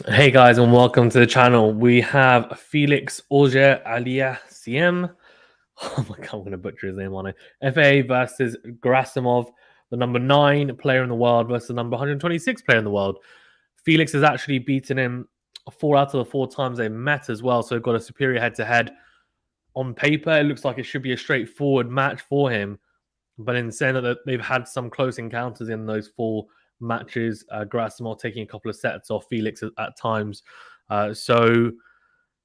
Hey guys, and welcome to the channel. We have Felix AUGER-ALIASSIME. Oh my god, I'm going to butcher his name on it. FA versus Gerasimov, the number 9 player in the world versus the number 126 player in the world. Felix has actually beaten him 4 out of the 4 times they met as well, so got a superior head-to-head. On paper, it looks like it should be a straightforward match for him, but in saying that they've had some close encounters in those 4 matches, Gerasimov taking a couple of sets off Felix at times. So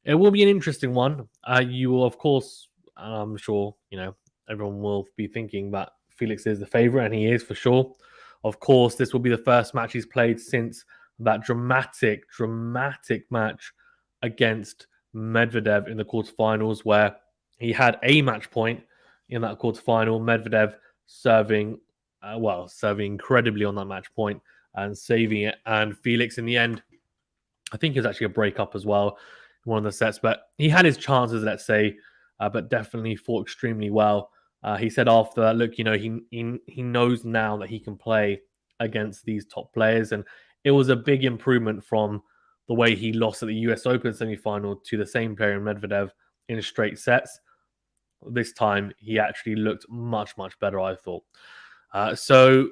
it will be an interesting one. You will, of course, I'm sure, everyone will be thinking that Felix is the favorite, and he is for sure. Of course, this will be the first match he's played since that dramatic match against Medvedev in the quarterfinals, where he had a match point in that quarterfinal. Medvedev serving incredibly on that match point and saving it. And Felix, in the end, I think it was actually a breakup as well in one of the sets, but he had his chances, let's say, but definitely fought extremely well. He said after that, look, he knows now that he can play against these top players, and it was a big improvement from the way he lost at the US Open semi-final to the same player in Medvedev in straight sets. This time, he actually looked much better, I thought. So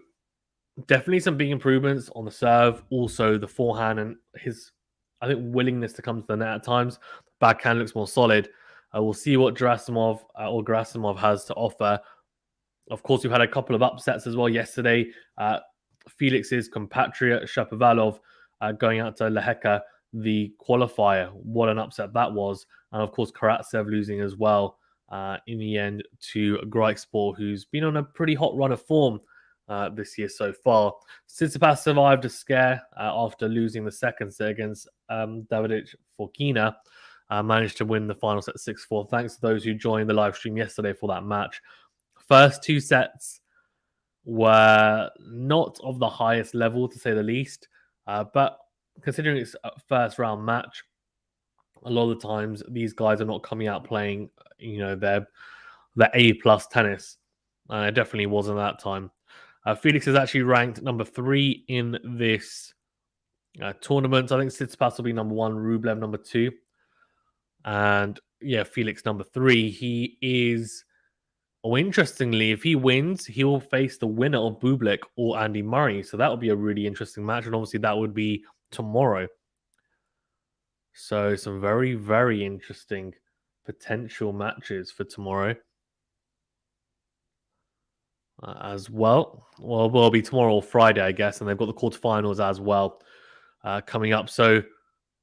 definitely some big improvements on the serve, also the forehand and his, I think, willingness to come to the net at times. Backhand looks more solid. We'll see what Gerasimov has to offer. Of course, we've had a couple of upsets as well yesterday. Felix's compatriot Shapovalov going out to Lehecka, the qualifier. What an upset that was. And of course, Karatsev losing as well in the end to Grigspor, who's been on a pretty hot run of form this year so far. Tsitsipas survived a scare after losing the second set against Davidovich Fokina. Managed to win the final set 6-4. Thanks to those who joined the live stream yesterday for that match. First 2 sets were not of the highest level, to say the least. But considering it's a first round match, a lot of the times these guys are not coming out playing, their A+ tennis. It definitely wasn't that time. Felix is actually ranked number 3 in this tournament. I think Tsitsipas will be number 1, Rublev number 2. And yeah, Felix number 3. He is, interestingly, if he wins, he will face the winner of Bublik or Andy Murray. So that will be a really interesting match. And obviously that would be tomorrow. So some very interesting potential matches for tomorrow. As well. Well, will be tomorrow or Friday, I guess, and they've got the quarterfinals as well coming up. So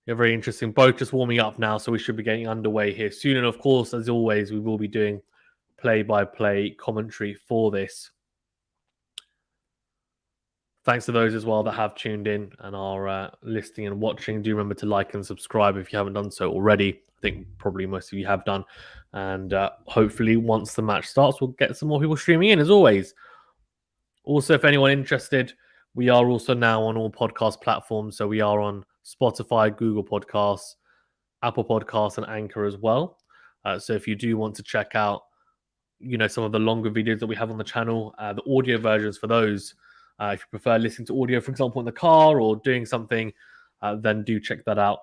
yeah, very interesting. Both just warming up now, so we should be getting underway here soon. And of course, as always, we will be doing play-by-play commentary for this. Thanks to those as well that have tuned in and are listening and watching. Do remember to like and subscribe if you haven't done so already. I think probably most of you have done. And hopefully once the match starts, we'll get some more people streaming in, as always. Also, if anyone interested, we are also now on all podcast platforms. So we are on Spotify, Google Podcasts, Apple Podcasts, and Anchor as well. So if you do want to check out, some of the longer videos that we have on the channel, the audio versions for those, if you prefer listening to audio, for example, in the car or doing something, then do check that out.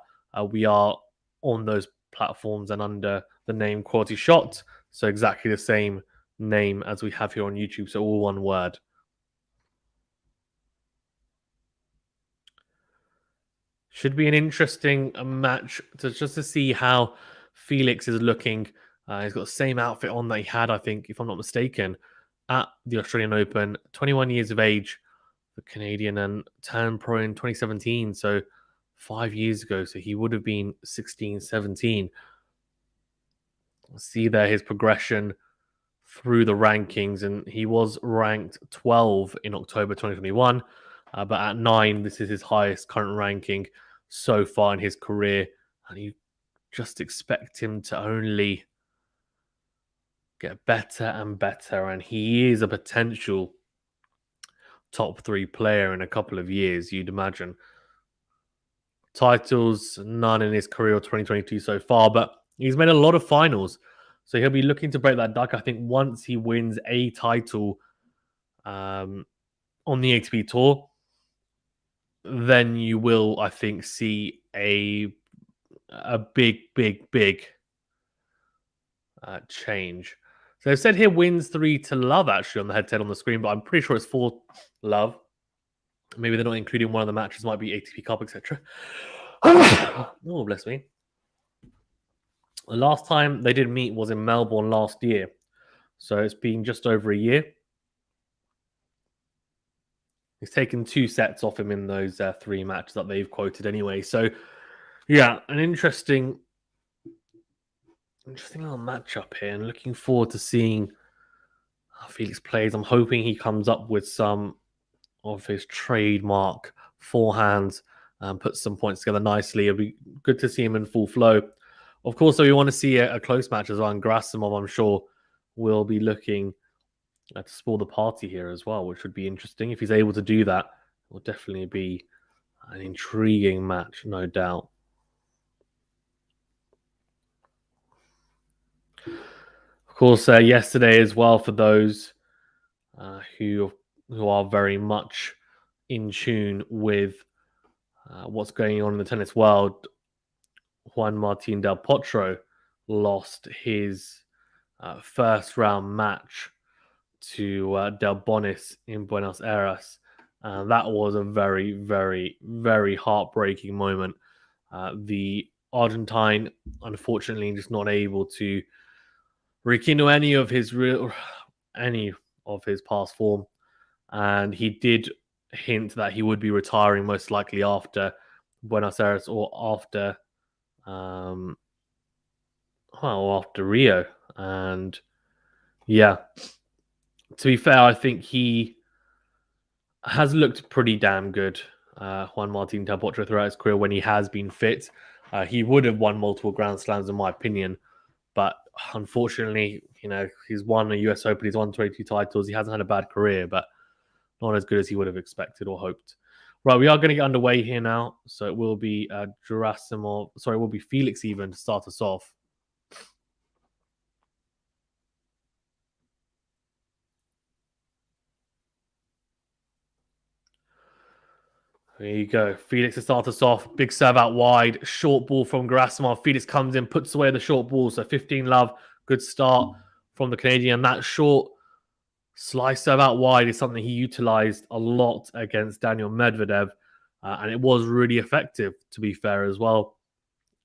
We are on those platforms and under the name QualityShot. So exactly the same name as we have here on YouTube. So all one word. Should be an interesting match just to see how Felix is looking. He's got the same outfit on that he had, I think, if I'm not mistaken, at the Australian Open. 21 years of age, the Canadian, and turned pro in 2017. So 5 years ago. So he would have been 16, 17. See there his progression through the rankings, and he was ranked 12 in October 2021. But at 9, this is his highest current ranking so far in his career. And you just expect him to only get better and better. And he is a potential top 3 player in a couple of years, you'd imagine. Titles, none in his career 2022 so far, but he's made a lot of finals. So he'll be looking to break that duck, I think, once he wins a title on the ATP Tour. Then you will, I think, see a big change. So it said here wins 3-love actually on the head-to-head on the screen, but I'm pretty sure it's 4-love. Maybe they're not including one of the matches, might be ATP Cup, etc. Oh, bless me. The last time they did meet was in Melbourne last year. So it's been just over a year. He's taken 2 sets off him in those 3 matches that they've quoted anyway. So, yeah, an interesting little matchup here, and looking forward to seeing how Felix plays. I'm hoping he comes up with some of his trademark forehands and puts some points together nicely. It'll be good to see him in full flow. Of course, so we want to see a close match as well. And Gerasimov, I'm sure, will be looking to spoil the party here as well, which would be interesting. If he's able to do that, it will definitely be an intriguing match, no doubt. Of course, yesterday as well, for those who are very much in tune with what's going on in the tennis world, Juan Martín del Potro lost his first round match to Del Bonis in Buenos Aires. That was a very heartbreaking moment. The Argentine, unfortunately, just not able to rekindle any of his past form, and he did hint that he would be retiring most likely after Buenos Aires or after after Rio. And yeah, to be fair, I think he has looked pretty damn good, Juan Martín del Potro, throughout his career when he has been fit. He would have won multiple Grand Slams, in my opinion, but unfortunately, he's won a US Open, he's won 22 titles, he hasn't had a bad career, but not as good as he would have expected or hoped. Right, we are going to get underway here now, so it will be Gerasimov, sorry, it will be Felix even to start us off. There you go. Felix to start us off. Big serve out wide. Short ball from Gerasimov. Felix comes in, puts away the short ball. So 15-love. Good start from the Canadian. That short slice serve out wide is something he utilized a lot against Daniel Medvedev. And it was really effective, to be fair, as well.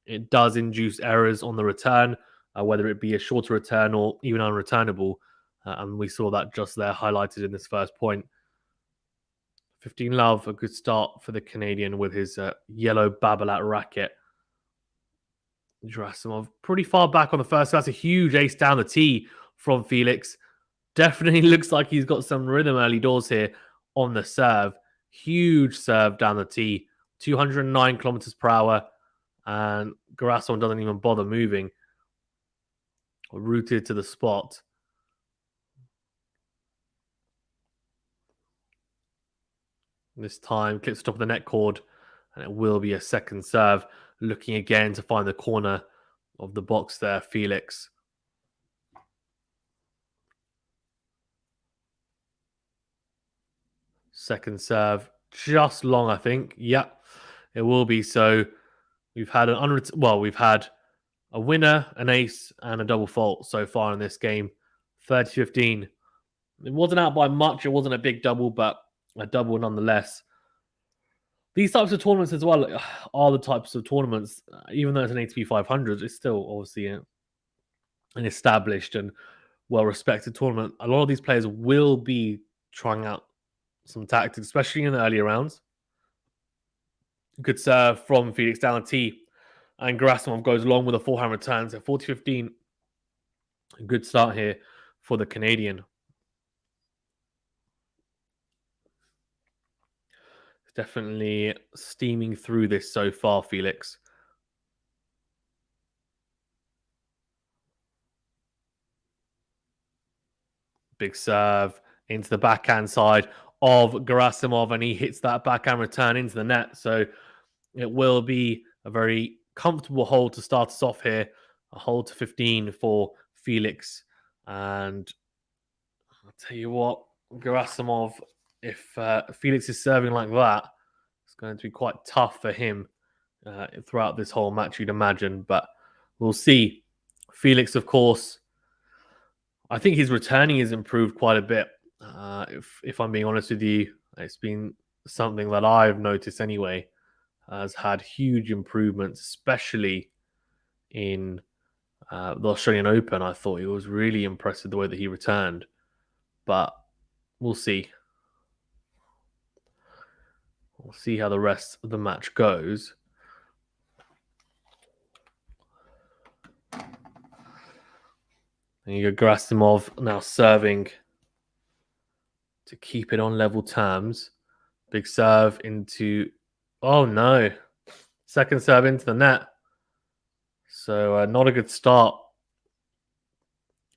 It does induce errors on the return, whether it be a shorter return or even unreturnable. And we saw that just there highlighted in this first point. 15-love, a good start for the Canadian with his yellow Babolat racket. Gerasimov pretty far back on the first. So that's a huge ace down the tee from Felix. Definitely looks like he's got some rhythm early doors here on the serve. Huge serve down the tee. 209 kilometers per hour. And Gerasimov doesn't even bother moving. Rooted to the spot. This time, clips the top of the net cord, and it will be a second serve. Looking again to find the corner of the box there, Felix. Second serve, just long, I think. Yeah, it will be. So we've had we've had a winner, an ace, and a double fault so far in this game. 30-15. It wasn't out by much. It wasn't a big double, but a double nonetheless. These types of tournaments as well are the types of tournaments, even though it's an ATP 500, it's still obviously an established and well-respected tournament. A lot of these players will be trying out some tactics, especially in the earlier rounds. Good serve from Felix down the tee, and Gerasimov goes long with a forehand return. So 40-15, a good start here for the Canadian. Definitely steaming through this so far, Felix. Big serve into the backhand side of Gerasimov, and he hits that backhand return into the net. So it will be a very comfortable hole to start us off here. A hole to 15 for Felix. And I'll tell you what, Gerasimov, if Felix is serving like that, it's going to be quite tough for him throughout this whole match, you'd imagine. But we'll see. Felix, of course, I think his returning has improved quite a bit. If I'm being honest with you, it's been something that I've noticed anyway. Has had huge improvements, especially in the Australian Open. I thought it was really impressive the way that he returned. But we'll see. We'll see how the rest of the match goes. And you got Gerasimov now serving to keep it on level terms. Big serve into... Oh, no. Second serve into the net. So not a good start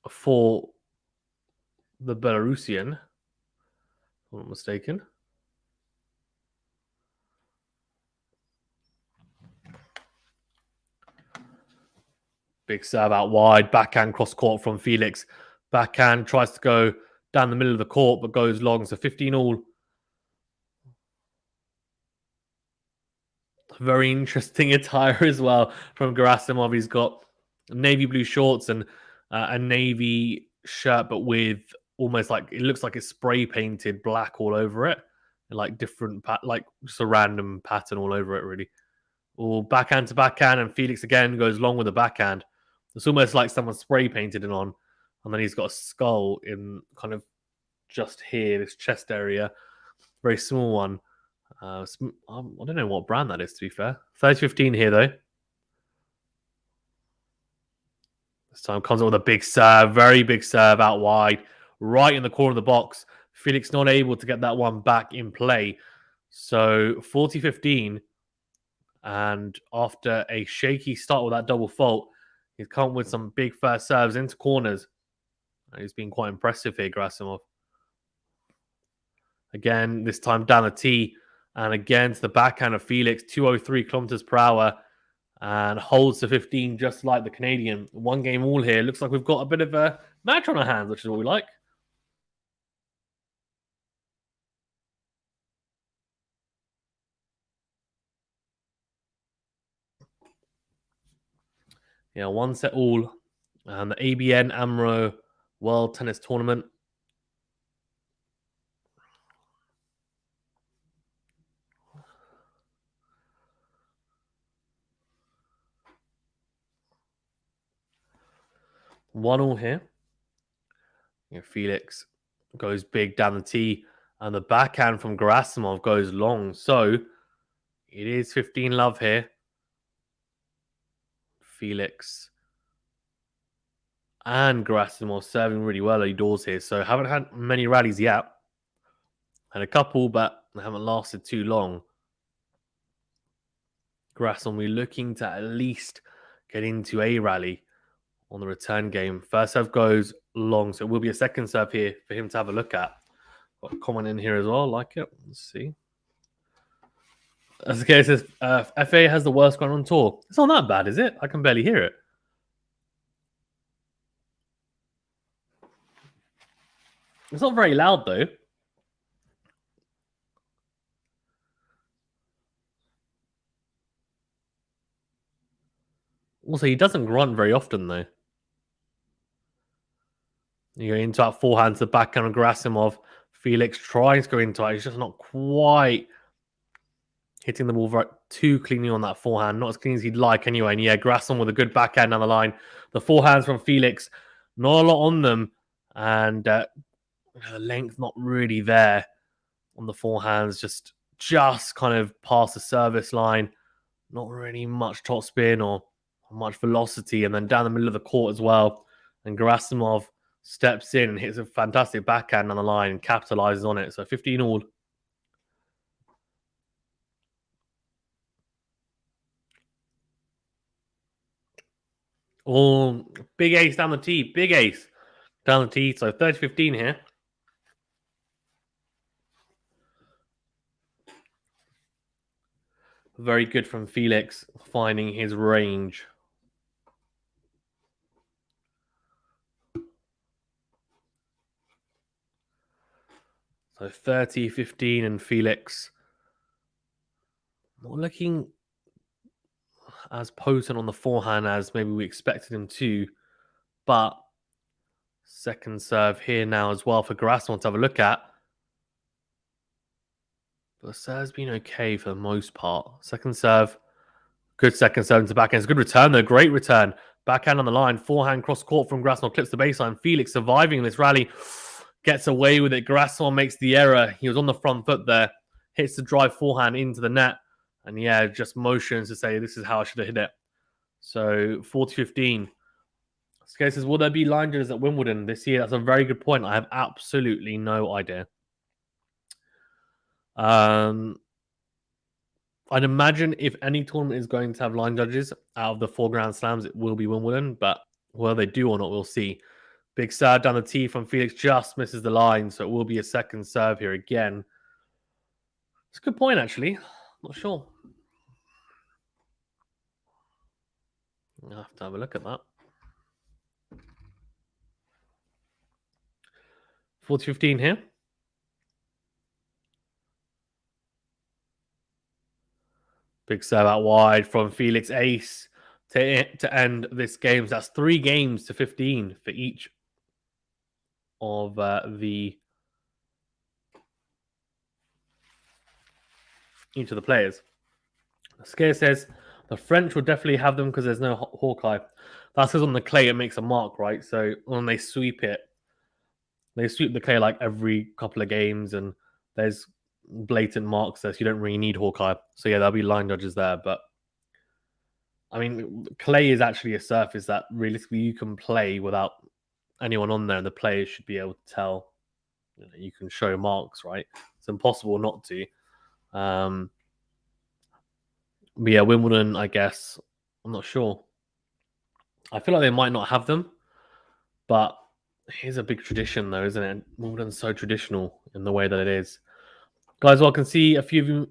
for the Belarusian. If I'm not mistaken. Big serve out wide. Backhand cross court from Felix. Backhand tries to go down the middle of the court, but goes long. So 15 all. Very interesting attire as well from Gerasimov. He's got navy blue shorts and a navy shirt, but with almost like it looks like it's spray painted black all over it, and like different like just a random pattern all over it, really. Or backhand to backhand, and Felix again goes long with the backhand. It's almost like someone spray painted it on, and then he's got a skull in kind of just here, this chest area, very small one. I don't know what brand that is, to be fair. 30-15 here, though. This time comes up with a big serve, very big serve out wide, right in the corner of the box. Felix not able to get that one back in play. So 40-15. And after a shaky start with that double fault, he's come with some big first serves into corners. He's been quite impressive here, Gerasimov. Again, this time down the tee. And again to the backhand of Felix, 203 kilometers per hour. And holds to 15 just like the Canadian. One game all here. Looks like we've got a bit of a match on our hands, which is what we like. Yeah, one set all. And the ABN AMRO World Tennis Tournament. One all here. Felix goes big down the tee, and the backhand from Gerasimov goes long. So it is 15 love here. Felix and Gerasimov serving really well early doors here. So haven't had many rallies yet. Had a couple, but they haven't lasted too long. Gerasimov will be looking to at least get into a rally on the return game. First serve goes long, so it will be a second serve here for him to have a look at. Got a comment in here as well, like it. Let's see. As the case says, FA has the worst ground on tour. It's not that bad, is it? I can barely hear it. It's not very loud, though. Also, he doesn't grunt very often, though. You go into that forehand to the backhand of Gerasimov. Felix tries to go into it. He's just not quite hitting the ball too cleanly on that forehand. Not as clean as he'd like anyway. And yeah, Gerasimov with a good backhand down the line. The forehands from Felix, not a lot on them. And the length not really there on the forehands. Just kind of past the service line. Not really much topspin or much velocity. And then down the middle of the court as well. And Gerasimov steps in and hits a fantastic backhand on the line and capitalizes on it. So 15 all. Oh, big ace down the tee. Big ace down the tee. So 30-15 here. Very good from Felix finding his range. So 30-15 and Felix not looking as potent on the forehand as maybe we expected him to. But second serve here now as well for Gerasimov to have a look at. But the serve's been okay for the most part. Second serve. Good second serve into backhand. It's a good return though. Great return. Backhand on the line. Forehand cross court from Gerasimov. Clips the baseline. Felix surviving this rally. Gets away with it. Gerasimov makes the error. He was on the front foot there. Hits the drive forehand into the net. And yeah, just motions to say this is how I should have hit it. So 40-15. Scare says, will there be line judges at Wimbledon this year? That's a very good point. I have absolutely no idea. I'd imagine if any tournament is going to have line judges out of the 4 Grand Slams, it will be Wimbledon. But whether they do or not, we'll see. Big serve down the tee from Felix, just misses the line. So it will be a second serve here again. It's a good point, actually. Not sure. I'll have to have a look at that. 40-15 here. Big serve out wide from Felix ace to end this game. So that's 3 games to 15 for each of the players. Scare says the French will definitely have them because there's no Hawkeye. That's because on the clay it makes a mark, right? So when they sweep it, they sweep the clay like every couple of games, and there's blatant marks there, so you don't really need Hawkeye. So yeah, there'll be line judges there. But I mean, clay is actually a surface that realistically you can play without anyone on there, and the players should be able to tell. You can show marks, right? It's impossible not to. But yeah, Wimbledon, I guess. I'm not sure. I feel like they might not have them, but here's a big tradition, though, isn't it? Wimbledon's so traditional in the way that it is. Guys, well, I can see a few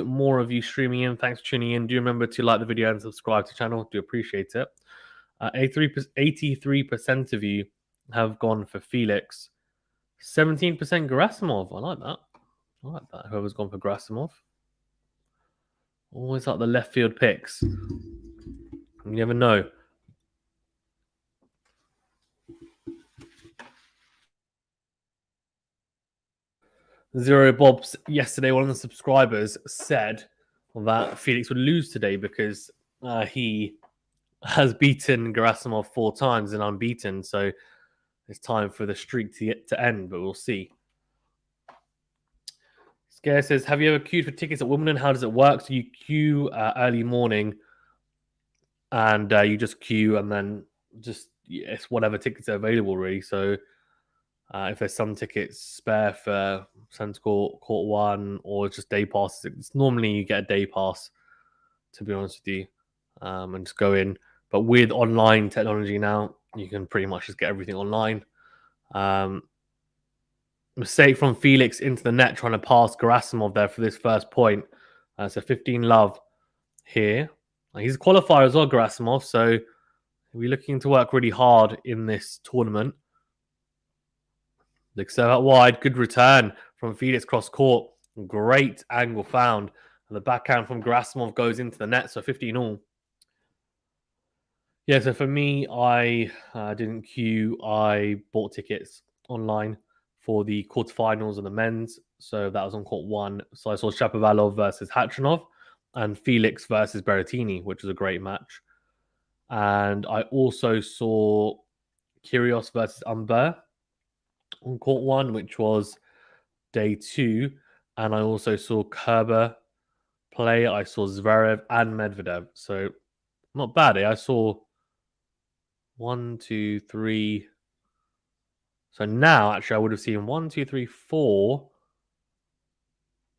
more of you streaming in. Thanks for tuning in. Do remember to like the video and subscribe to the channel. Do appreciate it. 83% of you have gone for Felix. 17% Gerasimov. I like that. I like that. Whoever's gone for Gerasimov. Always like the left field picks. You never know. Zero Bobs yesterday, one of the subscribers said that Felix would lose today because he has beaten Gerasimov 4 times and unbeaten. So it's time for the streak to end, but we'll see. Scare says, have you ever queued for tickets at Wimbledon? How does it work? So you queue early morning and you just queue and then it's whatever tickets are available, really. So if there's some tickets spare for Centre Court, Court 1, or just day passes, it's normally you get a day pass, to be honest with you, and just go in. But with online technology now, you can pretty much just get everything online. Mistake from Felix into the net, trying to pass Gerasimov there for this first point. So 15 love here. He's a qualifier as well, Gerasimov, so we're looking to work really hard in this tournament. Big serve out wide. Good return from Felix cross court. Great angle found. And the backhand from Gerasimov goes into the net. So 15 all. Yeah, so for me, I didn't queue. I bought tickets online for the quarterfinals and the men's. So that was on court one. So I saw Shapovalov versus Hachanov and Felix versus Berrettini, which was a great match. And I also saw Kyrgios versus Umber on court one, which was day two. And I also saw Kerber play. I saw Zverev and Medvedev. So not bad. I saw 1, 2, 3. So now, actually, I would have seen 1, 2, 3, 4.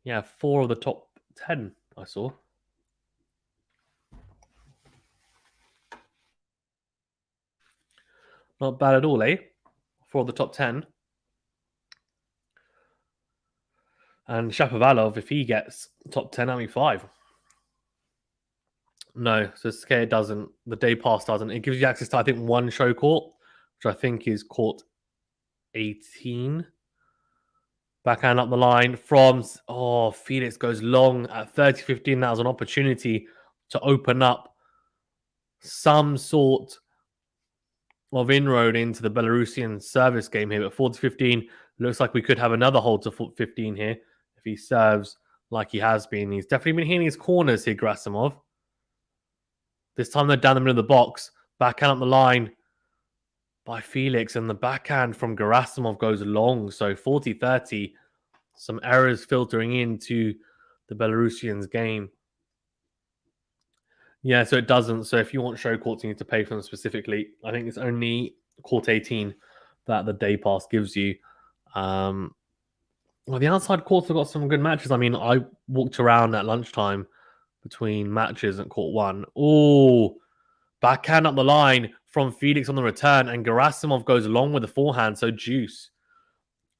Yeah, 4 of the top 10 I saw. Not bad at all, eh? 4 of the top 10. And Shapovalov, if he gets top 10, that'll be 5. No, so Skate doesn't. The day pass doesn't. It gives you access to, I think, one show court, which I think is court 18. Backhand up the line from, Felix goes long at 30-15. That was an opportunity to open up some sort of inroad into the Belarusian service game here. But 40-15, looks like we could have another hold to 15 here if he serves like he has been. He's definitely been hitting his corners here, Gerasimov. This time they're down the middle of the box. Backhand up the line by Felix, and the backhand from Gerasimov goes long. So 40-30, some errors filtering into the Belarusians' game. Yeah, so it doesn't. So if you want show courts, you need to pay for them specifically. I think it's only court 18 that the day pass gives you. Well, the outside courts have got some good matches. I mean, I walked around at lunchtime between matches at court one. Oh, backhand up the line from Felix on the return, and Gerasimov goes along with the forehand. So juice.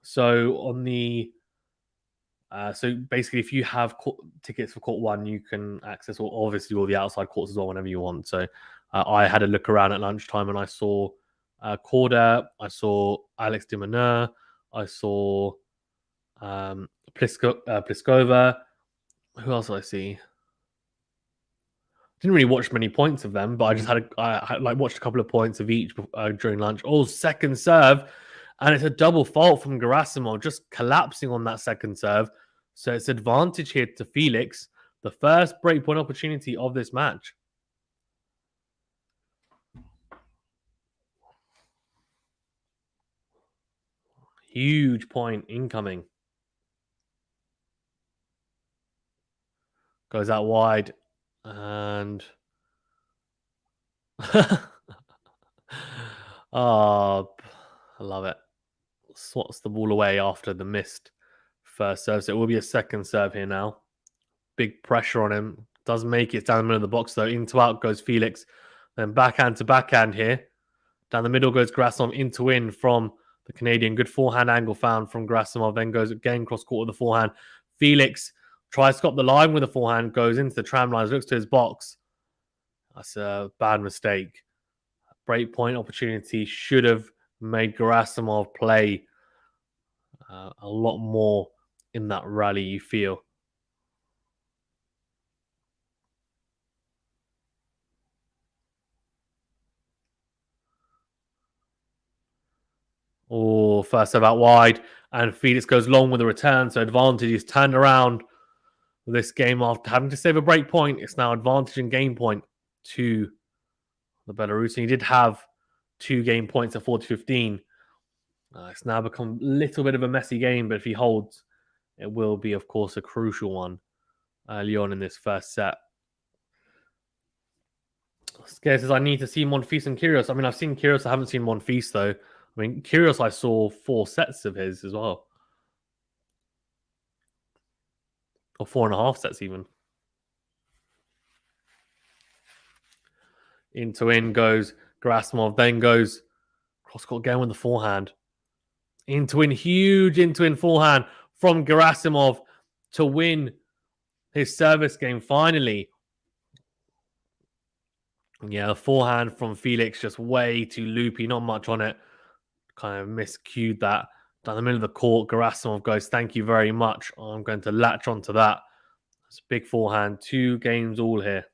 So on the so basically, if you have tickets for court one, you can access obviously all the outside courts as well whenever you want. So I had a look around at lunchtime and I saw Korda, I saw Alex de Minaur, I saw Pliskova. Who else did I see? Didn't really watch many points of them, but I just watched a couple of points of each during lunch. Oh, second serve, and it's a double fault from Gerasimov, just collapsing on that second serve. So it's advantage here to Felix, the first breakpoint opportunity of this match. Huge point incoming. Goes out wide, and oh, I love it. Swats the ball away after the missed first serve. So it will be a second serve here now. Big pressure on him. Does make it down the middle of the box though. Into out goes Felix. Then backhand to backhand here. Down the middle goes Gerasimov, into in from the Canadian. Good forehand angle found from Gerasimov. Then goes again cross court with the forehand. Felix tries to stop the line with the forehand. Goes into the tram lines. Looks to his box. That's a bad mistake. Break point opportunity. Should have made Gerasimov play a lot more in that rally, you feel. Oh, first serve out wide, and Felix goes long with the return, so advantage is turned around this game after having to save a break point. It's now advantage and game point to the Belarusian. He did have 2 game points at 40-15. It's now become a little bit of a messy game, but if he holds, it will be, of course, a crucial one early on in this first set. Scare says, I need to see Monfils and Kyrgios. I mean, I've seen Kyrgios. I haven't seen Monfils, though. I mean, Kyrgios, I saw 4 sets of his as well. Or 4.5 sets, even. Into in goes Gerasimov. Then goes cross-court again with the forehand. Into in, huge into in forehand from Gerasimov to win his service game finally. Yeah, the forehand from Felix just way too loopy, not much on it. Kind of miscued that. Down the middle of the court, Gerasimov goes, thank you very much. I'm going to latch onto that. It's a big forehand. 2 games all here.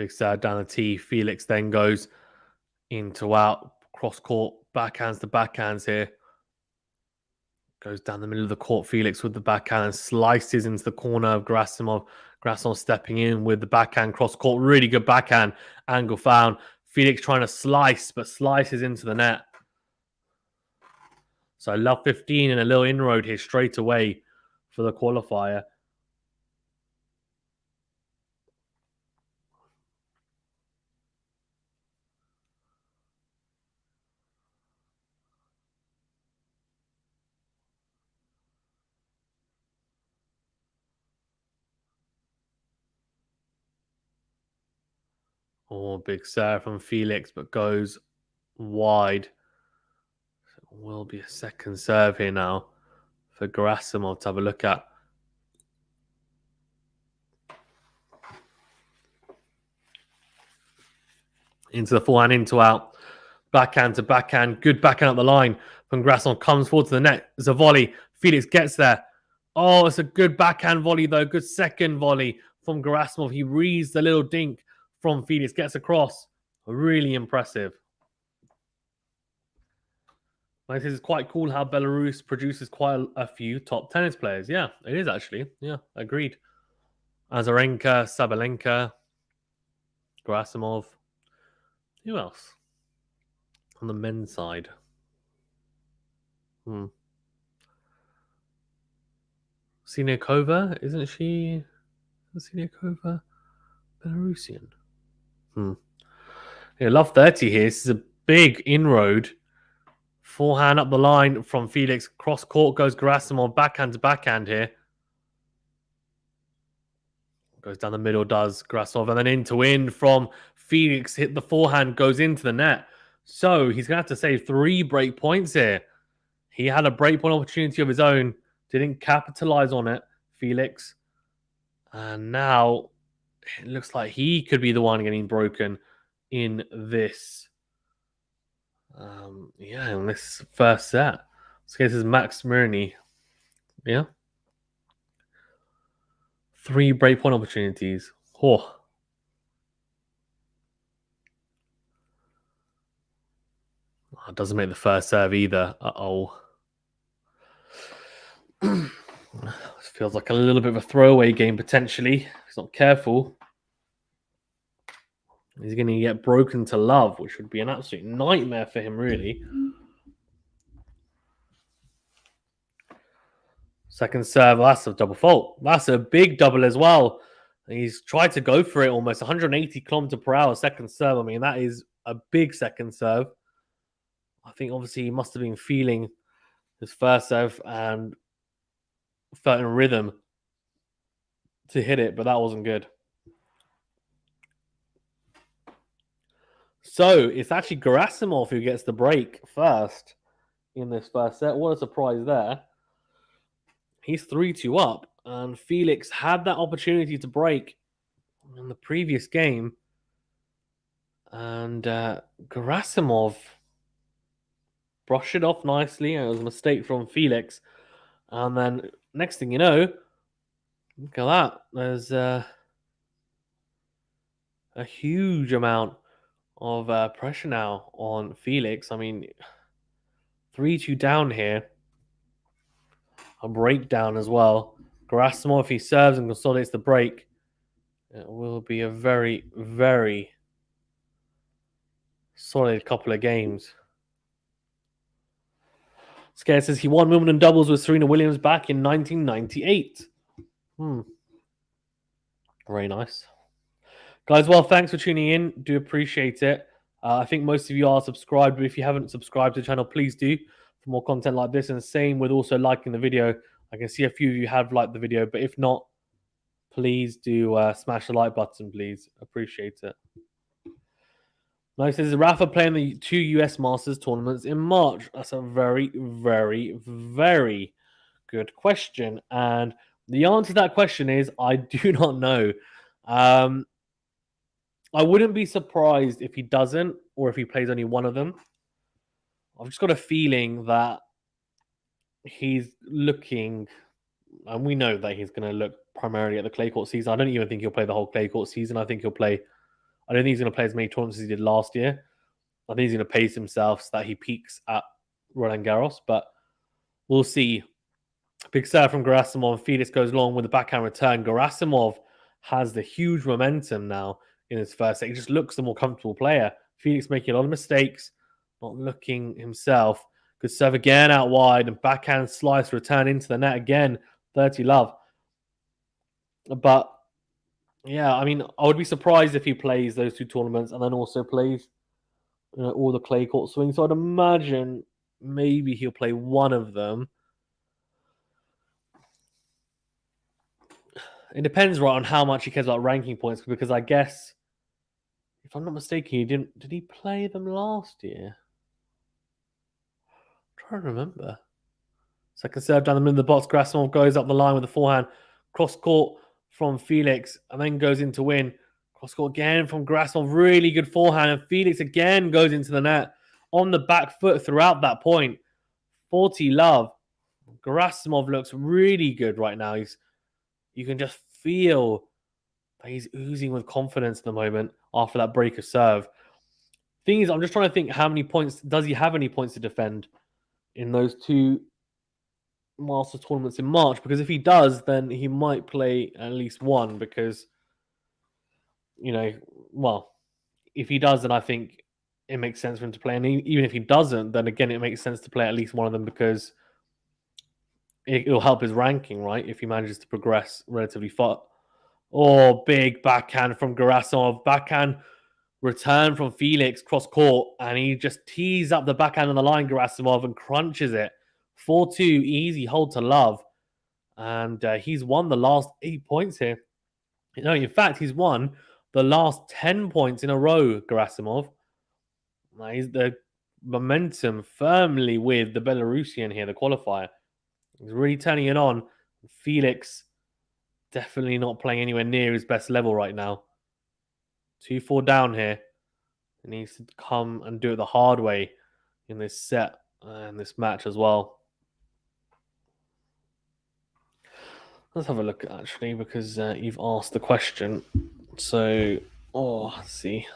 Big serve down the tee. Felix then goes into out, cross court, backhands to backhands here. Goes down the middle of the court. Felix with the backhand and slices into the corner of Gerasimov. Gerasimov stepping in with the backhand cross court. Really good backhand angle found. Felix trying to slice, but slices into the net. So love 15 and a little inroad here straight away for the qualifier. Oh, big serve from Felix, but goes wide. So it will be a second serve here now for Gerasimov to have a look at. Into the forehand, into out. Backhand to backhand. Good backhand up the line from Gerasimov. Comes forward to the net. There's a volley. Felix gets there. Oh, it's a good backhand volley, though. Good second volley from Gerasimov. He reads the little dink from Felix. Gets across. Really impressive. Like, this is quite cool how Belarus produces quite a few top tennis players. Yeah, it is actually. Yeah, agreed. Azarenka, Sabalenka, Gerasimov. Who else? On the men's side. Siniakova, isn't she? Siniakova Belarusian. Yeah, love 30 here. This is a big inroad. Forehand up the line from Felix. Cross court goes Gerasimov. Backhand to backhand here. Goes down the middle, does Gerasimov. And then into in from Felix. Hit the forehand, goes into the net. So he's going to have to save 3 break points here. He had a break point opportunity of his own. Didn't capitalize on it, Felix. And now it looks like he could be the one getting broken in this. In this first set. So this is Max Mirny. Yeah. 3 break point opportunities. Oh. It doesn't make the first serve either. Uh-oh. This feels like a little bit of a throwaway game, potentially. If he's not careful. He's going to get broken to love, which would be an absolute nightmare for him, really. Second serve, that's a double fault. That's a big double as well. He's tried to go for it almost 180 km per hour second serve. I mean, that is a big second serve. I think obviously he must have been feeling his first serve and felt in rhythm to hit it, but that wasn't good. So it's actually Gerasimov who gets the break first in this first set. What a surprise there. He's 3-2 up, and Felix had that opportunity to break in the previous game. And Gerasimov brushed it off nicely. It was a mistake from Felix. And then next thing you know, look at that. There's a huge amount of pressure now on Felix. I mean, 3-2 down here. A breakdown as well. Gerasimov, if he serves and consolidates the break, it will be a very, very solid couple of games. Scare says he won Wimbledon doubles with Serena Williams back in 1998. Very nice. Guys, well, thanks for tuning in. Do appreciate it. I think most of you are subscribed, but if you haven't subscribed to the channel, please do for more content like this. And same with also liking the video. I can see a few of you have liked the video, but if not, please do smash the like button, please. Appreciate it. Nice. This is Rafa playing the 2 US Masters tournaments in March. That's a very, very, very good question. And the answer to that question is I do not know. I wouldn't be surprised if he doesn't, or if he plays only one of them. I've just got a feeling that he's looking, and we know that he's going to look primarily at the clay court season. I don't even think he'll play the whole clay court season. I think he'll play I don't think he's going to play as many tournaments as he did last year. I think he's going to pace himself so that he peaks at Roland Garros, but we'll see. Big serve from Gerasimov. Felix goes long with the backhand return. Gerasimov has the huge momentum now in his first set. He just looks the more comfortable player. Felix making a lot of mistakes, not looking himself. Good serve again out wide and backhand slice return into the net again. 30 love. But yeah, I mean, I would be surprised if he plays those two tournaments and then also plays all the clay court swings. So I'd imagine maybe he'll play one of them. It depends, right, on how much he cares about ranking points, because I guess, if I'm not mistaken, he didn't. Did he play them last year? I'm trying to remember. Second serve down the middle of the box. Gerasimov goes up the line with the forehand. Cross court from Felix and then goes in to win. Cross court again from Gerasimov. Really good forehand. And Felix again goes into the net on the back foot throughout that point. 40 love. Gerasimov looks really good right now. You can just feel that he's oozing with confidence at the moment after that break of serve. Thing is, I'm just trying to think how many points, does he have any points to defend in those two Masters tournaments in March? Because if he does, then he might play at least one because, well, if he does, then I think it makes sense for him to play. And even if he doesn't, then again, it makes sense to play at least one of them because it'll help his ranking, right? If he manages to progress relatively far. Oh, big backhand from Gerasimov. Backhand return from Felix cross court. And he just tees up the backhand on the line, Gerasimov, and crunches it. 4-2, easy hold to love. And he's won the last 8 points here. In fact, he's won the last 10 points in a row, Gerasimov. He's the momentum firmly with the Belarusian here, the qualifier. He's really turning it on. Felix definitely not playing anywhere near his best level right now. 2-4 down here. He needs to come and do it the hard way in this set and this match as well. Let's have a look, actually, because you've asked the question. So, let's see.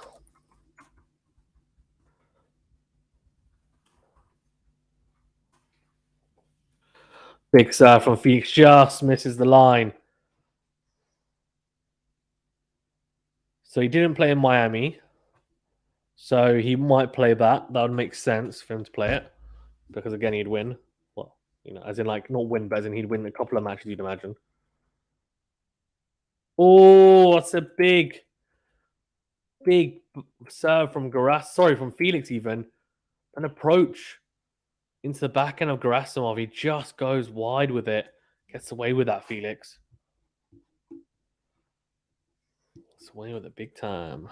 Big serve from Felix, just misses the line. So he didn't play in Miami. So he might play that. That would make sense for him to play it. Because again, he'd win. Well, as in like, not win, but as in he'd win a couple of matches, you'd imagine. Oh, that's a big serve from from Felix even. An approach into the backhand of Gerasimov. He just goes wide with it. Gets away with that, Felix. Gets away with it big time.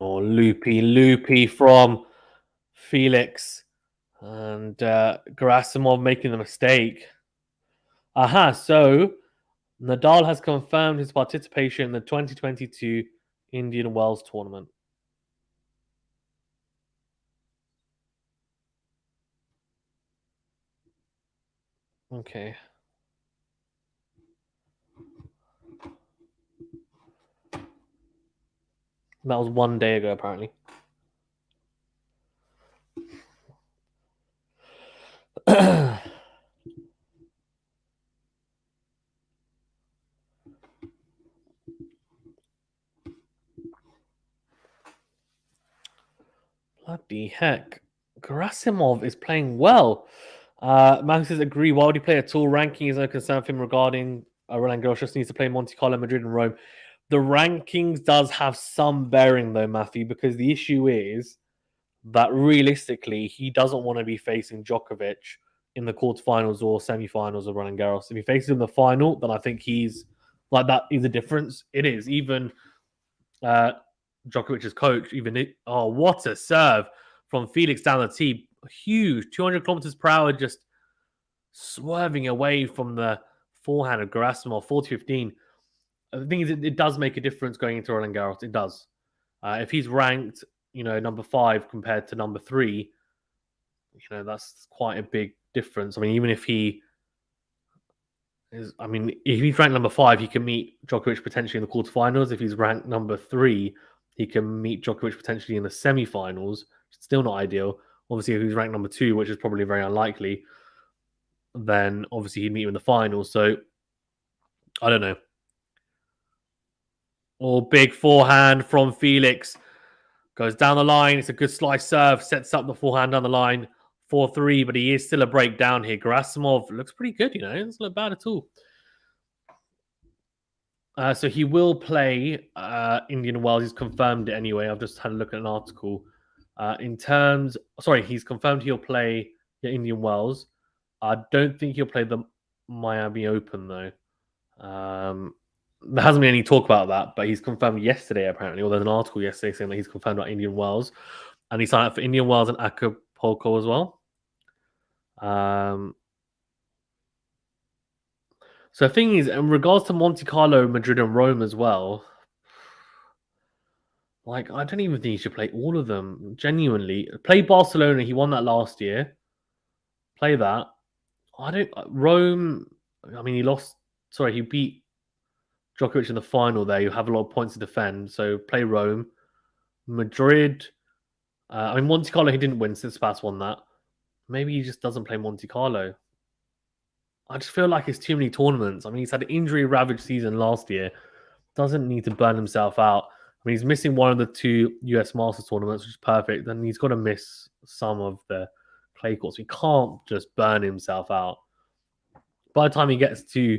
Oh, loopy from Felix. And Gerasimov making the mistake. So Nadal has confirmed his participation in the 2022 Indian Wells tournament. Okay. That was 1 day ago, apparently. Bloody heck. Gerasimov is playing well. Max says, agree. Why would he play at all? Ranking is no concern for him regarding Roland Garros. Just needs to play Monte Carlo, Madrid, and Rome. The rankings does have some bearing, though, Matthew, because the issue is that realistically, he doesn't want to be facing Djokovic in the quarterfinals or semifinals of Roland Garros. If he faces him in the final, then I think he's like, that is a difference. It is. Even Djokovic's coach, what a serve from Felix down the tee. Huge, 200 kilometers per hour, just swerving away from the forehand of Gerasimov, 40-15. The thing is, it does make a difference going into Roland Garros. It does. If he's ranked number 5 compared to number 3, that's quite a big difference. I mean, even if he is, if he's ranked number 5, he can meet Djokovic potentially in the quarterfinals. If he's ranked number 3, he can meet Djokovic potentially in the semi-finals. Still not ideal. Obviously, if he's ranked number 2, which is probably very unlikely, then obviously he'd meet him in the finals. So I don't know. Big forehand from Felix. Goes down the line. It's a good slice serve. Sets up the forehand down the line. 4-3, but he is still a breakdown here. Gerasimov looks pretty good, It doesn't look bad at all. So he will play Indian Wells. He's confirmed it anyway. I've just had a look at an article. He's confirmed he'll play Indian Wells. I don't think he'll play the Miami Open, though. There hasn't been any talk about that, but he's confirmed yesterday, apparently. Or there's an article yesterday saying that he's confirmed about Indian Wells. And he signed up for Indian Wells and Acapulco as well. So the thing is, in regards to Monte Carlo, Madrid, and Rome as well, I don't even think he should play all of them. Genuinely, play Barcelona. He won that last year. Play that. Rome. He lost. Sorry, he beat Djokovic in the final. There, you have a lot of points to defend. So play Rome, Madrid. Monte Carlo he didn't win. Tsitsipas won that. Maybe he just doesn't play Monte Carlo. I just feel like it's too many tournaments. He's had an injury-ravaged season last year. Doesn't need to burn himself out. He's missing one of the 2 US Masters tournaments, which is perfect. Then he's got to miss some of the clay courts. He can't just burn himself out. By the time he gets to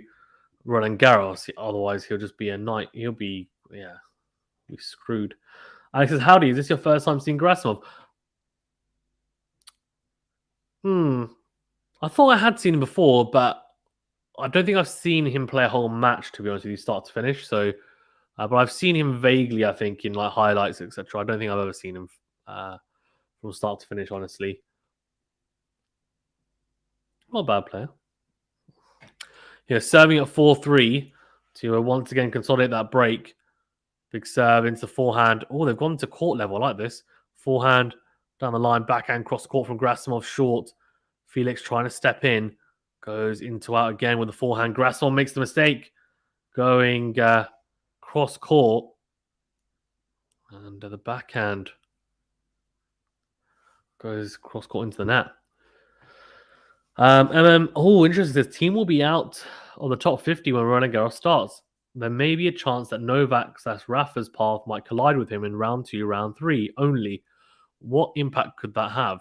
Roland Garros, otherwise he'll just be a knight. He'll be screwed. Alex says, howdy, is this your first time seeing Gerasimov? I thought I had seen him before, but I don't think I've seen him play a whole match, to be honest with you, start to finish. So, but I've seen him vaguely, I think, in highlights, etc. I don't think I've ever seen him from start to finish, honestly. Not a bad player. Serving at 4-3 to once again consolidate that break. Big serve into forehand. They've gone to court level. I like this. Forehand down the line, backhand cross court from Gerasimov short. Felix trying to step in. Goes into out again with the forehand. Gerasimov makes the mistake. Going cross court. And the backhand goes cross court into the net. Interesting. This team will be out of the top 50 when Roland Garros starts. There may be a chance that Novak/Rafa's path might collide with him in round 2, round 3 only. What impact could that have?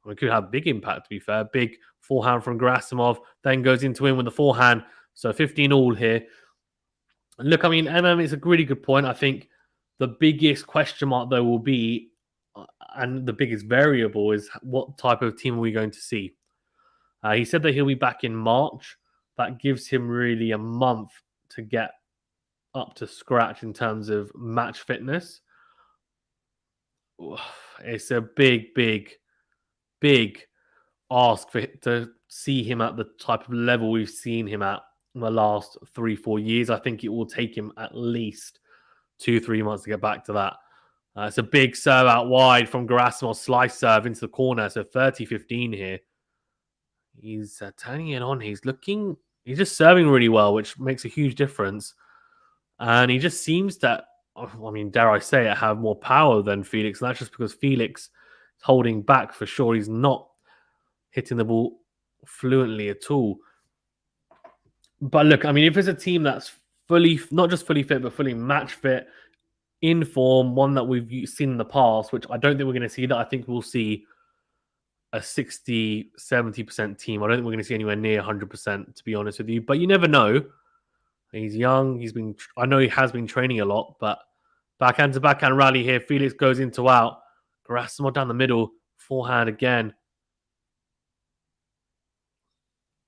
It could have big impact, to be fair. Big forehand from Gerasimov, then goes into him with the forehand. So 15 all here. Look, it's a really good point. I think the biggest question mark, though, will be, and the biggest variable is, what type of team are we going to see? He said that he'll be back in March. That gives him really a month to get up to scratch in terms of match fitness. It's a big ask to see him at the type of level we've seen him at in the last 3-4 years. I think it will take him at least 2-3 months to get back to that. It's a big serve out wide from Gerasimov, slice serve into the corner. So 30-15 here. He's turning it on. He's just serving really well, which makes a huge difference. And he just seems to, dare I say it, have more power than Felix. And that's just because Felix is holding back for sure. He's not hitting the ball fluently at all. But look, if it's a team that's not just fully fit, but fully match fit, in form, one that we've seen in the past, which I don't think we're going to see that. I think we'll see a 60-70% team. I don't think we're going to see anywhere near 100%, to be honest with you. But you never know. He's young. I know he has been training a lot, but backhand to backhand rally here. Felix goes into out. Gerasimov down the middle. Forehand again.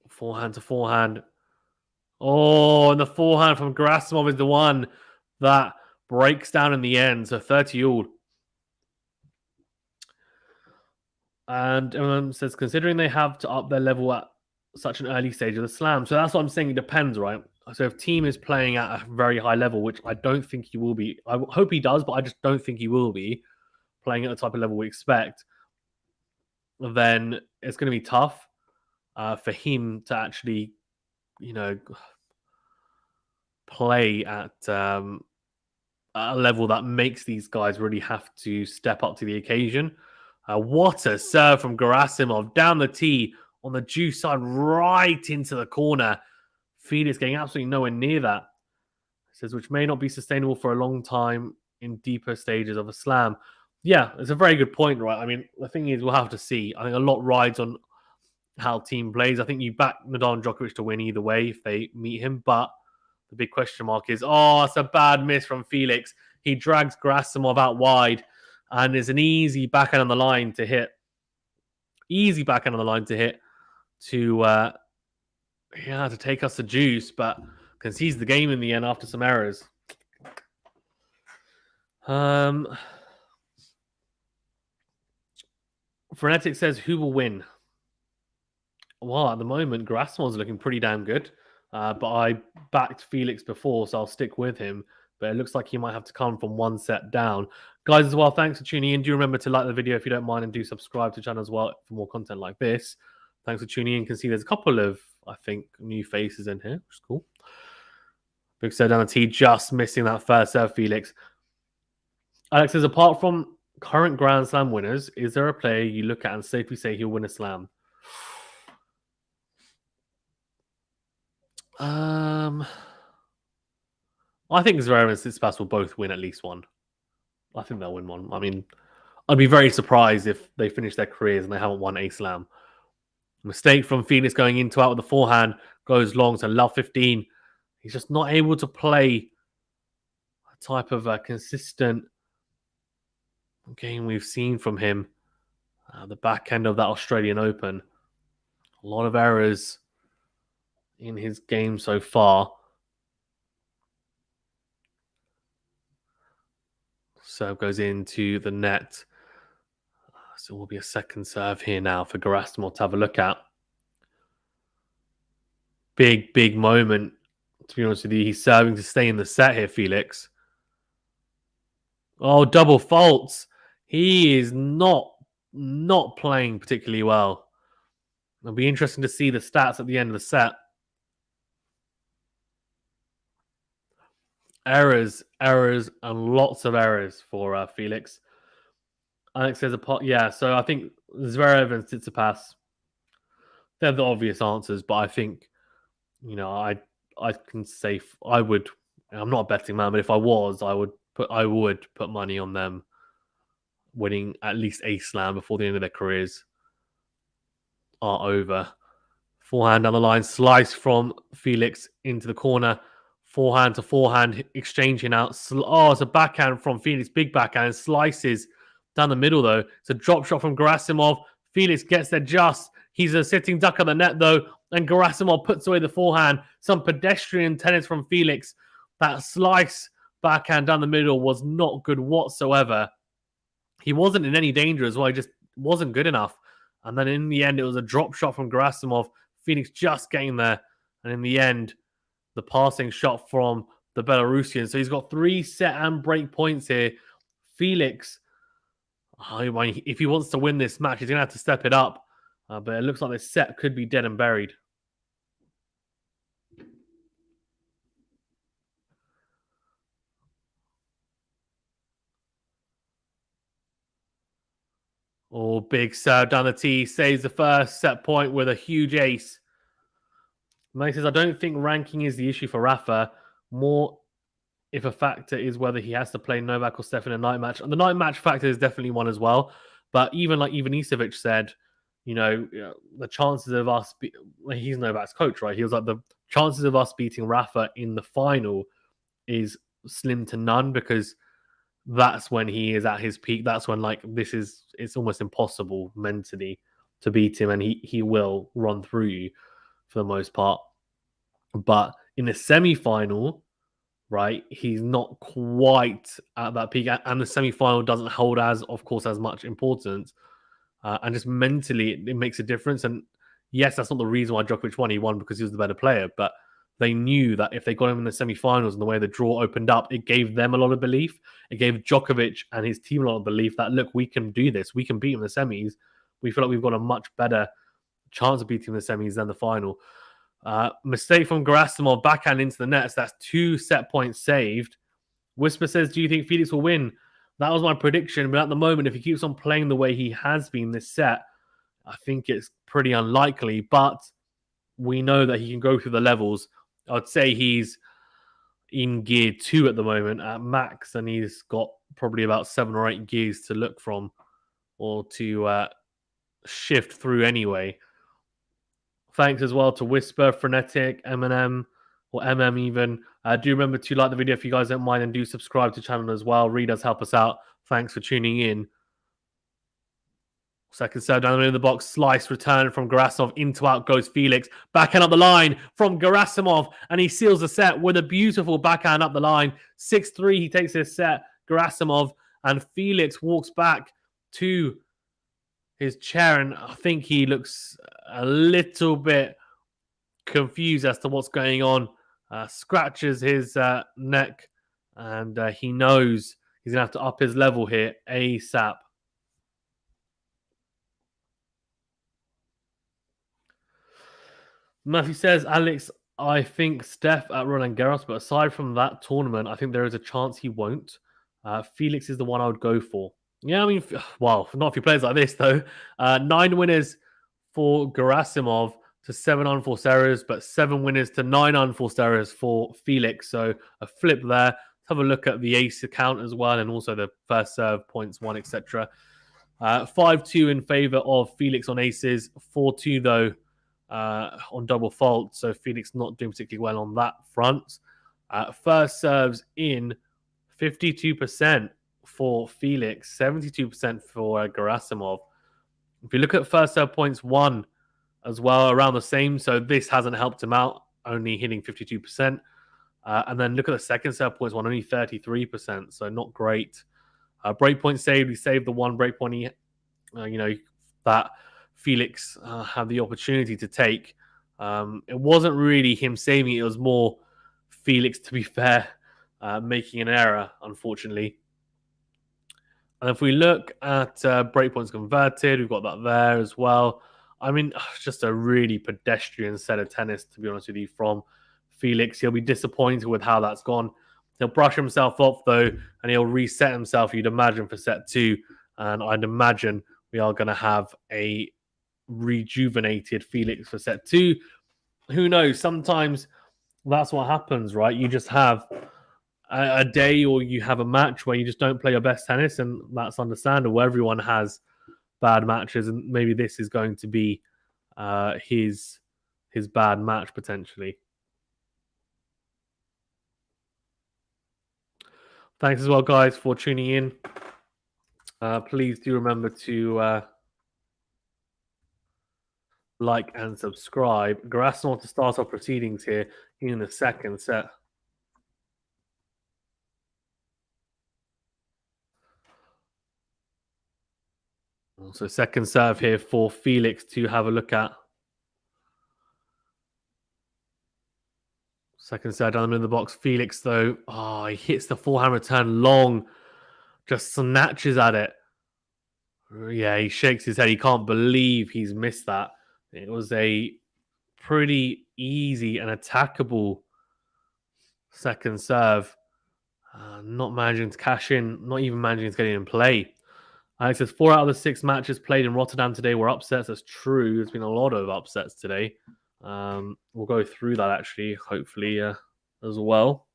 Forehand to forehand. And the forehand from Gerasimov is the one that breaks down in the end. So 30 all. And says, considering they have to up their level at such an early stage of the slam. So that's what I'm saying. It depends, right? So if team is playing at a very high level, which I don't think he will be. I hope he does, but I just don't think he will be. playing at the type of level we expect, then it's going to be tough for him to actually, play at a level that makes these guys really have to step up to the occasion. What a serve from Gerasimov down the tee on the juice side, right into the corner. Felix getting absolutely nowhere near that. It says, which may not be sustainable for a long time in deeper stages of a slam. Yeah, it's a very good point, right? I mean, the thing is, we'll have to see. I think a lot rides on how team plays. I think you back Nadal and Djokovic to win either way if they meet him, but the big question mark is, it's a bad miss from Felix. He drags Gerasimov out wide, and it's an easy backhand on the line to hit. To take us to juice, but concedes the game in the end after some errors. Frenetic says, who will win? Well, at the moment, Gerasimov's looking pretty damn good. But I backed Felix before, so I'll stick with him. But it looks like he might have to come from one set down. Guys, as well, thanks for tuning in. Do remember to like the video if you don't mind, and do subscribe to the channel as well for more content like this. Thanks for tuning in. You can see there's a couple of, I think, new faces in here, which is cool. Big serve down the tee, just missing that first serve, Felix. Alex says, apart from current Grand Slam winners, is there a player you look at and safely say he'll win a slam? I think Zverev and Tsitsipas will both win at least one. I think they'll win one. I mean, I'd be very surprised if they finish their careers and they haven't won a slam. Mistake from Felix going into out with the forehand, goes long to love 15. He's just not able to play a type of consistent game we've seen from him. The back end of that Australian Open. A lot of errors in his game so far. Serve goes into the net. So it will be a second serve here now for Gerasimov to have a look at. Big moment. To be honest with you, he's serving to stay in the set here, Felix. Oh, double faults. He is not playing particularly well. It'll be interesting to see the stats at the end of the set. Errors, and lots of errors for Felix. Alex says, so I think Zverev and Tsitsipas, they're the obvious answers, but I think, I can say I'm not a betting man, but if I was, I would put money on them winning at least a slam before the end of their careers are over. Forehand down the line, slice from Felix into the corner. Forehand to forehand, exchanging out. It's a backhand from Felix, big backhand, slices down the middle though. It's a drop shot from Gerasimov. Felix gets there just. He's a sitting duck on the net though, and Gerasimov puts away the forehand. Some pedestrian tennis from Felix. That slice backhand down the middle was not good whatsoever. He wasn't in any danger as well. He just wasn't good enough. And then in the end, it was a drop shot from Gerasimov. Felix just getting there. And in the end, the passing shot from the Belarusian. So he's got 3 set and break points here. Felix, if he wants to win this match, he's going to have to step it up. But it looks like this set could be dead and buried. Oh, big serve down the tee. Saves the first set point with a huge ace. Mike says, I don't think ranking is the issue for Rafa. More if a factor is whether he has to play Novak or Steph in a night match. And the night match factor is definitely one as well. But even like Ivanisevic said, the chances of us... he's Novak's coach, right? He was like, the chances of us beating Rafa in the final is slim to none because that's when he is at his peak. That's when it's almost impossible mentally to beat him, and he will run through you for the most part. But in the semi-final, right, he's not quite at that peak, and the semi-final doesn't hold as much importance, and just mentally it makes a difference. And yes, that's not the reason why Djokovic won. He won because he was the better player, but they knew that if they got him in the semi-finals and the way the draw opened up, it gave them a lot of belief. It gave Djokovic and his team a lot of belief that, look, we can do this. We can beat him in the semis. We feel like we've got a much better chance of beating the semis than the final. Mistake from Gerasimov, backhand into the net. So that's 2 set points saved. Whisper says, do you think Felix will win? That was my prediction. But at the moment, if he keeps on playing the way he has been this set, I think it's pretty unlikely. But we know that he can go through the levels. I'd say he's in gear 2 at the moment at max, and he's got probably about 7 or 8 gears to look from or to shift through anyway. Thanks as well to Whisper, Frenetic, Eminem, or MM even. Do remember to like the video if you guys don't mind, and do subscribe to the channel as well. Readers help us out. Thanks for tuning in. Second serve down the middle of the box. Slice return from Gerasimov. Into out goes Felix. Backhand up the line from Gerasimov. And he seals the set with a beautiful backhand up the line. 6-3. He takes this set. Gerasimov. And Felix walks back to his chair. And I think he looks a little bit confused as to what's going on. Scratches his neck. And he knows he's going to have to up his level here ASAP. Matthew says, Alex, I think Steph at Roland Garros, but aside from that tournament, I think there is a chance he won't. Felix is the one I would go for. Yeah, I mean, well, not if he plays like this, though. 9 winners for Gerasimov to 7 unforced errors, but 7 winners to 9 unforced errors for Felix. So a flip there. Let's have a look at the ace account as well, and also the first serve, points won, etc. 5-2 in favor of Felix on aces. 4-2, though, on double fault, so Felix not doing particularly well on that front. First serves in 52% for Felix, 72% for Gerasimov. If you look at first serve points won as well, around the same, so this hasn't helped him out, only hitting 52%. And then look at the second serve points won, only 33%, so not great. Breakpoint saved, he saved the one breakpoint he, that Felix had the opportunity to take. It wasn't really him saving it. It was more Felix, to be fair, making an error, unfortunately. And if we look at breakpoints converted, we've got that there as well. I mean, just a really pedestrian set of tennis, to be honest with you, from Felix. He'll be disappointed with how that's gone. He'll brush himself off, though, and he'll reset himself, you'd imagine, for set 2. And I'd imagine we are going to have a rejuvenated Felix for set 2. Who knows? Sometimes that's what happens, right? You just have a day, or you have a match where you just don't play your best tennis, and that's understandable. Everyone has bad matches, and maybe this is going to be his bad match potentially. Thanks as well, guys, for tuning in. Please do remember to like and subscribe. Gerasimov to start off proceedings here in the second set. So second serve here for Felix to have a look at. Second serve down the middle of the box. Felix, though, he hits the forehand return long. Just snatches at it. Yeah, he shakes his head. He can't believe he's missed that. It was a pretty easy and attackable second serve. Not managing to cash in, not even managing to get in play. It says 4 out of the 6 matches played in Rotterdam today were upsets. That's true. There's been a lot of upsets today. We'll go through that, actually, hopefully, as well.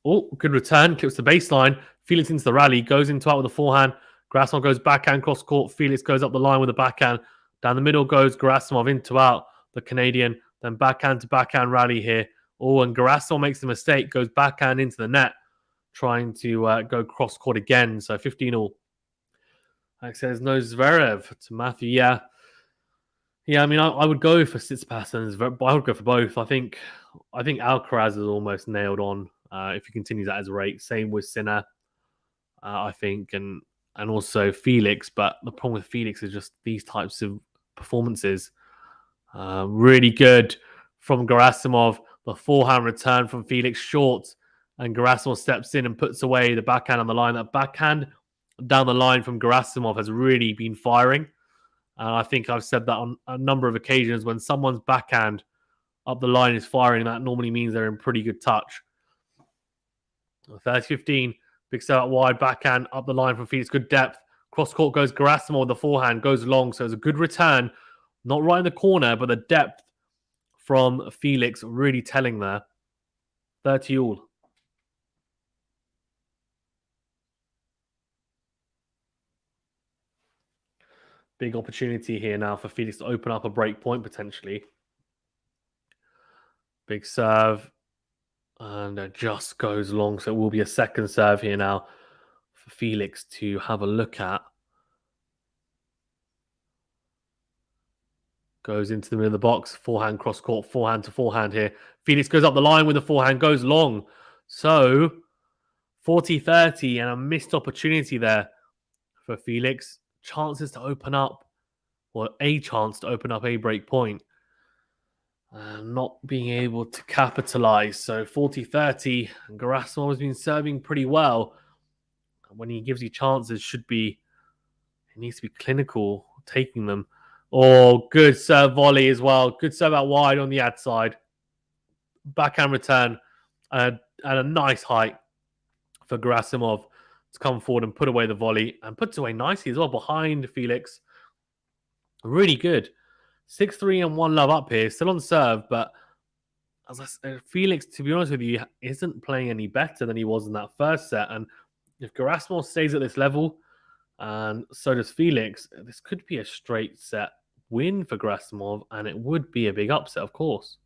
Oh, good return. Clips the baseline. Felix into the rally. Goes into out with the forehand. Gerasimov goes backhand cross court. Felix goes up the line with the backhand. Down the middle goes Gerasimov into out, the Canadian. Then backhand to backhand rally here. Oh, and Gerasimov makes the mistake. Goes backhand into the net. Trying to go cross court again. So 15-all. Alex says no Zverev to Matthew. Yeah. Yeah, I mean, I would go for Tsitsipas and Zverev. I would go for both. I think Alcaraz is almost nailed on if he continues at his rate. Same with Sinner, I think, and also Felix. But the problem with Felix is just these types of performances. Really good from Gerasimov. The forehand return from Felix short, and Gerasimov steps in and puts away the backhand on the line. That backhand down the line from Gerasimov has really been firing. And I think I've said that on a number of occasions. When someone's backhand up the line is firing, that normally means they're in pretty good touch. 30-15, big set out wide, backhand up the line from Felix, good depth. Cross court goes Gerasimov with the forehand, goes long, so it's a good return. Not right in the corner, but the depth from Felix really telling there. 30 all. Big opportunity here now for Felix to open up a break point potentially. Big serve. And it just goes long. So it will be a second serve here now for Felix to have a look at. Goes into the middle of the box. Forehand cross court. Forehand to forehand here. Felix goes up the line with the forehand. Goes long. So 40-30 and a missed opportunity there for Felix. Chances to open up. Or a chance to open up a break point. Not being able to capitalize. So 40-30. Gerasimov has been serving pretty well. When he gives you chances, he needs to be clinical taking them. Oh, good serve volley as well. Good serve out wide on the ad side. Backhand return and a nice height for Gerasimov to come forward and put away the volley. And puts away nicely as well behind Felix. Really good. 6-3 and 1 love up here. Still on serve, but as I said, Felix, to be honest with you, isn't playing any better than he was in that first set. And if Gerasimov stays at this level, and so does Felix, this could be a straight set win for Gerasimov, and it would be a big upset, of course.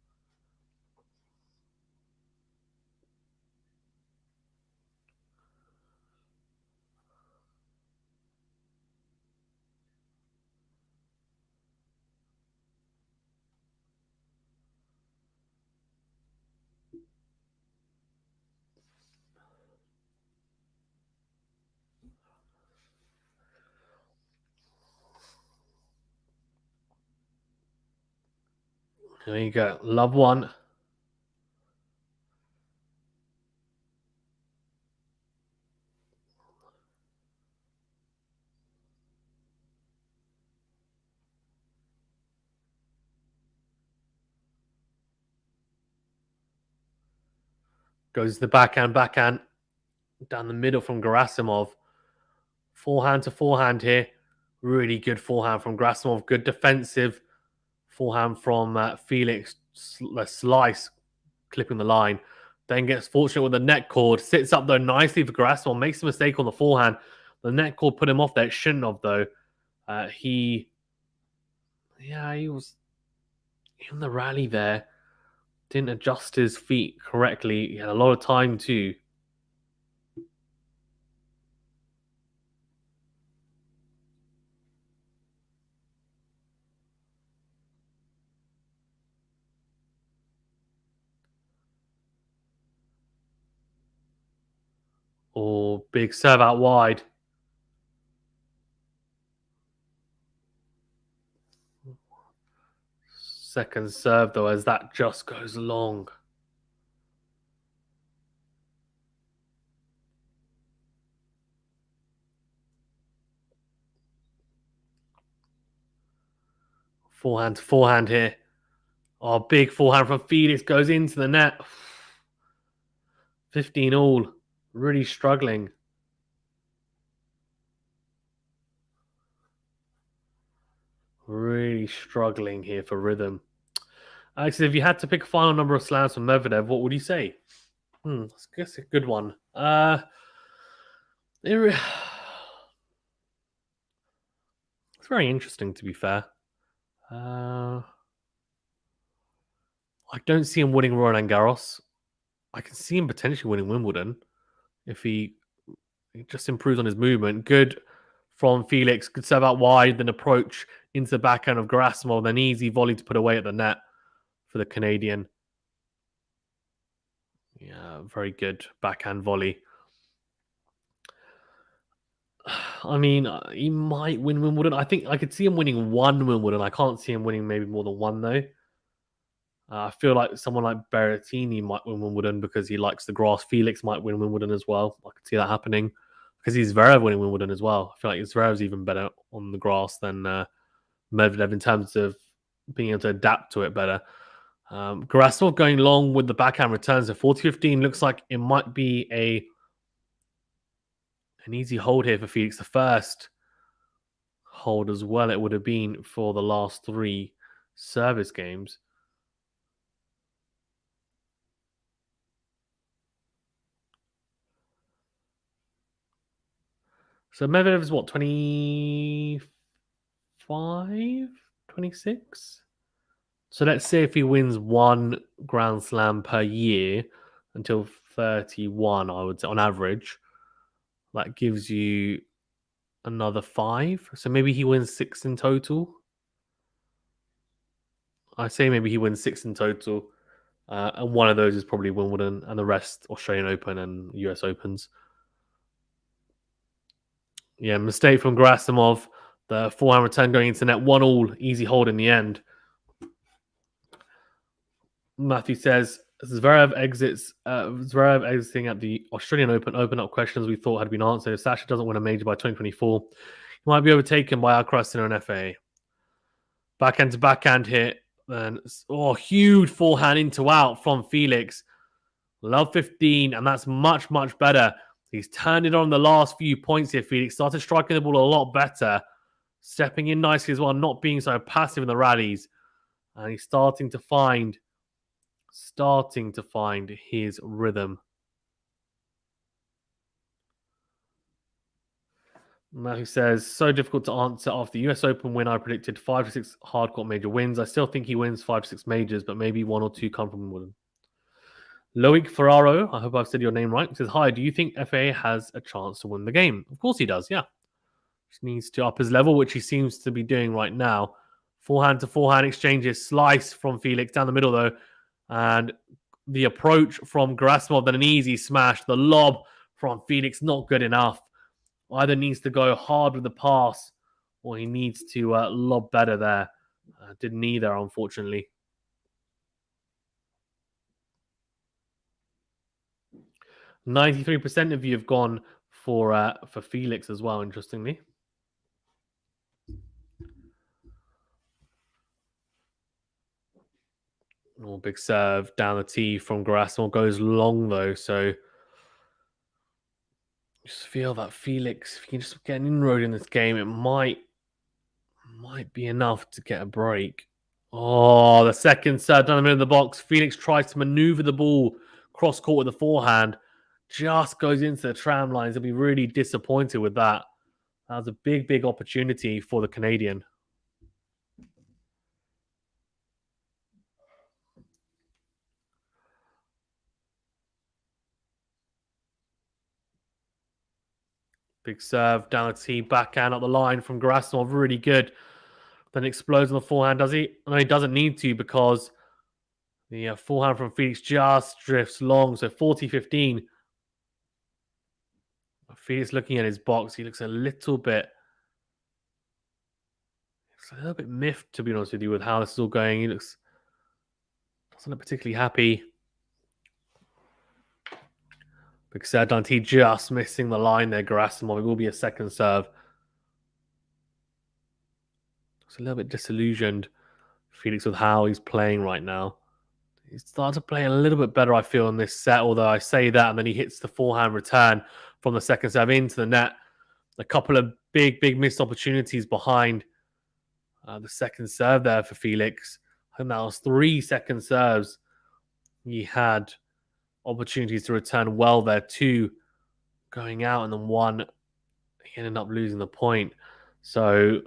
There you go. Love one. Goes to the backhand down the middle from Gerasimov. Forehand to forehand here. Really good forehand from Gerasimov. Good defensive forehand from Felix. Slice clipping the line. Then gets fortunate with the net cord. Sits up though nicely for Gerasimov. Makes a mistake on the forehand. The net cord put him off there. It shouldn't have though. He was in the rally there. Didn't adjust his feet correctly. He had a lot of time too. Oh, big serve out wide. Second serve though, as that just goes long. Forehand to forehand here. Oh, big forehand from Felix goes into the net. 15 all. Really struggling. Really struggling here for rhythm. Actually, if you had to pick a final number of slams from Medvedev, what would you say? I guess a good one. It's very interesting, to be fair. I don't see him winning Roland Garros. I can see him potentially winning Wimbledon if he just improves on his movement. Good from Felix. Good serve out wide, then approach into the backhand of Gerasimov, then easy volley to put away at the net for the Canadian. Yeah, very good backhand volley. I mean, he might win Wimbledon. I think I could see him winning one Wimbledon. I can't see him winning maybe more than one, though. I feel like someone like Berrettini might win Wimbledon because he likes the grass. Felix might win Wimbledon as well. I could see that happening because he's Zverev winning Wimbledon as well. I feel like Zverev's even better on the grass than Medvedev in terms of being able to adapt to it better. Gerasimov going long with the backhand returns at 40-15 looks like it might be an easy hold here for Felix. The first hold as well it would have been for the last 3 service games. So Medvedev is what, 25, 26? So let's say if he wins 1 Grand Slam per year until 31, I would say on average, that gives you another 5. So maybe he wins 6 in total. I say maybe he wins 6 in total. And one of those is probably Wimbledon, and the rest Australian Open and US Opens. Yeah, mistake from Gerasimov. The forehand return going into net, 1-1, easy hold in the end. Matthew says Zverev exiting at the Australian Open opened up questions we thought had been answered. If Sasha doesn't win a major by 2024, he might be overtaken by Alcaraz in an FA. Backhand to backhand hit. Then huge forehand into out from Felix. Love 15, and that's much, much better. He's turned it on the last few points here, Felix. Started striking the ball a lot better. Stepping in nicely as well, not being so passive in the rallies. And he's starting to find his rhythm. Matthew says, so difficult to answer. After the US Open win, I predicted 5 to 6 hardcourt major wins. I still think he wins 5 to 6 majors, but maybe 1 or 2 come from Wimbledon. Loic Ferraro, I hope I've said your name right, says, hi, do you think FA has a chance to win the game? Of course he does, yeah. Just needs to up his level, which he seems to be doing right now. Forehand to forehand exchanges, slice from Felix down the middle though, and the approach from Gerasimov, then an easy smash. The lob from Felix, not good enough. Either needs to go hard with the pass or he needs to lob better there. Didn't either, unfortunately. 93% of you have gone for Felix as well, interestingly. Oh, big serve down the tee from Gerasimov. Goes long, though, so just feel that Felix, if you can just get an inroad in this game, it might be enough to get a break. Oh, the second serve down the middle of the box. Felix tries to maneuver the ball cross court with the forehand. Just goes into the tram lines. He'll be really disappointed with that. That was a big, big opportunity for the Canadian. Big serve down the tee, backhand up the line from Gerasimov. Really good. Then explodes on the forehand, does he? No, he doesn't need to because the forehand from Felix just drifts long. So 40-15. Felix looking at his box. He looks a little bit miffed, to be honest with you, with how this is all going. He doesn't look particularly happy. Big serve down tee, just missing the line there. Gerasimov. It will be a second serve. It's a little bit disillusioned, Felix, with how he's playing right now. He's started to play a little bit better, I feel, in this set, although I say that, and then he hits the forehand return from the second serve into the net. A couple of big, big missed opportunities behind the second serve there for Felix. I think that was 3 second serves. He had opportunities to return well there, 2 going out, and then 1 he ended up losing the point. So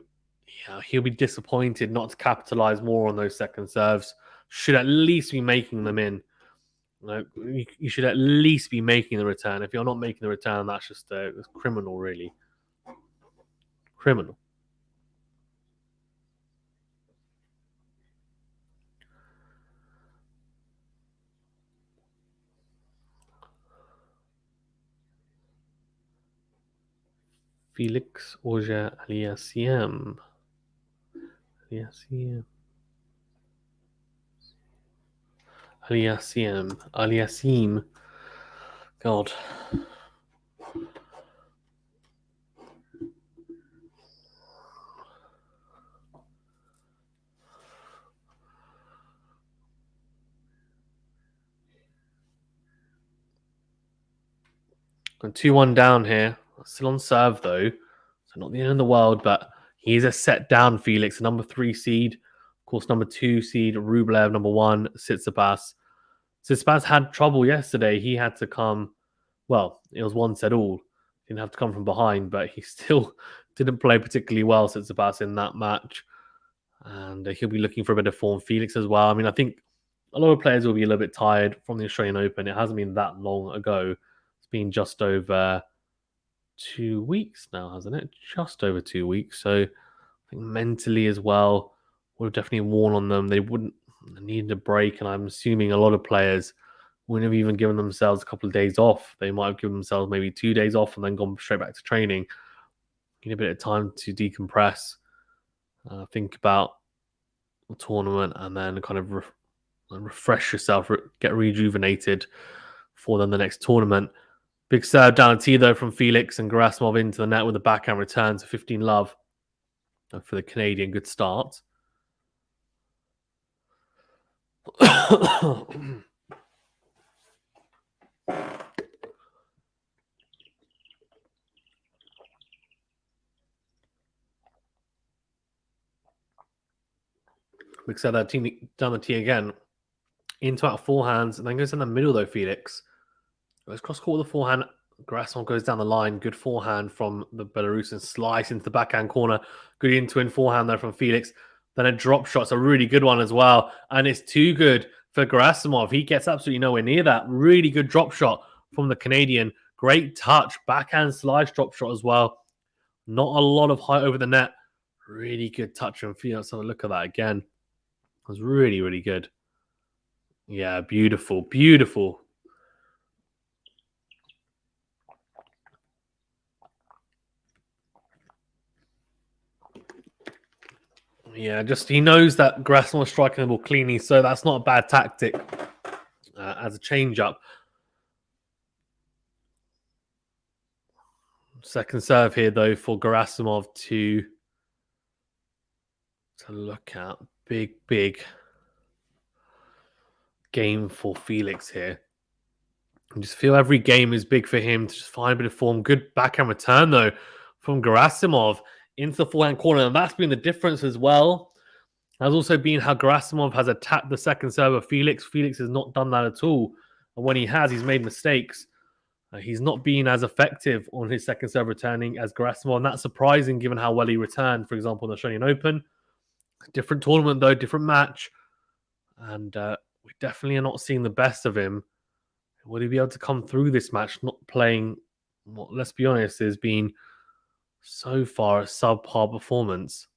yeah, he'll be disappointed not to capitalize more on those second serves. Should at least be making them in. You should at least be making the return. If you're not making the return, that's just it's criminal, really. Criminal. Felix AUGER-ALIASSIME. AUGER-ALIASSIME. God. Got 2-1 down here. Still on serve though. So not the end of the world, but he is a set down Felix, number 3 seed. Of course, number 2 seed, Rublev, number 1, Tsitsipas. Tsitsipas had trouble yesterday. He had to come, well, it was 1 set all. Didn't have to come from behind, but he still didn't play particularly well, Tsitsipas, in that match. And he'll be looking for a bit of form. Felix as well. I mean, I think a lot of players will be a little bit tired from the Australian Open. It hasn't been that long ago. It's been just over 2 weeks now, hasn't it? Just over 2 weeks. So I think mentally as well would have definitely worn on them. They wouldn't need a break, and I'm assuming a lot of players wouldn't have even given themselves a couple of days off. They might have given themselves maybe 2 days off and then gone straight back to training. Need a bit of time to decompress, think about the tournament, and then kind of refresh yourself, get rejuvenated for then the next tournament. Big serve down a tee, though, from Felix, and Gerasimov into the net with a backhand return to 15 love for the Canadian. Good start. Big serve down the tee again. Into out forehands, and then goes in the middle, though, Felix. Goes cross-court with the forehand. Gerasimov goes down the line. Good forehand from the Belarusian. Slice into the backhand corner. Good in-to-in forehand there from Felix. Then a drop shot's a really good one as well. And it's too good for Gerasimov. He gets absolutely nowhere near that. Really good drop shot from the Canadian. Great touch. Backhand slice drop shot as well. Not a lot of height over the net. Really good touch from Felix. Let's have a look at that again. It was really, really good. Yeah, beautiful. Beautiful. Yeah, just he knows that Gerasimov is striking the ball cleanly, so that's not a bad tactic as a change-up. Second serve here, though, for Gerasimov to look at. Big, big game for Felix here. I just feel every game is big for him to just find a bit of form. Good backhand return, though, from Gerasimov into the forehand corner. And that's been the difference as well. Has also been how Gerasimov has attacked the second serve of Felix. Felix has not done that at all. And when he has, he's made mistakes. He's not been as effective on his second serve returning as Gerasimov. And that's surprising given how well he returned, for example, in the Australian Open. Different tournament, though, different match. And we definitely are not seeing the best of him. Will he be able to come through this match not playing what, let's be honest, has been so far a subpar performance?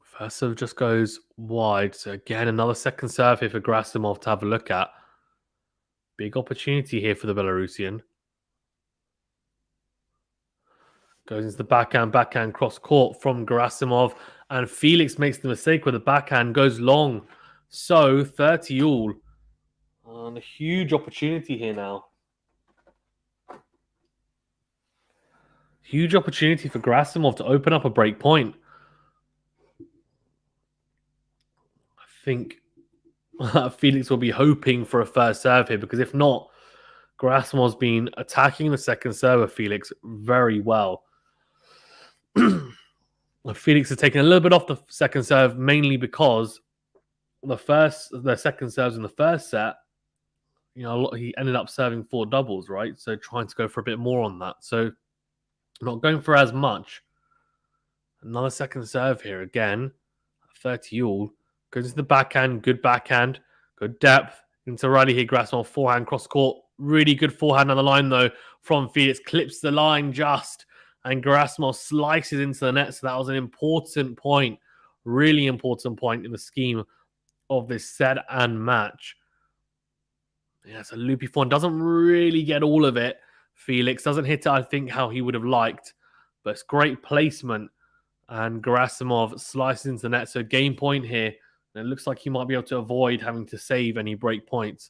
First serve just goes wide. So again, another second serve here for Gerasimov to have a look at. Big opportunity here for the Belarusian. Goes into the backhand cross court from Gerasimov. And Felix makes the mistake with the backhand, goes long. So 30 all. And a huge opportunity here now. Huge opportunity for Gerasimov to open up a break point. I think Felix will be hoping for a first serve here, because if not, Gerasimov's been attacking the second serve of Felix very well. Felix has taken a little bit off the second serve, mainly because the second serves in the first set, he ended up serving 4 doubles, right? So trying to go for a bit more on that. So not going for as much. Another second serve here again. 30 all. Goes into the backhand. Good backhand. Good depth. Into Riley here. Gerasimov forehand cross court. Really good forehand on the line, though, from Felix. Clips the line just. And Gerasimov slices into the net. So that was an important point. Really important point in the scheme of this set and match. Yeah, it's a loopy forehand. Doesn't really get all of it. Felix doesn't hit it, I think, how he would have liked. But it's great placement. And Gerasimov slices into the net. So game point here. And it looks like he might be able to avoid having to save any break points.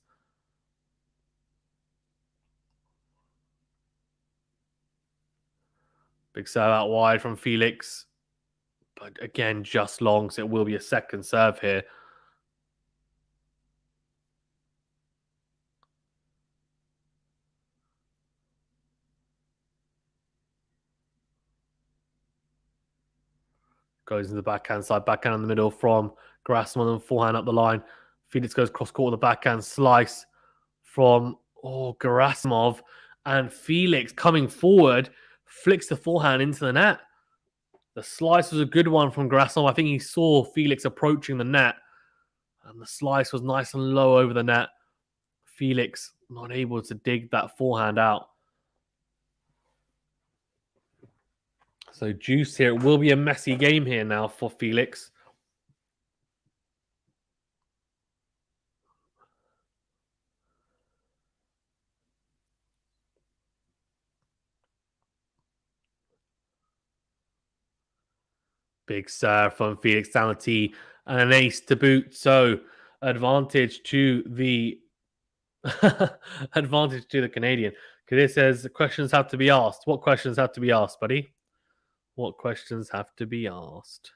Big serve out wide from Felix. But again, just long, so it will be a second serve here. Goes in the backhand side, backhand in the middle from Gerasimov and forehand up the line. Felix goes cross court with the backhand slice from Gerasimov, and Felix coming forward flicks the forehand into the net. The slice was a good one from Gerasimov. I think he saw Felix approaching the net, and the slice was nice and low over the net. Felix not able to dig that forehand out. So juice here. It will be a messy game here now for Felix. Big serve from Felix down the tee and an ace to boot. So advantage to the advantage to the Canadian. Because it says questions have to be asked. What questions have to be asked, buddy? What questions have to be asked?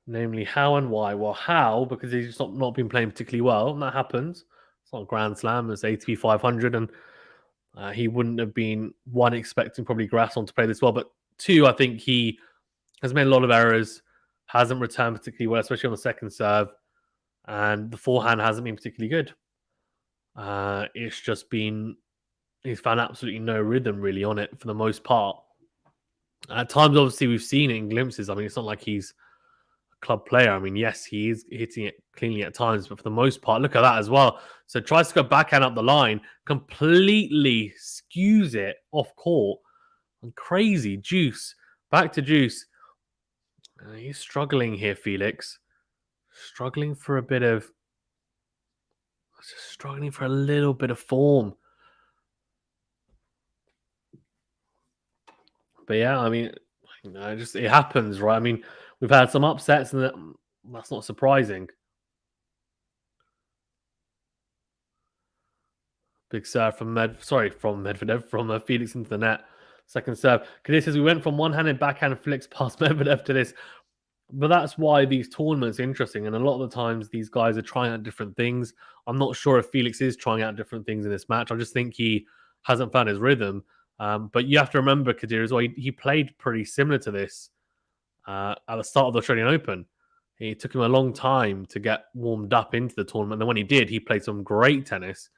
Namely, how and why. Well, how, because he's just not been playing particularly well, and that happens. It's not a Grand Slam, it's ATP 500, and he wouldn't have been, one, expecting probably Gerasimov to play this well, but two, I think he has made a lot of errors, hasn't returned particularly well, especially on the second serve, and the forehand hasn't been particularly good. It's just been, he's found absolutely no rhythm really on it for the most part. At times, obviously, we've seen it in glimpses. I mean, it's not like he's a club player. I mean, yes, he is hitting it cleanly at times, but for the most part, look at that as well. So tries to go backhand up the line, completely skews it off court. And crazy. Juice. Back to Juice. He's struggling here, Felix. Struggling for a bit of... Struggling for a little bit of form. But yeah, I mean, it happens, right? I mean, we've had some upsets, and that's not surprising. Big serve from Medvedev, from Felix into the net. Second serve. Because this is, we went from one-handed backhand Felix past Medvedev to this. But that's why these tournaments are interesting. And a lot of the times, these guys are trying out different things. I'm not sure if Felix is trying out different things in this match. I just think he hasn't found his rhythm. But you have to remember, Kadir, as well, he played pretty similar to this at the start of the Australian Open. It took him a long time to get warmed up into the tournament. And then when he did, he played some great tennis.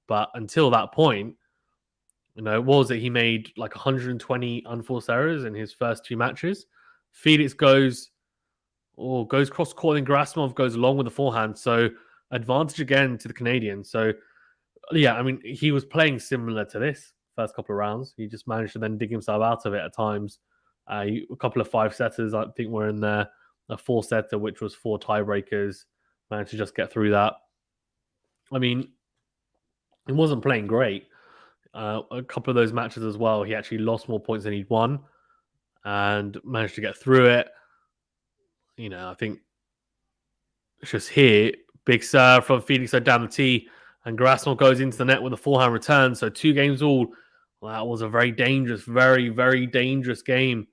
But until that point, what was it? He made like 120 unforced errors in his first two matches. Felix goes cross court, and Gerasimov goes along with the forehand. So advantage again to the Canadian. So yeah, I mean, he was playing similar to this first couple of rounds. He just managed to then dig himself out of it at times. A couple of 5-setters, I think, were in there. A 4-setter, which was 4 tiebreakers, managed to just get through that. I mean, he wasn't playing great. A couple of those matches as well, he actually lost more points than he'd won and managed to get through it. I think it's just here. Big serve from Felix down the tee, and Gerasimov goes into the net with a forehand return. So 2 games all. Well, that was a very dangerous, very, very dangerous game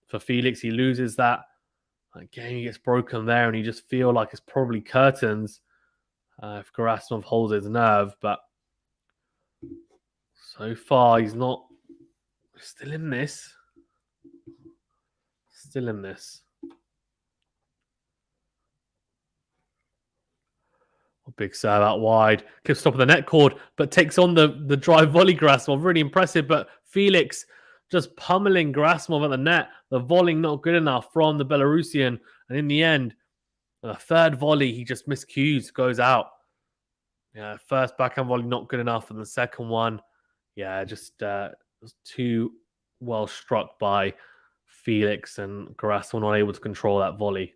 for Felix. He loses that game, he gets broken there, and you just feel like it's probably curtains if Gerasimov holds his nerve. But so far, he's not. Still in this. Still in this. Big serve out wide. Clips top of the net cord, but takes on the drive volley Gerasimov. Really impressive, but Felix just pummeling Gerasimov at the net. The volley not good enough from the Belarusian. And in the end, the third volley, he just miscues, goes out. Yeah, first backhand volley not good enough. And the second one, yeah, just was too well struck by Felix, and Gerasimov not able to control that volley.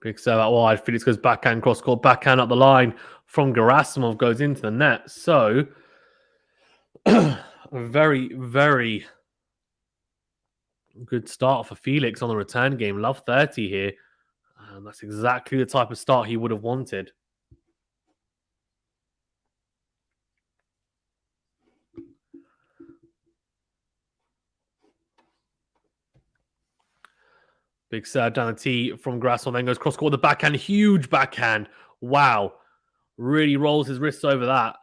Big serve out wide. Felix goes backhand, cross court, backhand up the line from Gerasimov, goes into the net. So, a very, very good start for Felix on the return game. Love 30 here. And that's exactly the type of start he would have wanted. Big serve down the tee from Gerasimov, then goes cross court with the backhand. Huge backhand. Wow. Really rolls his wrists over that.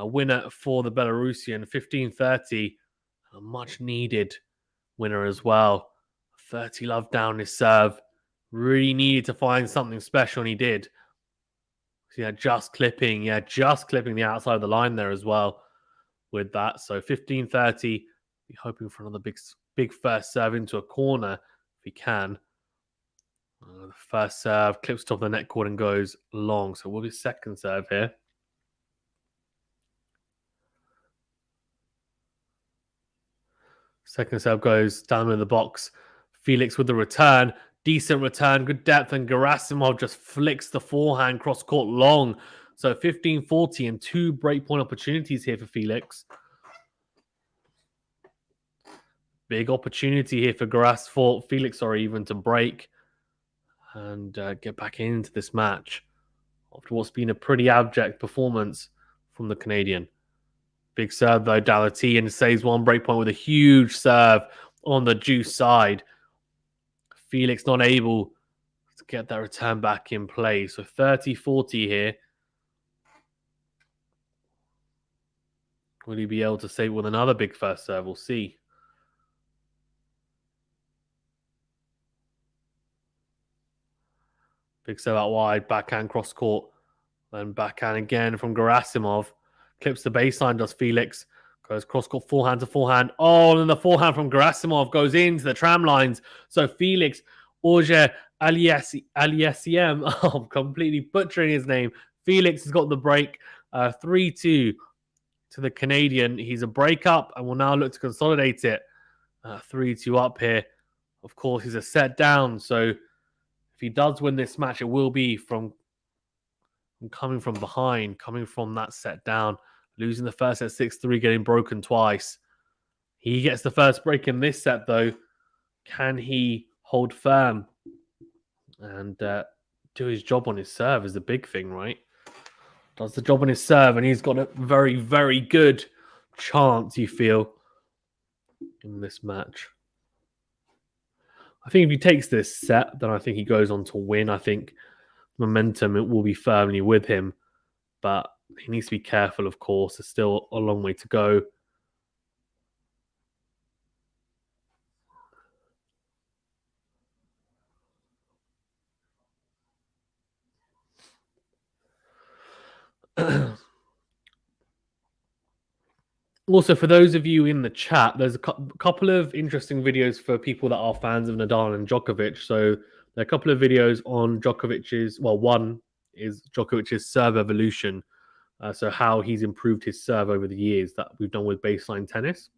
Winner for the Belarusian. 15-30. A much needed winner as well. 30 love down his serve. Really needed to find something special, and he did. So yeah, just clipping the outside of the line there as well with that. So 15-30. Be hoping for another big first serve into a corner if he can. The first serve clips top of the net cord and goes long. So we'll be second serve here. Second serve goes down in the box. Felix with the return. Decent return, good depth, and Gerasimov just flicks the forehand cross court long. So 15-40 and 2 breakpoint opportunities here for Felix. Big opportunity here for Felix, even to break and get back into this match after what's been a pretty abject performance from the Canadian. Big serve though, Dalati, and saves one breakpoint with a huge serve on the juice side. Felix not able to get that return back in play. So 30-40 here. Will he be able to save with another big first serve? We'll see. Big serve out wide, backhand cross court. Then backhand again from Gerasimov. Clips the baseline, does Felix. Goes cross court, forehand to forehand. Oh, and then the forehand from Gerasimov goes into the tram lines. So Felix, AUGER-ALIASSIME. Oh, I'm completely butchering his name. Felix has got the break. 3-2 to the Canadian. He's a breakup and will now look to consolidate it. 3-2 up here. Of course, he's a set down. So if he does win this match, it will be from coming from behind, coming from that set down, losing the first set 6-3, getting broken twice. He gets the first break in this set, though. Can he hold firm and do his job on his serve is the big thing, right? Does the job on his serve, and he's got a very, very good chance, you feel, in this match. I think if he takes this set, then I think he goes on to win. I think momentum, it will be firmly with him, but he needs to be careful, of course. There's still a long way to go. Also, for those of you in the chat, there's a couple of interesting videos for people that are fans of Nadal and Djokovic. So there are a couple of videos on Djokovic's, well, one is Djokovic's serve evolution. So how he's improved his serve over the years that we've done with Baseline Tennis.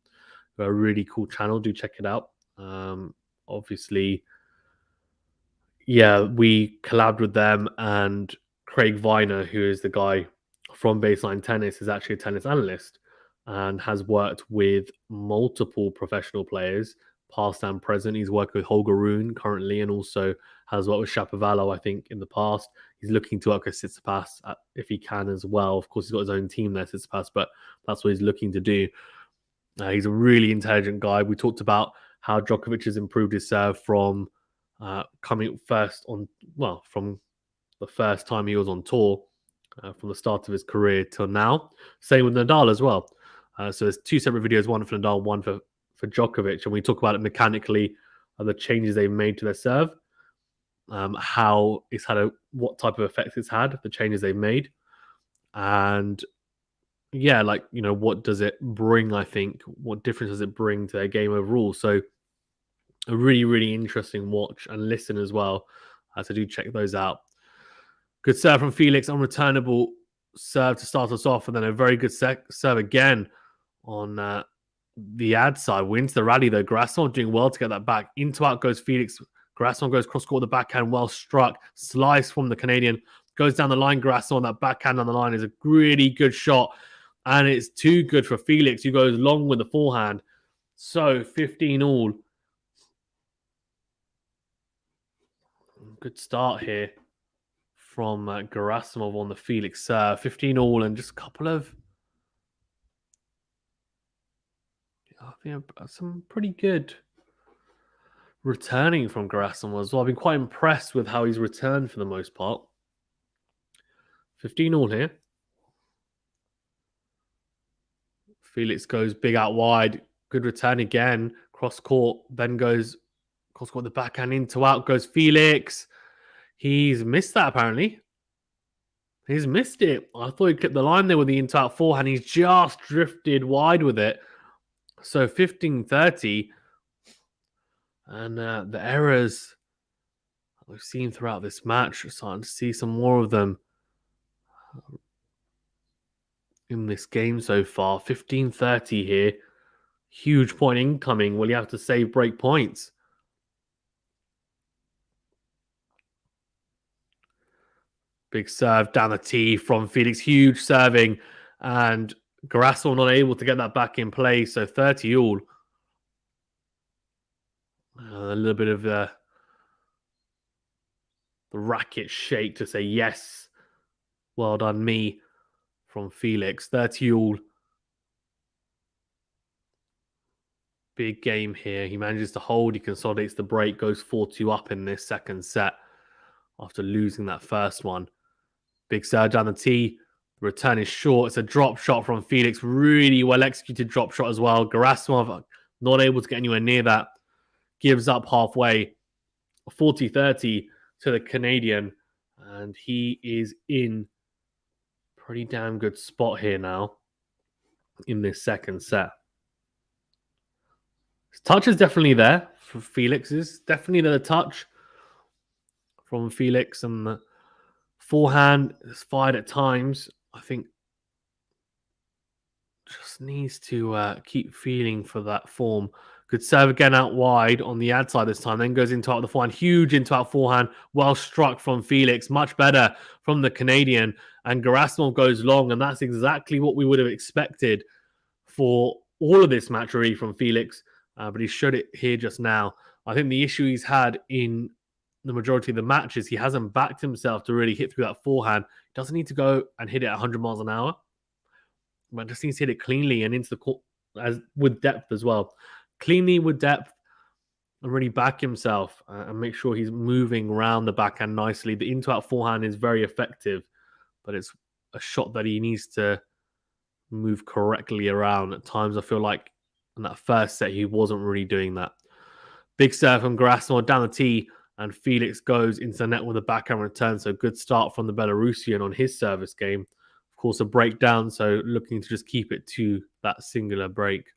A really cool channel. Do check it out. Obviously, yeah, we collabed with them, and Craig Viner, who is the guy from Baseline Tennis, is actually a tennis analyst and has worked with multiple professional players, past and present. He's working with Holger Rune currently, and also has worked with Shapovalov, I think, in the past. He's looking to work with Tsitsipas if he can as well. Of course, he's got his own team there, Tsitsipas, but that's what he's looking to do. He's a really intelligent guy. We talked about how Djokovic has improved his serve from coming first on, well, from the first time he was on tour, from the start of his career till now. Same with Nadal as well. So there's two separate videos, one for Nadal, one for Djokovic, and we talk about it mechanically, the changes they've made to their serve, how it's had what type of effects it's had, the changes they've made, and yeah, like, you know, what does it bring? I think what difference does it bring to their game overall? So a really, really interesting watch and listen as well. So do check those out. Good serve from Felix, unreturnable serve to start us off, and then a very good serve again on the ad side. Wins the rally though. Gerasimov doing well to get that back. Into out goes Felix. Gerasimov goes cross-court with the backhand, well struck. Slice from the Canadian. Goes down the line, Gerasimov. That backhand on the line is a really good shot. And it's too good for Felix, who goes long with the forehand. So 15 all. Good start here from Gerasimov on the Felix serve. 15 all and just a couple of... I think some pretty good returning from Gerasimov as well. I've been quite impressed with how he's returned for the most part. 15 all here. Felix goes big out wide. Good return again. Cross court. Then goes cross court the backhand into out. Goes Felix. He's missed that apparently. He's missed it. I thought he clipped the line there with the into out forehand. He's just drifted wide with it. So 15-30. And the errors we've seen throughout this match, we're starting to see some more of them in this game so far. 15-30 here. Huge point incoming. Will you have to save break points? Big serve down the tee from Felix. Huge serving. And Gerasimov not able to get that back in play. So 30 all. A little bit of the racket shake to say yes. Well done me from Felix. 30 all. Big game here. He manages to hold. He consolidates the break. Goes 4-2 up in this second set after losing that first one. Big serve down the tee. The return is short. It's a drop shot from Felix. Really well executed drop shot as well. Gerasimov not able to get anywhere near that. Gives up halfway. 40-30 to the Canadian. And he is in pretty damn good spot here now in this second set. His touch is definitely there for Felix's. Definitely the touch from Felix, and the forehand is fired at times. I think just needs to keep feeling for that form. Good serve again out wide on the ad side this time. Then goes into out the forehand. Huge into out forehand. Well struck from Felix. Much better from the Canadian. And Gerasimov goes long. And that's exactly what we would have expected for all of this match really from Felix. But he showed it here just now. I think the issue he's had in the majority of the matches, he hasn't backed himself to really hit through that forehand. He doesn't need to go and hit it 100 miles an hour. But just needs to hit it cleanly and into the court with depth as well. Cleanly with depth and really back himself and make sure he's moving around the backhand nicely. The into-out forehand is very effective, but it's a shot that he needs to move correctly around. At times, I feel like in that first set, he wasn't really doing that. Big serve from Gerasimov down the tee, and Felix goes into the net with a backhand return. So good start from the Belarusian on his service game. Of course, a breakdown, so looking to just keep it to that singular break.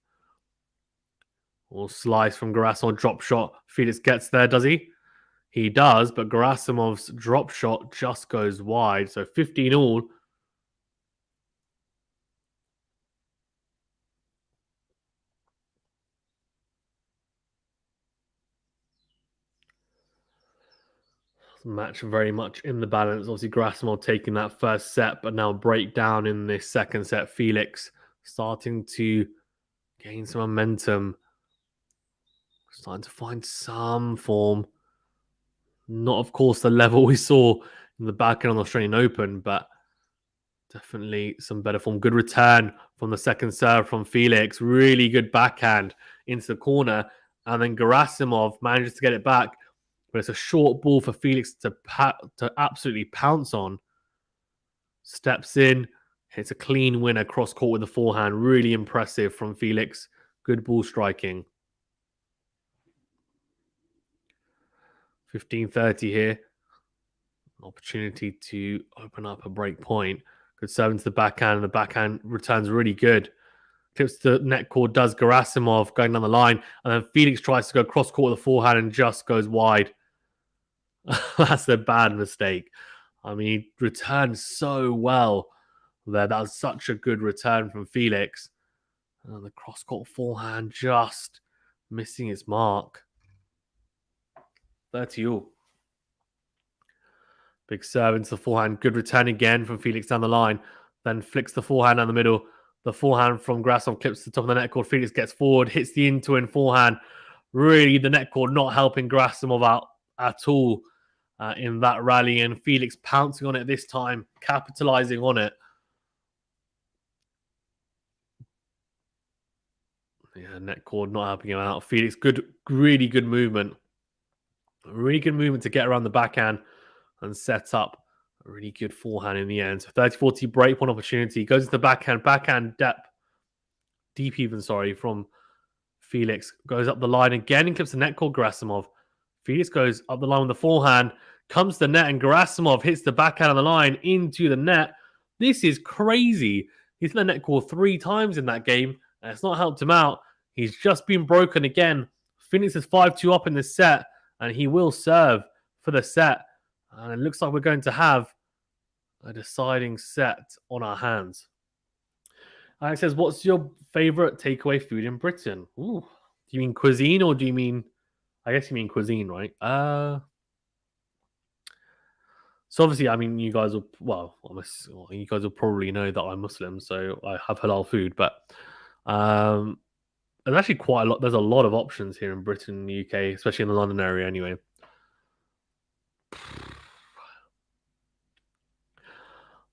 Or slice from Gerasimov, drop shot. Felix gets there, does he? He does, but Gerasimov's drop shot just goes wide. So 15 all. Match very much in the balance. Obviously, Gerasimov taking that first set, but now breakdown in this second set. Felix starting to gain some momentum. Starting to find some form. Not, of course, the level we saw in the back end on the Australian Open, but definitely some better form. Good return from the second serve from Felix. Really good backhand into the corner. And then Gerasimov manages to get it back. But it's a short ball for Felix to absolutely pounce on. Steps in. Hits a clean winner cross court with the forehand. Really impressive from Felix. Good ball striking. 15-30 here. Opportunity to open up a break point. Good serve into the backhand, and the backhand returns really good. Tips to the net cord, does Gerasimov going down the line, and then Felix tries to go cross court with the forehand and just goes wide. That's a bad mistake. I mean, he returned so well there. That was such a good return from Felix. And the cross court forehand just missing its mark. 30 all. Big serve into the forehand. Good return again from Felix down the line. Then flicks the forehand down the middle. The forehand from Gerasimov clips to the top of the net cord. Felix gets forward, hits the in forehand. Really, the net cord not helping Gerasimov out at all in that rally. And Felix pouncing on it this time, capitalizing on it. Yeah, net cord not helping him out. Felix, really good movement. Really good movement to get around the backhand and set up a really good forehand in the end. So 30-40 break point opportunity. Goes to the backhand deep even, from Felix. Goes up the line again and clips the net cord Gerasimov. Felix goes up the line with the forehand, comes to the net, and Gerasimov hits the backhand of the line into the net. This is crazy. He's hit the net cord 3 times in that game, and it's not helped him out. He's just been broken again. Felix is 5-2 up in this set, and he will serve for the set. And it looks like we're going to have a deciding set on our hands. Alex says, what's your favorite takeaway food in Britain? Ooh, do you mean cuisine or do you mean... I guess you mean cuisine, right? So obviously, I mean, you guys will... you guys will probably know that I'm Muslim, so I have halal food. But there's actually quite a lot... There's a lot of options here in Britain and the UK, especially in the London area anyway.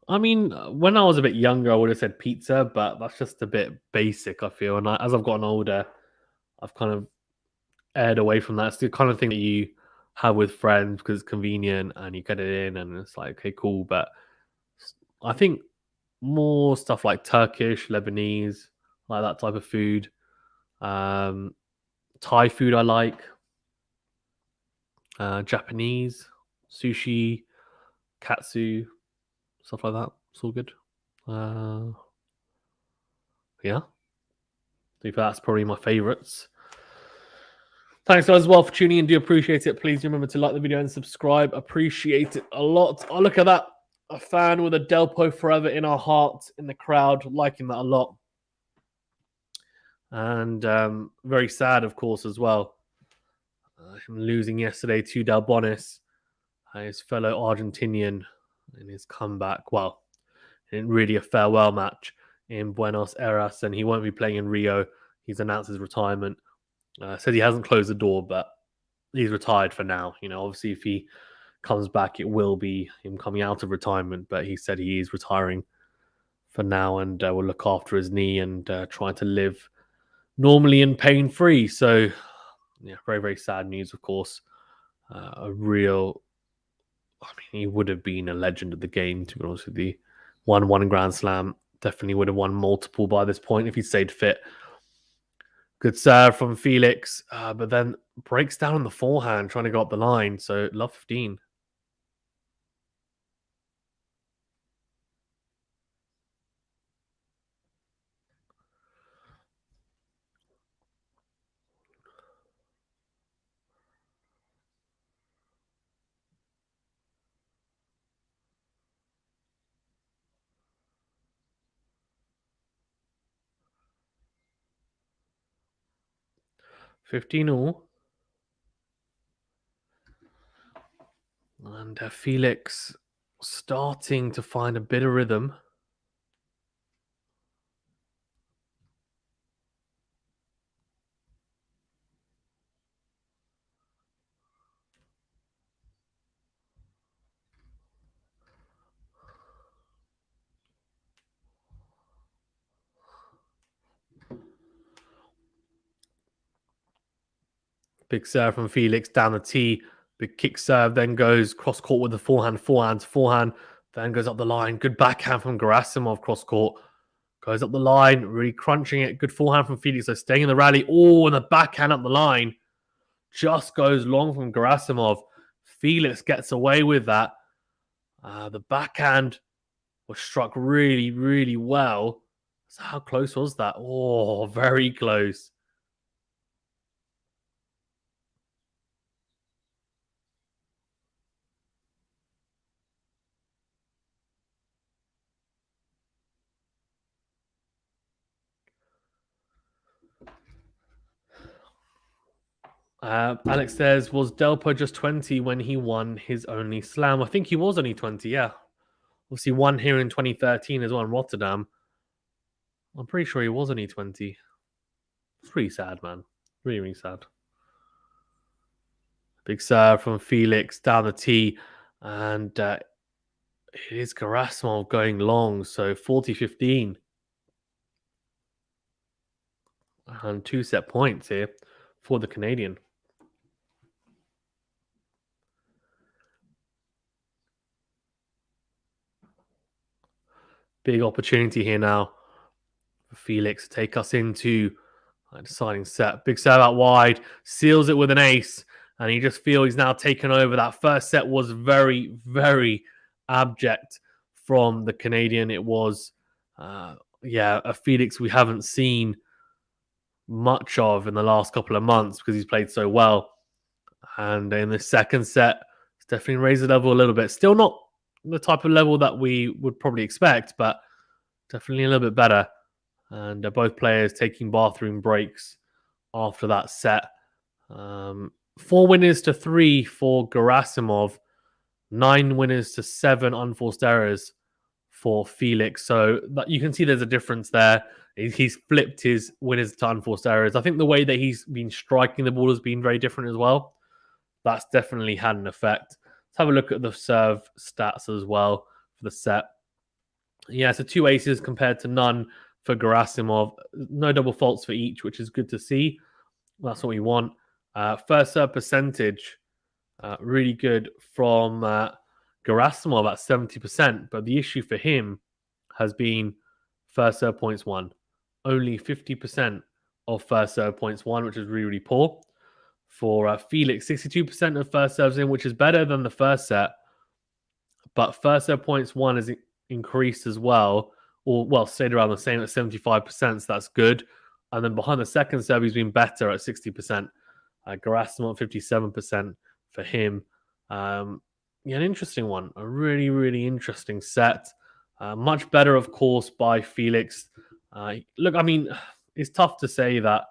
I mean, when I was a bit younger, I would have said pizza, but that's just a bit basic, I feel. And as I've gotten older, I've kind of aired away from that. It's the kind of thing that you have with friends because it's convenient and you get it in and it's like, okay, cool. But I think more stuff like Turkish, Lebanese, like that type of food. Thai food I like. Japanese, sushi, katsu, stuff like that. It's all good. Yeah. That's probably my favorites. Thanks guys as well for tuning in. Do appreciate it. Please remember to like the video and subscribe. Appreciate it a lot. Oh, look at that. A fan with a Delpo forever in our hearts in the crowd. Liking that a lot. And very sad, of course, as well. Him losing yesterday to Delbonis, his fellow Argentinian, in his comeback. Well, in really a farewell match in Buenos Aires, and he won't be playing in Rio. He's announced his retirement. Says he hasn't closed the door, but he's retired for now. Obviously, if he comes back, it will be him coming out of retirement. But he said he is retiring for now and will look after his knee and try to live normally and pain-free. So, yeah, very, very sad news, of course. A real... I mean, he would have been a legend of the game, to be honest with you. Won one Grand Slam. Definitely would have won multiple by this point if he stayed fit. Good serve from Felix, but then breaks down on the forehand, trying to go up the line. So, love 15. all. And Felix starting to find a bit of rhythm. Big serve from Felix down the tee. Big kick serve, then goes cross court with the forehand, then goes up the line. Good backhand from Gerasimov cross court. Goes up the line, really crunching it. Good forehand from Felix, so staying in the rally. Oh, and the backhand up the line. Just goes long from Gerasimov. Felix gets away with that. The backhand was struck really, really well. So how close was that? Oh, very close. Alex says, was Delpo just 20 when he won his only slam? I think he was only 20, yeah. Obviously, won here in 2013 as well in Rotterdam. I'm pretty sure he was only 20. It's pretty sad, man. Really, really sad. Big serve from Felix down the tee. And it is Gerasimov going long. So 40-15. And 2 set points here for the Canadian. Big opportunity here now for Felix to take us into a deciding set. Big serve out wide, seals it with an ace, and you just feel he's now taken over. That first set was very, very abject from the Canadian. It was, a Felix we haven't seen much of in the last couple of months because he's played so well. And in the second set, it's definitely raised the level a little bit. Still not the type of level that we would probably expect, but definitely a little bit better. And both players taking bathroom breaks after that set. 4 winners to 3 for Gerasimov, 9 winners to 7 unforced errors for Felix. So you can see there's a difference there. He's flipped his winners to unforced errors. I think the way that he's been striking the ball has been very different as well. That's definitely had an effect. Let's have a look at the serve stats as well for the set. Yeah, so 2 aces compared to none for Gerasimov. No double faults for each, which is good to see. That's what we want. First serve percentage, really good from Gerasimov at 70%. But the issue for him has been first serve points won. Only 50% of first serve points won, which is really, really poor. For Felix, 62% of first serves in, which is better than the first set. But first serve points won has increased as well, or well, stayed around the same at 75%. So that's good. And then behind the second serve, he's been better at 60%. Gerasimov 57% for him. An interesting one. A really, really interesting set. Much better, of course, by Felix. Look, I mean, it's tough to say that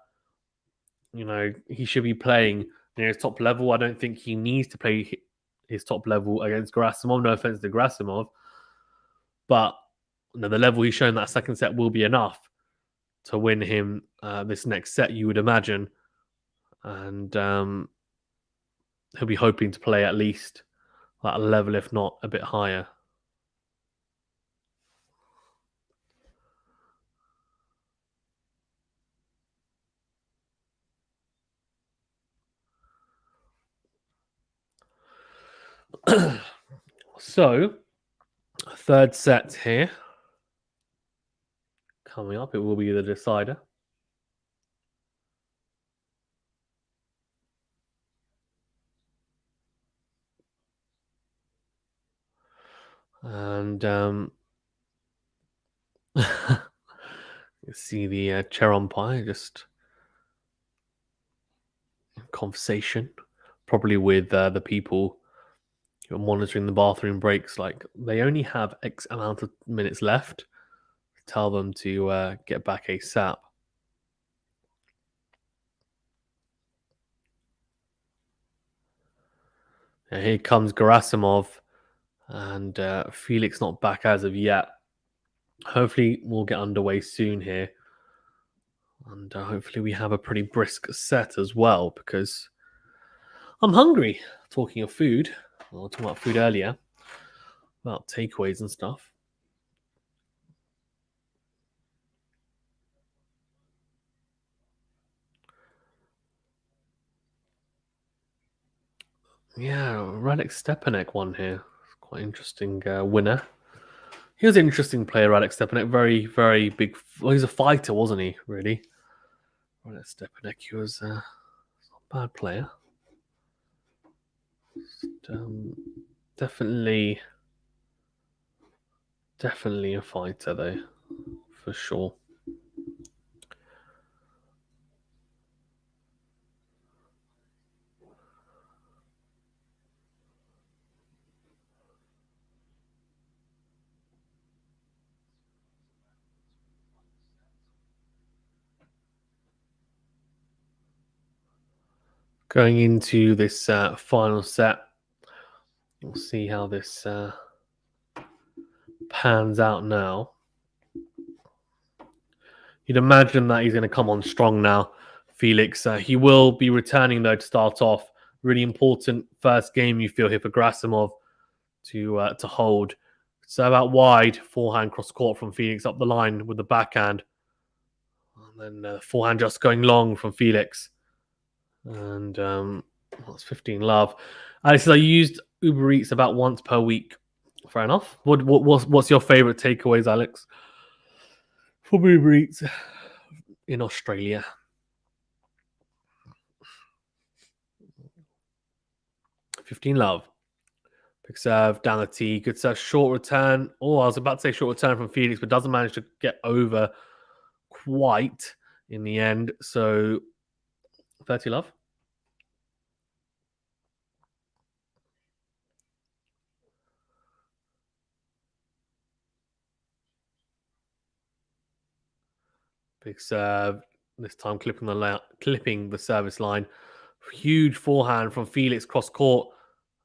he should be playing near his top level. I don't think he needs to play his top level against Gerasimov. No offense to Gerasimov, but the level he's shown that second set will be enough to win him this next set, you would imagine. And he'll be hoping to play at least that level, if not a bit higher. So, third set here. Coming up, it will be the decider. And you see the chair umpire just in conversation, probably with the people who are monitoring the bathroom breaks. Like, they only have X amount of minutes left. Tell them to get back ASAP. And here comes Gerasimov, and Felix not back as of yet. Hopefully, we'll get underway soon here. And hopefully we have a pretty brisk set as well, because I'm hungry. Talking of food, I was talking about food earlier, about takeaways and stuff. Yeah, Radek Stepanek won here. Quite interesting winner. He was an interesting player, Radek Stepanek. Very, very big. Well, he's a fighter, wasn't he? Really, Radek Stepanek. He was not a bad player. Just, definitely a fighter, though, for sure. Going into this final set, we'll see how this pans out now. You'd imagine that he's going to come on strong now, Felix. He will be returning, though, to start off. Really important first game, you feel, here for Gerasimov to hold. So out wide, forehand cross court from Felix up the line with the backhand. And then forehand just going long from Felix. And that's 15 love. Alex says, I used Uber Eats about once per week. Fair enough. What's your favorite takeaways, Alex, from Uber Eats in Australia? $15 love. Big serve, down the tee. Good serve, short return. Oh, I was about to say short return from Felix, but doesn't manage to get over quite in the end. So 30 love. Big serve. This time clipping the service line. Huge forehand from Felix cross court.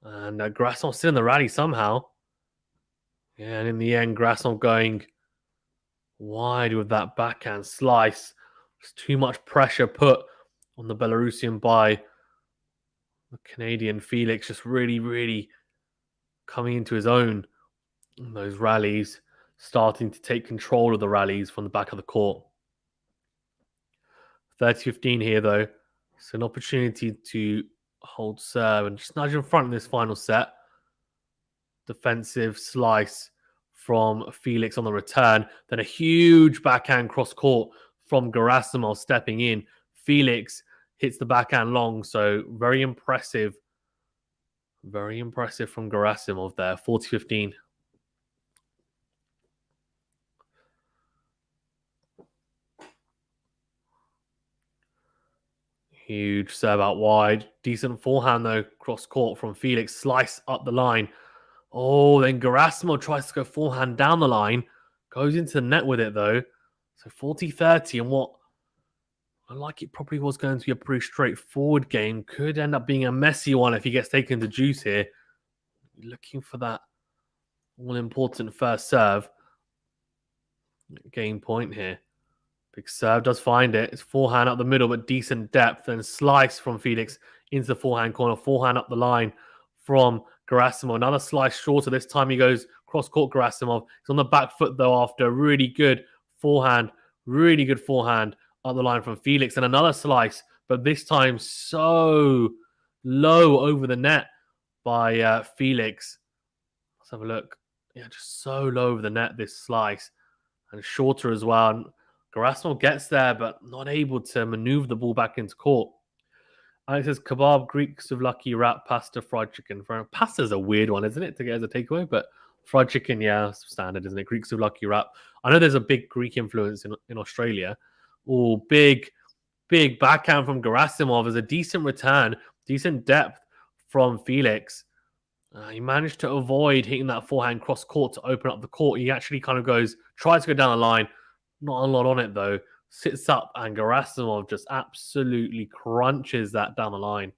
And Gerasimov still in the rally somehow. Yeah, and in the end, Gerasimov going wide with that backhand slice. There's too much pressure put on the Belarusian by the Canadian. Felix just really, really coming into his own in those rallies, starting to take control of the rallies from the back of the court. 30-15 here, though. It's an opportunity to hold serve and just nudge in front in this final set. Defensive slice from Felix on the return. Then a huge backhand cross court from Gerasimov stepping in. Felix hits the backhand long, so very impressive. Very impressive from Gerasimov there. 40-15. Huge serve out wide. Decent forehand, though. Cross court from Felix. Slice up the line. Oh, then Gerasimov tries to go forehand down the line. Goes into the net with it, though. So 40-30. And what I like it probably was going to be a pretty straightforward game. Could end up being a messy one if he gets taken to juice here. Looking for that all-important first serve. Game point here. Big serve does find it. It's forehand up the middle, but decent depth. And slice from Felix into the forehand corner. Forehand up the line from Gerasimov. Another slice shorter. This time he goes cross-court Gerasimov. He's on the back foot, though, after a really good forehand. Really good forehand up the line from Felix. And another slice, but this time so low over the net by Felix. Let's have a look. Yeah, just so low over the net, this slice. And shorter as well. And Gerasimov gets there, but not able to maneuver the ball back into court. Alex says kebab, Greek souvlaki wrap, pasta, fried chicken. Pasta's a weird one, isn't it, to get as a takeaway? But fried chicken, yeah, standard, isn't it? Greek souvlaki wrap. I know there's a big Greek influence in Australia. Oh, big backhand from Gerasimov. There's a decent return, decent depth from Felix. He managed to avoid hitting that forehand cross court to open up the court. He actually kind of tries to go down the line. Not a lot on it, though. Sits up, and Gerasimov just absolutely crunches that down the line.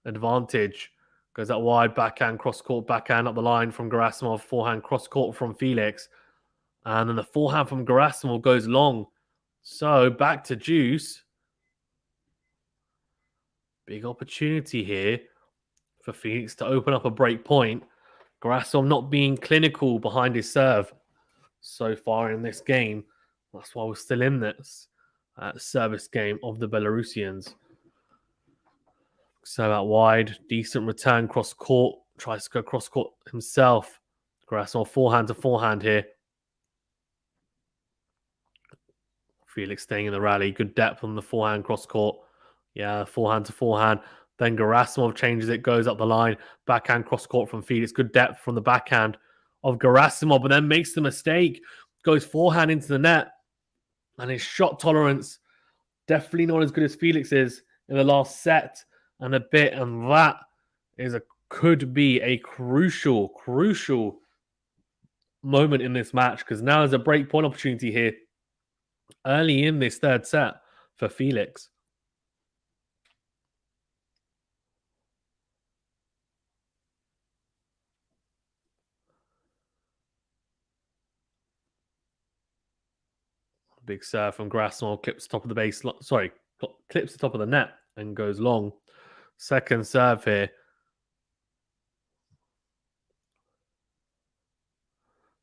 Advantage. Goes that wide backhand, cross-court, backhand up the line from Gerasimov. Forehand, cross-court from Felix. And then the forehand from Gerasimov goes long. So, back to juice. Big opportunity here for Felix to open up a break point. Gerasimov not being clinical behind his serve so far in this game. That's why we're still in this service game of the Belarusians. So out wide, decent return cross court. Tries to go cross court himself. Gerasimov forehand to forehand here. Felix staying in the rally. Good depth on the forehand cross court. Yeah, forehand to forehand. Then Gerasimov changes it, goes up the line. Backhand cross court from Felix. Good depth from the backhand of Gerasimov, but then makes the mistake. Goes forehand into the net. And his shot tolerance definitely not as good as Felix's in the last set and a bit. And that could be a crucial moment in this match, because now there's a break point opportunity here early in this third set for Felix. Big serve from Gerasimov, clips top of the base. Sorry, clips the top of the net and goes long. Second serve here.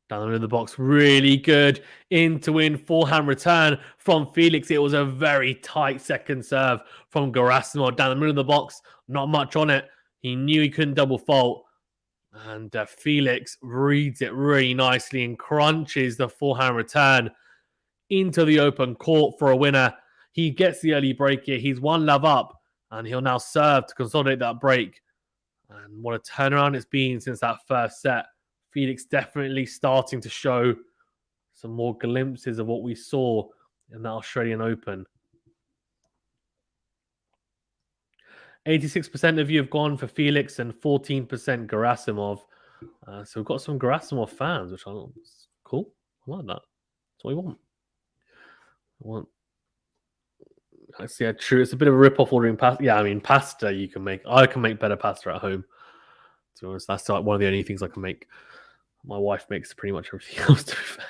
Down the middle of the box, really good into win forehand return from Felix. It was a very tight second serve from Gerasimov down the middle of the box. Not much on it. He knew he couldn't double fault. And Felix reads it really nicely and crunches the forehand return into the open court for a winner. He gets the early break here. He's 1-love up, and he'll now serve to consolidate that break. And what a turnaround it's been since that first set. Felix definitely starting to show some more glimpses of what we saw in that Australian Open. 86% of you have gone for Felix and 14% Gerasimov. So we've got some Gerasimov fans, which I thought was cool. I like that. That's what we want. Yeah, true. It's a bit of a rip-off ordering pasta. Yeah, I mean, pasta you can make. I can make better pasta at home. To be honest, that's like one of the only things I can make. My wife makes pretty much everything else, to be fair.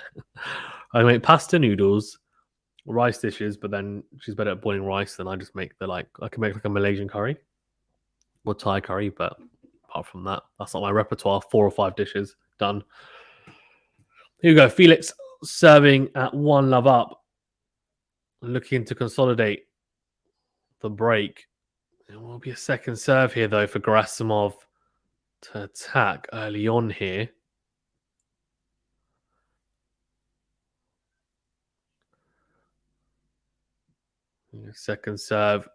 I make pasta, noodles, rice dishes, but then she's better at boiling rice than I just make I can make like a Malaysian curry or Thai curry, but apart from that, that's not my repertoire. 4 or 5 dishes done. Here we go. Felix serving at 1-love up, looking to consolidate the break. There will be a second serve here, though, for Gerasimov to attack early on here. Second serve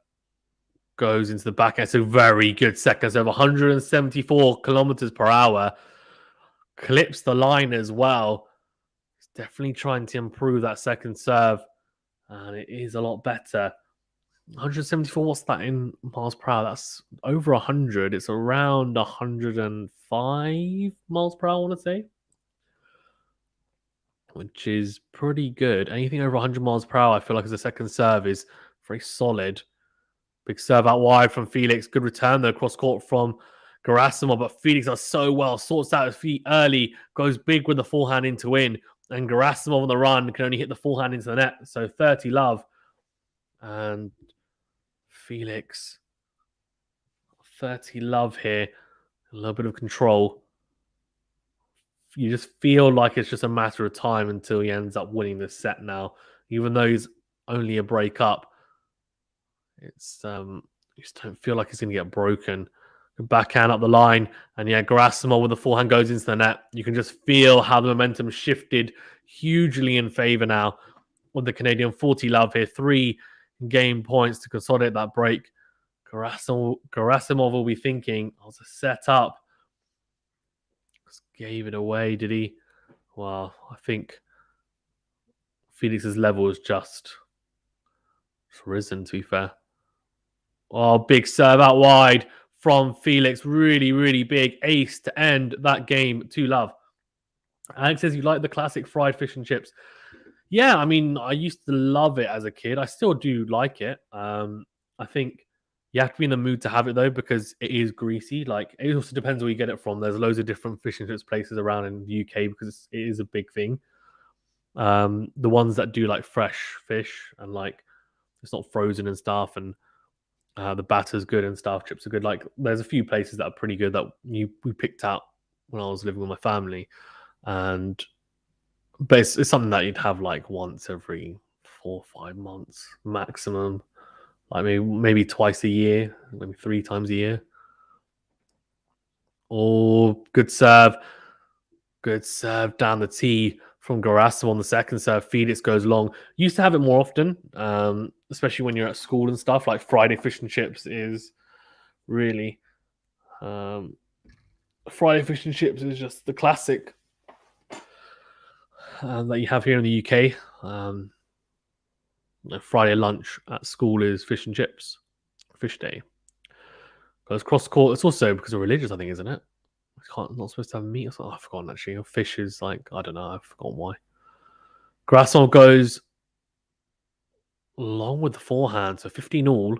goes into the back. It's a very good second serve, 174 kilometers per hour. Clips the line as well. He's definitely trying to improve that second serve, and it is a lot better. 174, what's that in miles per hour? That's over 100. It's around 105 miles per hour, I want to say, which is pretty good. Anything over 100 miles per hour, I feel like as a second serve is very solid. Big serve out wide from Felix. Good return though, cross court from Gerasimov, but Felix does so well. Sorts out his feet early, goes big with the forehand into win, and Gerasimov on the run can only hit the forehand into the net. So 30-love. And Felix, 30-love here. A little bit of control. You just feel like it's just a matter of time until he ends up winning this set now. Even though he's only a break up, it's you just don't feel like it's going to get broken. Backhand up the line, and yeah, Gerasimov with the forehand goes into the net. You can just feel how the momentum shifted hugely in favor now with the Canadian. 40-love here, 3 game points to consolidate that break. Gerasimov will be thinking, I was a set up. Just gave it away, did he? Well, I think Felix's level is just risen, to be fair. Oh, big serve out wide from Felix. Really, really big ace to end that game. 2-love. Alex says, you like the classic fried fish and chips? Yeah, I mean, I used to love it as a kid. I still do like it. I think you have to be in the mood to have it, though, because it is greasy. Like, it also depends where you get it from. There's loads of different fish and chips places around in the UK because it is a big thing. The ones that do, like, fresh fish and, like, it's not frozen and stuff, and the batter's good and stuff. Chips are good. Like, there's a few places that are pretty good that we picked out when I was living with my family, but it's something that you'd have like once every 4 or 5 months maximum. Like maybe twice a year, maybe 3 times a year. Oh, good serve. Good serve down the tee from Gerasimov on the second serve. Felix goes long. Used to have it more often, especially when you're at school and stuff. Like Friday fish and chips is really... Friday fish and chips is just the classic that you have here in the UK. Friday lunch at school is fish and chips, fish day. Because cross court, it's also because of religious, I think, isn't it? Not supposed to have meat or something. I've forgotten actually. Fish is like, I don't know, I've forgotten why. Gerasimov goes Long with the forehand, so 15 all.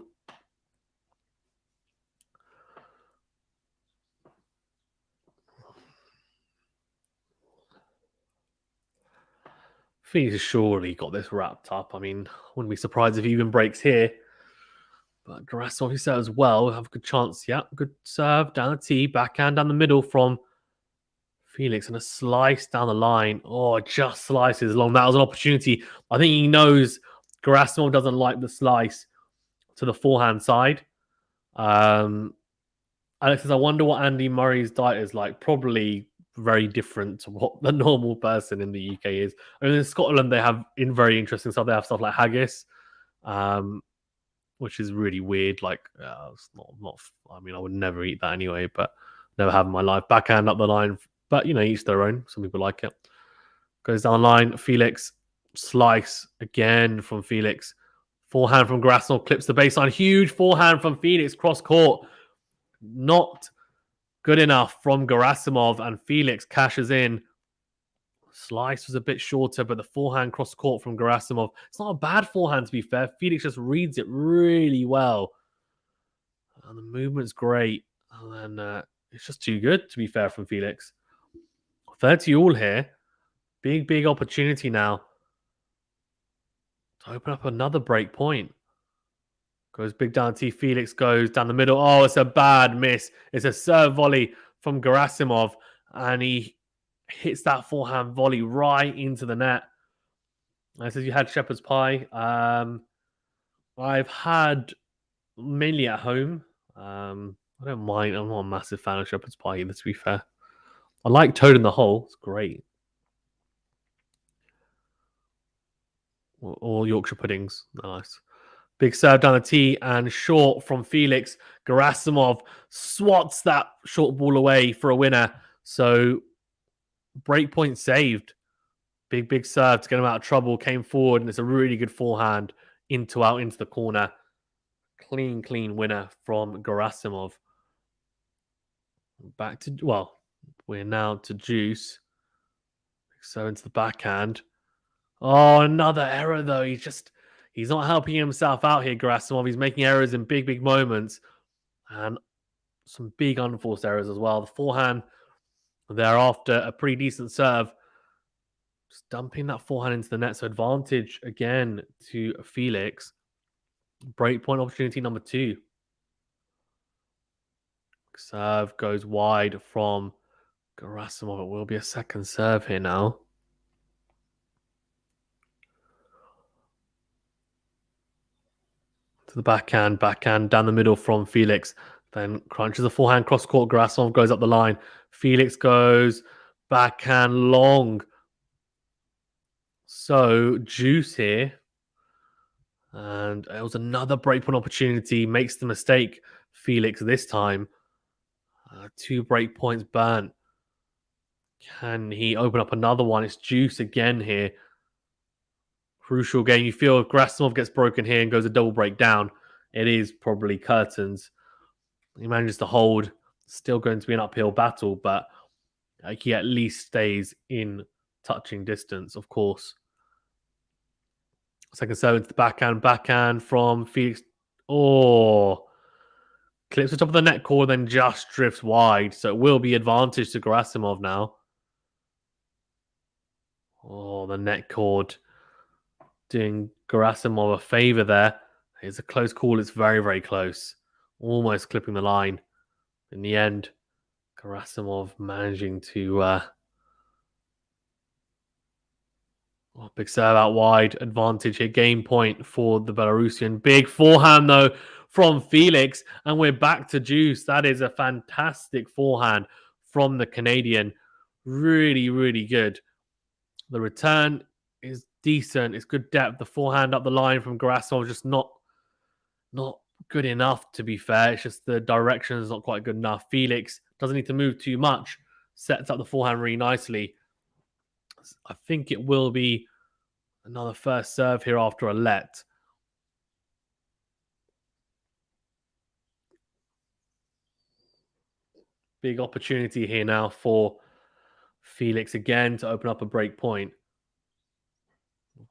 Felix has surely got this wrapped up. I mean, wouldn't be surprised if he even breaks here. But Gerasimov, he serves well. Have a good chance. Yeah, good serve down the tee. Backhand down the middle from Felix and a slice down the line. Oh, just slices long. That was an opportunity. I think he knows Gerasimov doesn't like the slice to the forehand side. Alex says, I wonder what Andy Murray's diet is like. Probably very different to what the normal person in the UK is. I mean, in Scotland, they have very interesting stuff. They have stuff like haggis, which is really weird. Like, it's not. I mean, I would never eat that anyway, but never have in my life. Backhand up the line, but each their own. Some people like it. Goes down the line. Felix slice again from Felix. Forehand from Gerasimov clips the baseline. Huge forehand from Felix cross court. Not good enough from Gerasimov, and Felix cashes in. Slice was a bit shorter, but the forehand cross court from Gerasimov. It's not a bad forehand, to be fair. Felix just reads it really well. And the movement's great. And then it's just too good, to be fair, from Felix. 30 all here. Big opportunity now to open up another break point. Goes big down T. Felix goes down the middle. Oh, it's a bad miss. It's a serve volley from Gerasimov. And he hits that forehand volley right into the net. I said you had shepherd's pie. I've had mainly at home. I don't mind. I'm not a massive fan of shepherd's pie either, to be fair. I like Toad in the Hole. It's great. All Yorkshire puddings. Nice. Big serve down the tee and short from Felix. Gerasimov swats that short ball away for a winner. So break point saved. Big serve to get him out of trouble. Came forward and it's a really good forehand out into the corner. Clean winner from Gerasimov. Back to, we're now to Juice. So into the backhand. Oh, another error though. He's not helping himself out here, Gerasimov. He's making errors in big moments. And some big unforced errors as well. The forehand thereafter, a pretty decent serve. Just dumping that forehand into the net. So advantage again to Felix. Breakpoint opportunity number 2. Serve goes wide from Gerasimov. It will be a second serve here now. To the backhand down the middle from Felix. Then crunches the forehand cross court. Gerasimov goes up the line. Felix goes backhand long. So Juice here. And it was another breakpoint opportunity. Makes the mistake, Felix, this time. 2 break points burnt. Can he open up another one? It's Juice again here. Crucial game. You feel if Gerasimov gets broken here and goes a double break down, it is probably curtains. He manages to hold. Still going to be an uphill battle, but he at least stays in touching distance, of course. Second serve into the backhand from Felix. Oh, clips the top of the net cord, then just drifts wide. So it will be advantage to Gerasimov now. Oh, the net cord doing Gerasimov a favor there. It's a close call. It's very close. Almost clipping the line. In the end, Gerasimov managing to big serve out wide. Advantage here. Game point for the Belarusian. Big forehand, though, from Felix. And we're back to Juice. That is a fantastic forehand from the Canadian. Really good. The return is decent. It's good depth. The forehand up the line from Gerasimov just not good enough, to be fair. It's just the direction is not quite good enough. Felix doesn't need to move too much. Sets up the forehand really nicely. I think it will be another first serve here after a let. Big opportunity here now for Felix again to open up a break point.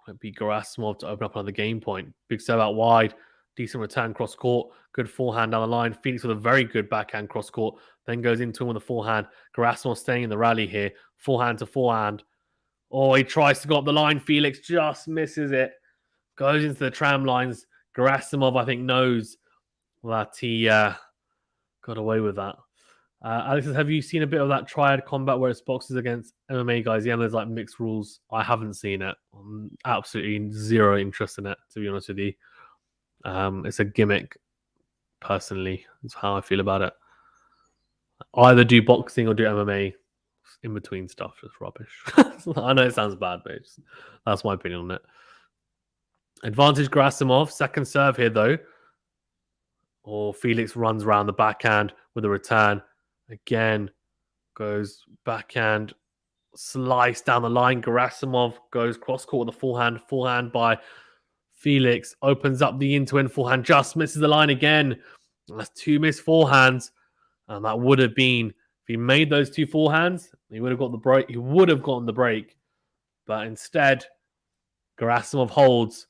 Might be Gerasimov to open up another game point. Big serve out wide. Decent return cross court. Good forehand down the line. Felix with a very good backhand cross court. Then goes into him with a forehand. Gerasimov staying in the rally here. Forehand to forehand. Oh, he tries to go up the line. Felix just misses it. Goes into the tram lines. Gerasimov, I think, knows that he got away with that. Alex, have you seen a bit of that triad combat where it's boxes against MMA guys? Yeah, there's like mixed rules. I haven't seen it. I'm absolutely zero interest in it, to be honest with you. It's a gimmick, personally. That's how I feel about it. Either do boxing or do MMA. In between stuff, just rubbish. I know it sounds bad, but that's my opinion on it. Advantage Gerasimov. Second serve here, though. Or Felix runs around the backhand with a return. Again, goes backhand, slice down the line. Gerasimov goes cross court with a forehand. Forehand by Felix. Opens up the in-to-end forehand. Just misses the line again. That's two missed forehands. And that would have been, if he made those two forehands, he would have got the break. He would have gotten the break. But instead, Gerasimov holds.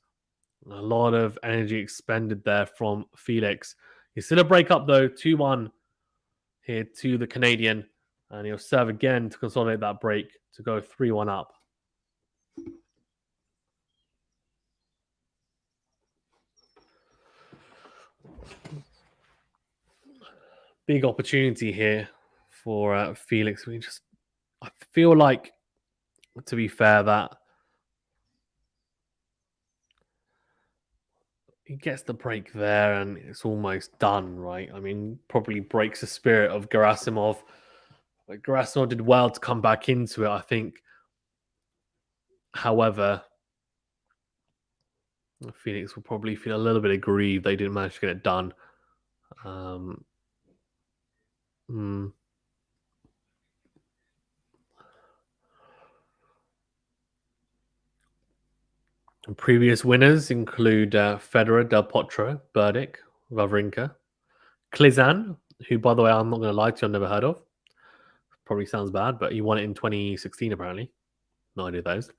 A lot of energy expended there from Felix. He's still a break up, though. 2-1 here to the Canadian. And he'll serve again to consolidate that break to go 3-1 up. Big opportunity here for Felix. I feel like, to be fair, that he gets the break there and it's almost done, right? I mean, probably breaks the spirit of Gerasimov. But Gerasimov did well to come back into it, I think. However, Felix will probably feel a little bit aggrieved they didn't manage to get it done. Previous winners include Federer, Del Potro, Burdick, Wawrinka, Klizan, who, by the way, I'm not going to lie to you, I've never heard of. Probably sounds bad, but he won it in 2016, apparently. No idea those.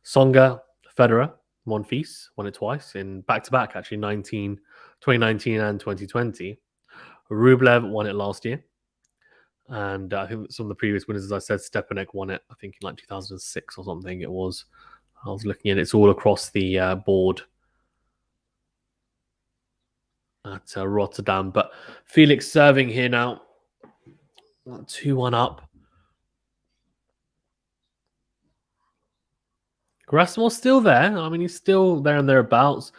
Tsonga, Federer, Monfils, won it twice in back-to-back, actually, 2019 and 2020. Rublev won it last year. And I think some of the previous winners, as I said, Stepanek won it, I think, in like 2006 or something it was. I was looking at it. It's all across the board at Rotterdam. But Felix serving here now. 2-1 up. Gerasimov's still there. I mean, he's still there and thereabouts.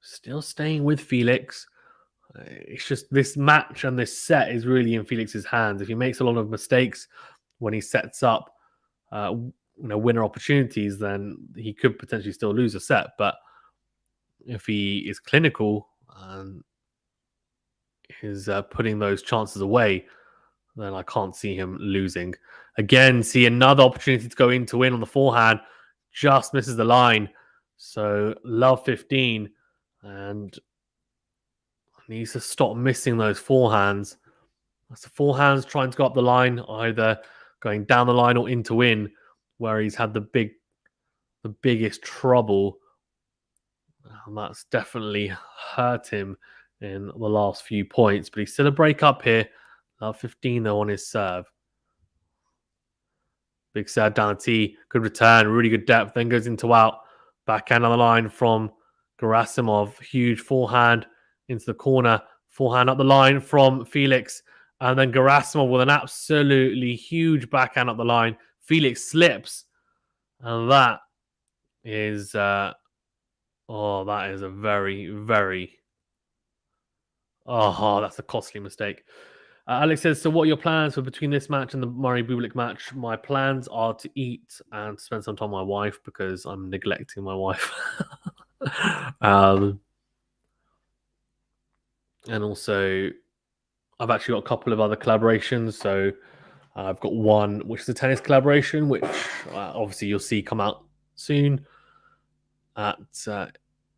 Still staying with Felix. It's just this match and this set is really in Felix's hands. If he makes a lot of mistakes when he sets up winner opportunities, then he could potentially still lose a set. But if he is clinical and is putting those chances away, then I can't see him losing. Again, see another opportunity to go in to win on the forehand. Just misses the line. So love 15 and needs to stop missing those forehands. That's the forehands trying to go up the line, either going down the line or in to win, where he's had the biggest trouble. And that's definitely hurt him in the last few points. But he's still a break up here. 15 though on his serve. Big serve down the tee. Good return. Really good depth. Then goes into out. Backhand on the line from Gerasimov. Huge forehand into the corner. Forehand up the line from Felix. And then Gerasimov with an absolutely huge backhand up the line. Felix slips. And that is... that is a very, very... that's a costly mistake. Alex says, so what are your plans for between this match and the Murray Bublik match? My plans are to eat and spend some time with my wife because I'm neglecting my wife. And also, I've actually got a couple of other collaborations. So I've got one, which is a tennis collaboration, which obviously you'll see come out soon. And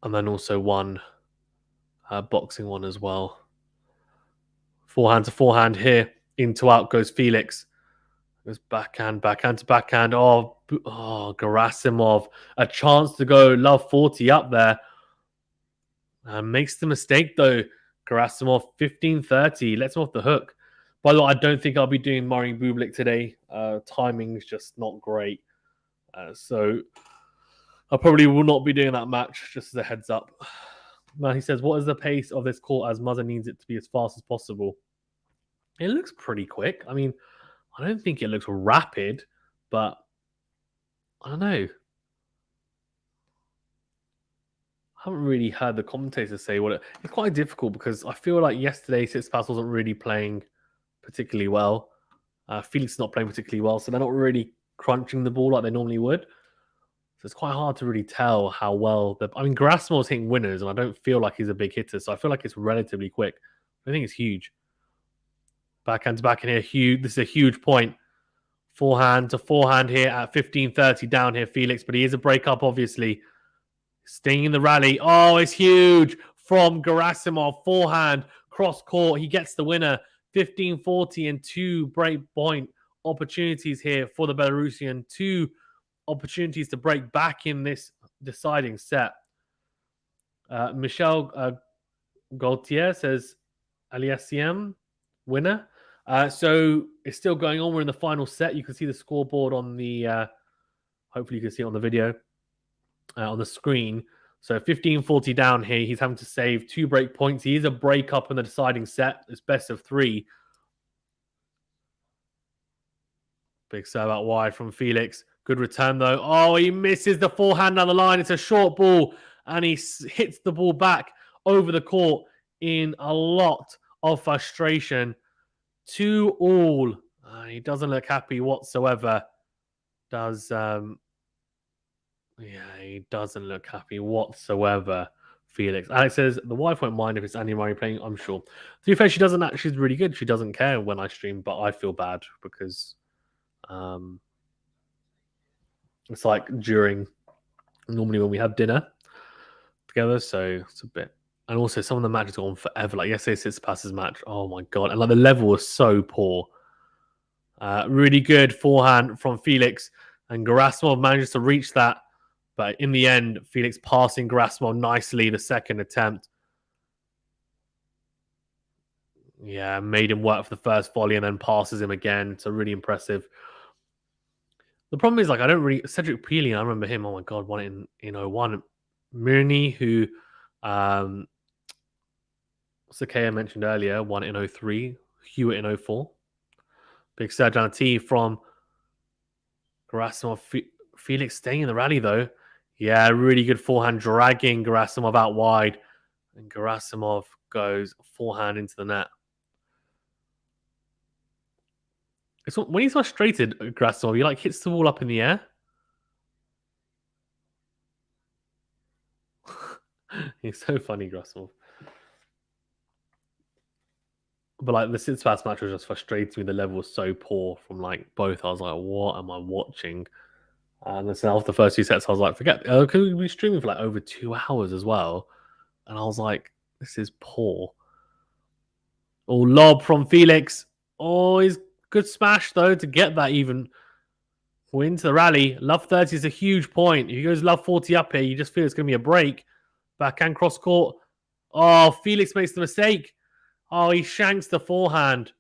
then also one boxing one as well. Forehand to forehand here. Into out goes Felix. Goes backhand, backhand to backhand. Oh, Gerasimov. A chance to go love 40 up there. Makes the mistake, though. Gerasimov, 15-30. Lets him off the hook. By the way, I don't think I'll be doing Murray Bublik today. Timing's just not great. So I probably will not be doing that match, just as a heads up. Now he says, what is the pace of this court as Muzza needs it to be as fast as possible? It looks pretty quick. I mean, I don't think it looks rapid, but I don't know. I haven't really heard the commentators say what it's quite difficult because I feel like yesterday Tsitsipas wasn't really playing particularly well. Felix not playing particularly well, so they're not really crunching the ball like they normally would. So it's quite hard to really tell how well. I mean, Gerasimov's hitting winners, and I don't feel like he's a big hitter, so I feel like it's relatively quick. I think it's huge. Backhand to backhand here, huge. This is a huge point. Forehand to forehand here at 15-30 down here, Felix, but he is a breakup, obviously. Staying in the rally. Oh, it's huge from Gerasimov. Forehand, cross court. He gets the winner. 15-40 and 2 break point opportunities here for the Belarusian. 2 opportunities to break back in this deciding set. Michel Gaultier says AUGER-ALIASSIME winner. So it's still going on. We're in the final set. You can see the scoreboard on the hopefully you can see it on the video on the screen. So 15-40 down here. He's having to save 2 break points. He is a break up in the deciding set. It's best of 3. Big serve out wide from Felix. Good return, though. Oh, he misses the forehand down the line. It's a short ball, and he hits the ball back over the court in a lot of frustration. 2-all. He doesn't look happy whatsoever. He doesn't look happy whatsoever, Felix. Alex says, the wife won't mind if it's Annie Murray playing, I'm sure. To be fair, she doesn't actually. She's really good. She doesn't care when I stream, but I feel bad because it's like normally when we have dinner together, so it's a bit. And also, some of the matches go on forever. Like yesterday's Tsitsipas' match. Oh my god! And like the level was so poor. Really good forehand from Felix, and Gerasimov manages to reach that. But in the end, Felix passing Gerasimov nicely the second attempt. Yeah, made him work for the first volley and then passes him again. So really impressive. The problem is, like, I don't really... Cedric Peely, I remember him. Oh, my God, won it in 01. Mirny, who... Sakaya mentioned earlier, won it in 03. Hewitt in 04. Big surge on a tee from Gerasimov. Felix staying in the rally, though. Yeah, really good forehand, dragging Gerasimov out wide. And Gerasimov goes forehand into the net. When he's frustrated, Gerasimov, he like hits the ball up in the air. He's so funny, Gerasimov. But like the Tsitsipas match was just frustrating me. The level was so poor from like both. I was like, what am I watching? And then after the first 2 sets, I was like, forget. Because we were streaming for like over 2 hours as well. And I was like, this is poor. Oh, lob from Felix. Oh, he's good smash, though, to get that even. We're into the rally. Love 30 is a huge point. If he goes love 40 up here, you just feel it's going to be a break. Backhand cross court. Oh, Felix makes the mistake. Oh, he shanks the forehand.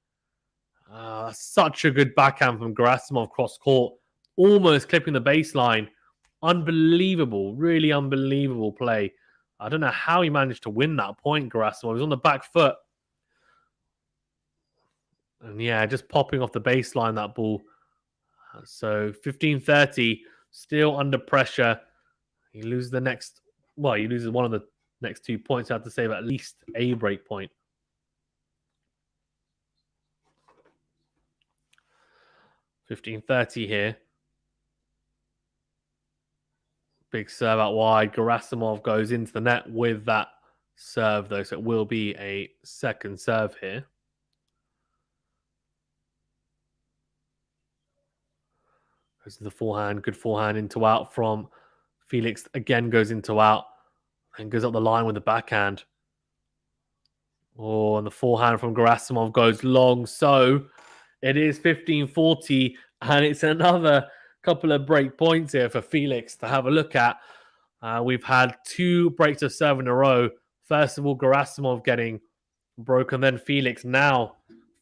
Such a good backhand from Gerasimov cross court. Almost clipping the baseline. Unbelievable. Really unbelievable play. I don't know how he managed to win that point, Gerasimov. He was on the back foot. And yeah, just popping off the baseline, that ball. So 15-30, still under pressure. He loses the next... Well, he loses one of the next 2 points. I have to save at least a break point. 15-30 here. Big serve out wide. Gerasimov goes into the net with that serve, though. So it will be a second serve here. Goes to the forehand. Good forehand into out from Felix. Again goes into out. And goes up the line with the backhand. Oh, and the forehand from Gerasimov goes long. So it is 15-40. And it's another couple of break points here for Felix to have a look at. We've had 2 breaks of serve in a row. First of all, Gerasimov getting broken, then Felix. Now,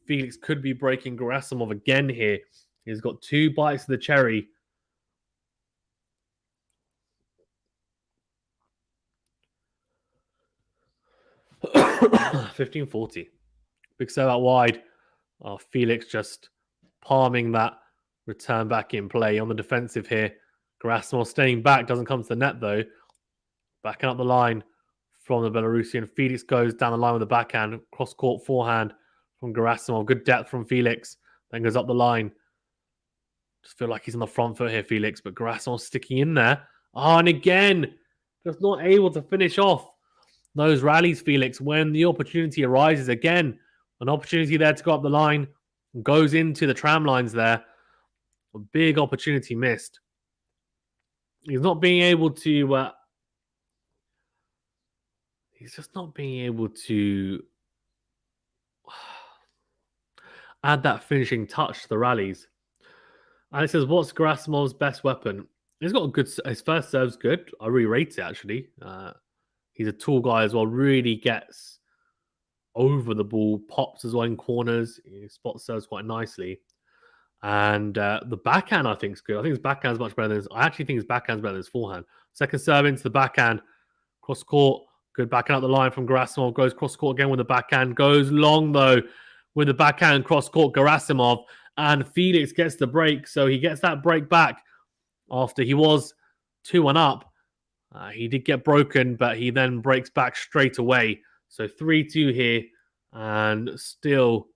Felix could be breaking Gerasimov again here. He's got 2 bites of the cherry. $15.40. Big serve out wide. Felix just palming that return back in play on the defensive here. Gerasimov staying back, doesn't come to the net though. Backing up the line from the Belarusian. Felix goes down the line with the backhand. Cross-court forehand from Gerasimov. Good depth from Felix. Then goes up the line. Just feel like he's on the front foot here, Felix. But Gerasimov sticking in there. And again, just not able to finish off those rallies, Felix, when the opportunity arises again. An opportunity there to go up the line. Goes into the tram lines there. A big opportunity missed. He's not being able to... he's just not being able to add that finishing touch to the rallies. And it says, what's Gerasimov's best weapon? He's got a good... His first serve's good. I really rate it, actually. He's a tall guy as well. Really gets over the ball. Pops as well in corners. He spots serves quite nicely. And the backhand, I think, is good. I think his backhand's much better than his... I actually think his backhand's better than his forehand. Second serve into the backhand. Cross court. Good backhand up the line from Gerasimov. Goes cross court again with the backhand. Goes long, though, with the backhand cross court. Gerasimov. And Felix gets the break. So he gets that break back after he was 2-1 up. He did get broken, but he then breaks back straight away. So 3-2 here. And still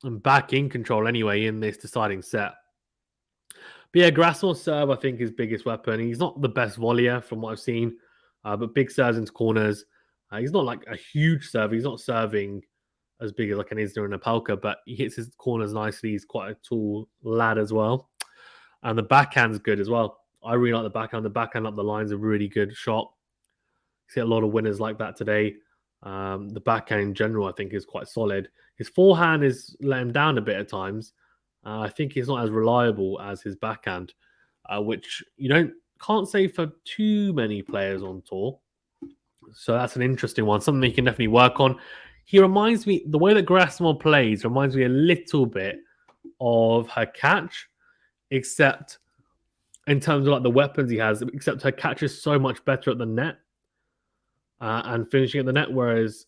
back in control anyway in this deciding set. But yeah, Gerasimov's serve, I think, is biggest weapon. He's not the best volleyer from what I've seen, but big serves into corners. He's not like a huge server. He's not serving as big as like an Isner and a Palka, but he hits his corners nicely. He's quite a tall lad as well. And the backhand's good as well. I really like the backhand. The backhand up the line's a really good shot. You see a lot of winners like that today. The backhand in general, I think, is quite solid. His forehand is let him down a bit at times. I think he's not as reliable as his backhand, which you can't say for too many players on tour. So that's an interesting one, something you can definitely work on. He reminds me, the way that Gerasimov plays reminds me a little bit of her catch, except in terms of like the weapons he has, except her catch is so much better at the net and finishing at the net, whereas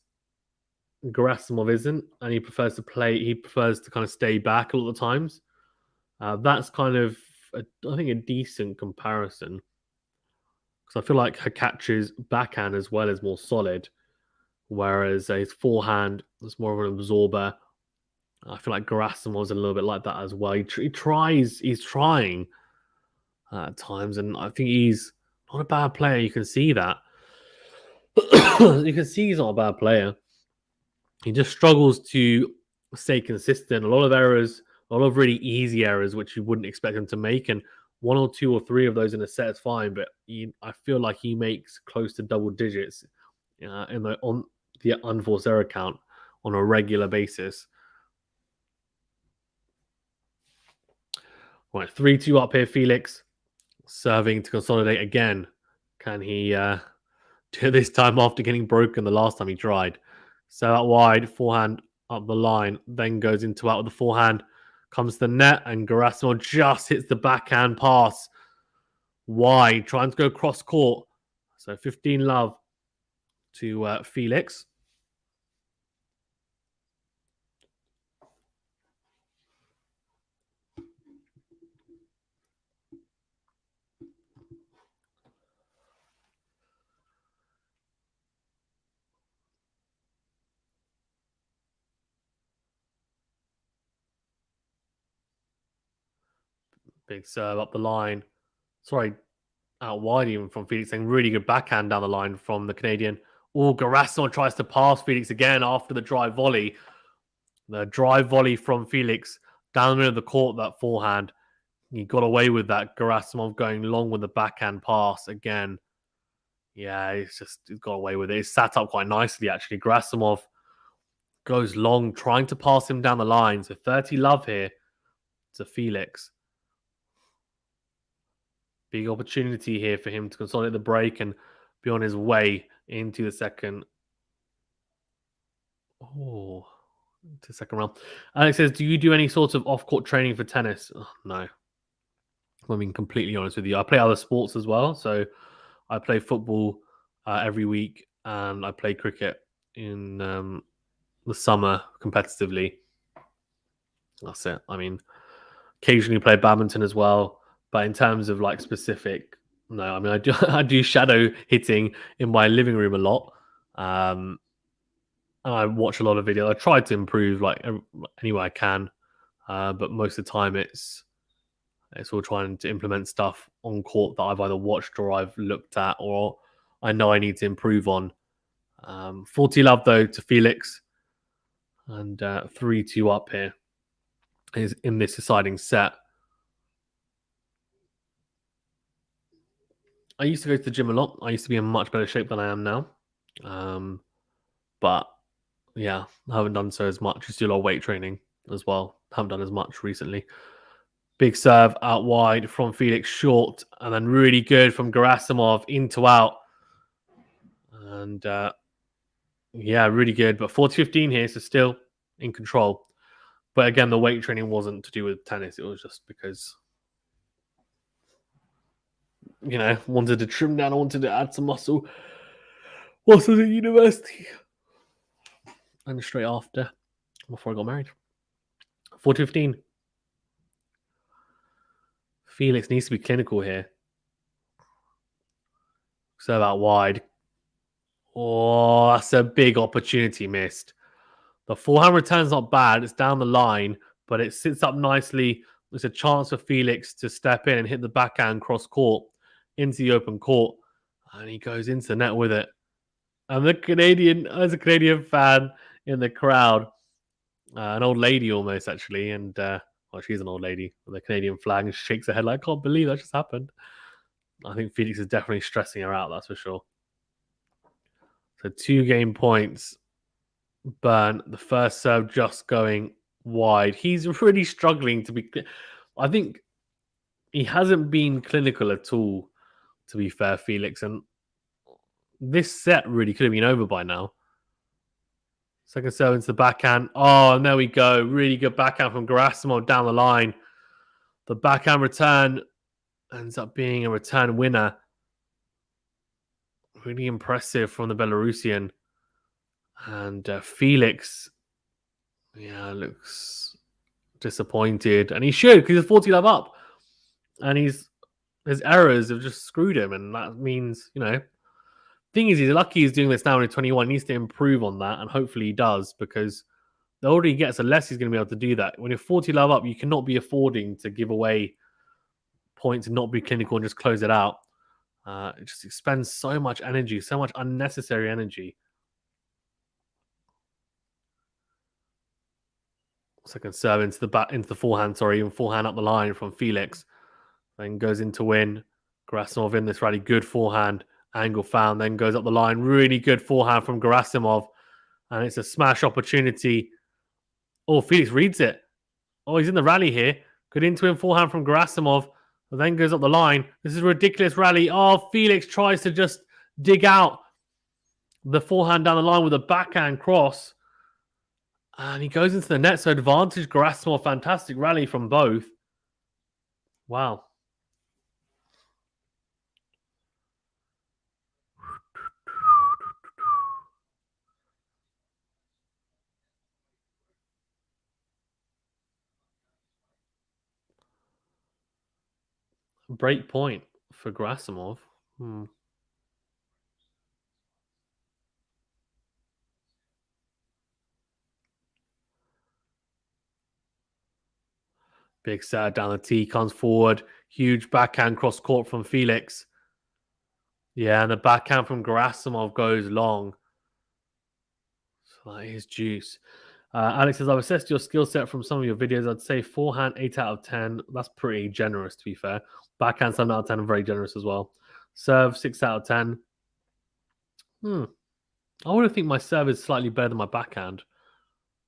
Gerasimov isn't, and he prefers to kind of stay back a lot of the times. That's kind of, I think, a decent comparison. Because I feel like her catch's backhand as well is more solid, whereas his forehand is more of an absorber. I feel like Gerasimov's a little bit like that as well. He's trying at times, and I think he's not a bad player. You can see that. You can see he's not a bad player. He just struggles to stay consistent. A lot of errors, a lot of really easy errors, which you wouldn't expect him to make. And 1 or 2 or 3 of those in a set is fine, but I feel like he makes close to double digits on the unforced error count on a regular basis. Right, 3-2 up here, Felix. Serving to consolidate again. Can he do this time after getting broken the last time he tried? So out wide, forehand up the line, then goes into out with the forehand, comes to the net, and Gerasimov just hits the backhand pass wide, trying to go cross court. So 15 love to Felix. Big serve up the line. Sorry, out wide even from Felix. And really good backhand down the line from the Canadian. Gerasimov tries to pass Felix again after the drive volley. The drive volley from Felix down the middle of the court, that forehand. He got away with that. Gerasimov going long with the backhand pass again. Yeah, he's got away with it. He's sat up quite nicely, actually. Gerasimov Goes long, trying to pass him down the line. So 30 love here to Felix. Big opportunity here for him to consolidate the break and be on his way into the second. Oh, to the second round. Alex says, do you do any sort of off-court training for tennis? Oh, no. I'm being completely honest with you. I play other sports as well. So I play football every week and I play cricket in the summer competitively. That's it. I mean, occasionally play badminton as well. But in terms of like specific, no, I mean, I do shadow hitting in my living room a lot. And I watch a lot of videos. I try to improve like any way I can. But most of the time it's all trying to implement stuff on court that I've either watched or I've looked at or I know I need to improve on. 40 love though to Felix, and 3-2 up here is in this deciding set. I used to go to the gym a lot. I used to be in much better shape than I am now. But yeah, I haven't done so as much. Just do a lot of weight training as well. Haven't done as much recently. Big serve out wide from Felix, short, and then really good from Gerasimov into out. And yeah, really good. But 4-15 here, so still in control. But again, the weight training wasn't to do with tennis. It was just because, you know, wanted to trim down. I wanted to add some muscle. Was at university. And straight after, before I got married. 4-15. Felix needs to be clinical here. Serve out wide. Oh, that's a big opportunity missed. The forehand return's not bad. It's down the line, but it sits up nicely. There's a chance for Felix to step in and hit the backhand cross court into the open court. And he goes into the net with it. And there's a Canadian fan in the crowd. An old lady almost, actually. And, well, she's an old lady with a Canadian flag. And she shakes her head like, I can't believe that just happened. I think Felix is definitely stressing her out, that's for sure. So 2 game points. Burn. The first serve just going wide. He's really struggling to be... I think he hasn't been clinical at all, to be fair, Felix. And this set really could have been over by now. Second serve into the backhand. Oh, and there we go. Really good backhand from Gerasimov down the line. The backhand return ends up being a return winner. Really impressive from the Belarusian. And Felix, yeah, looks disappointed. And he should, because he's 40 love up. And his errors have just screwed him. And that means, you know, thing is, he's lucky he's doing this now when he's 21. He needs to improve on that. And hopefully he does, because the older he gets, the less he's going to be able to do that. When you're 40 love up, you cannot be affording to give away points and not be clinical and just close it out. It just expends so much energy, so much unnecessary energy. Second serve into the forehand, even forehand up the line from Felix. Then goes in to win. Gerasimov in this rally, good forehand. Angle found, then goes up the line. Really good forehand from Gerasimov. And it's a smash opportunity. Oh, Felix reads it. Oh, he's in the rally here. Good into him, forehand from Gerasimov. And then goes up the line. This is a ridiculous rally. Oh, Felix tries to just dig out the forehand down the line with a backhand cross. And he goes into the net. So advantage Gerasimov. Fantastic rally from both. Wow. Break point for Gerasimov. Big set down the tee, comes forward. Huge backhand cross court from Felix. Yeah, and the backhand from Gerasimov goes long. So that is juice. Alex says, I've assessed your skill set from some of your videos. I'd say forehand, 8 out of 10. That's pretty generous, to be fair. Backhand, 7 out of 10, and very generous as well. Serve, 6 out of 10. I would think my serve is slightly better than my backhand.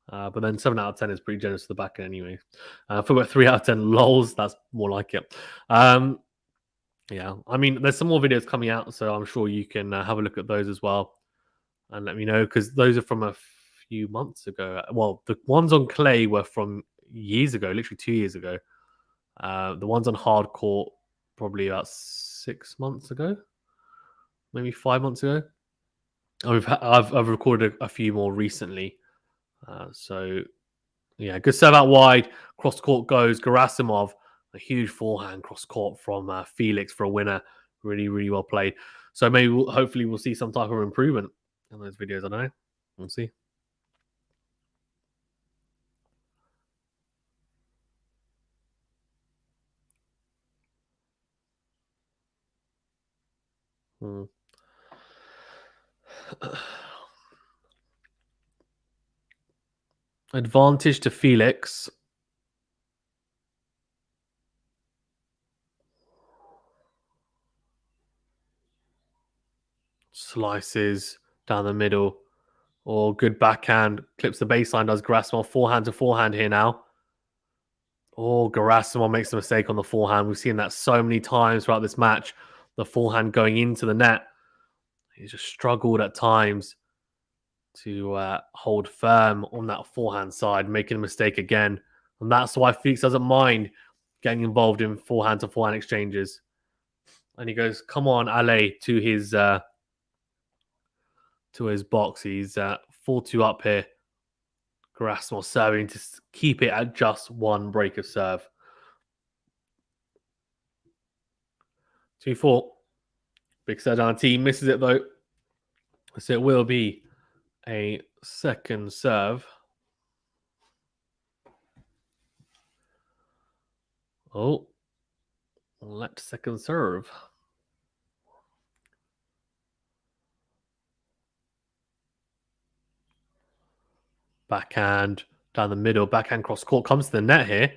But then 7 out of 10 is pretty generous to the back end anyway. For about 3 out of 10 lols, that's more like it. Yeah, I mean, there's some more videos coming out, so I'm sure you can have a look at those as well and let me know, because those are from a few months ago. Well, the ones on clay were from years ago, literally 2 years ago. The ones on hard court probably about 6 months ago, maybe 5 months ago. I've recorded a few more recently. So yeah, good serve out wide. Cross court goes Gerasimov. A huge forehand cross court from Felix for a winner. Really, really well played. So maybe hopefully we'll see some type of improvement in those videos. I don't know. We'll see. Hmm. Advantage to Felix. Slices down the middle. Or good backhand. Clips the baseline, does Gerasimov. Forehand to forehand here now. Oh, Gerasimov makes a mistake on the forehand. We've seen that so many times throughout this match. The forehand going into the net. He's just struggled at times to hold firm on that forehand side, making a mistake again. And that's why Felix doesn't mind getting involved in forehand to forehand exchanges. And he goes, "Come on, Ale," to his box. He's 4-2 up here. Gerasimov serving to keep it at just one break of serve. 2-4. Big serve down the team. Misses it though. So it will be a second serve. Oh, let second serve. Backhand down the middle. Backhand cross court comes to the net here.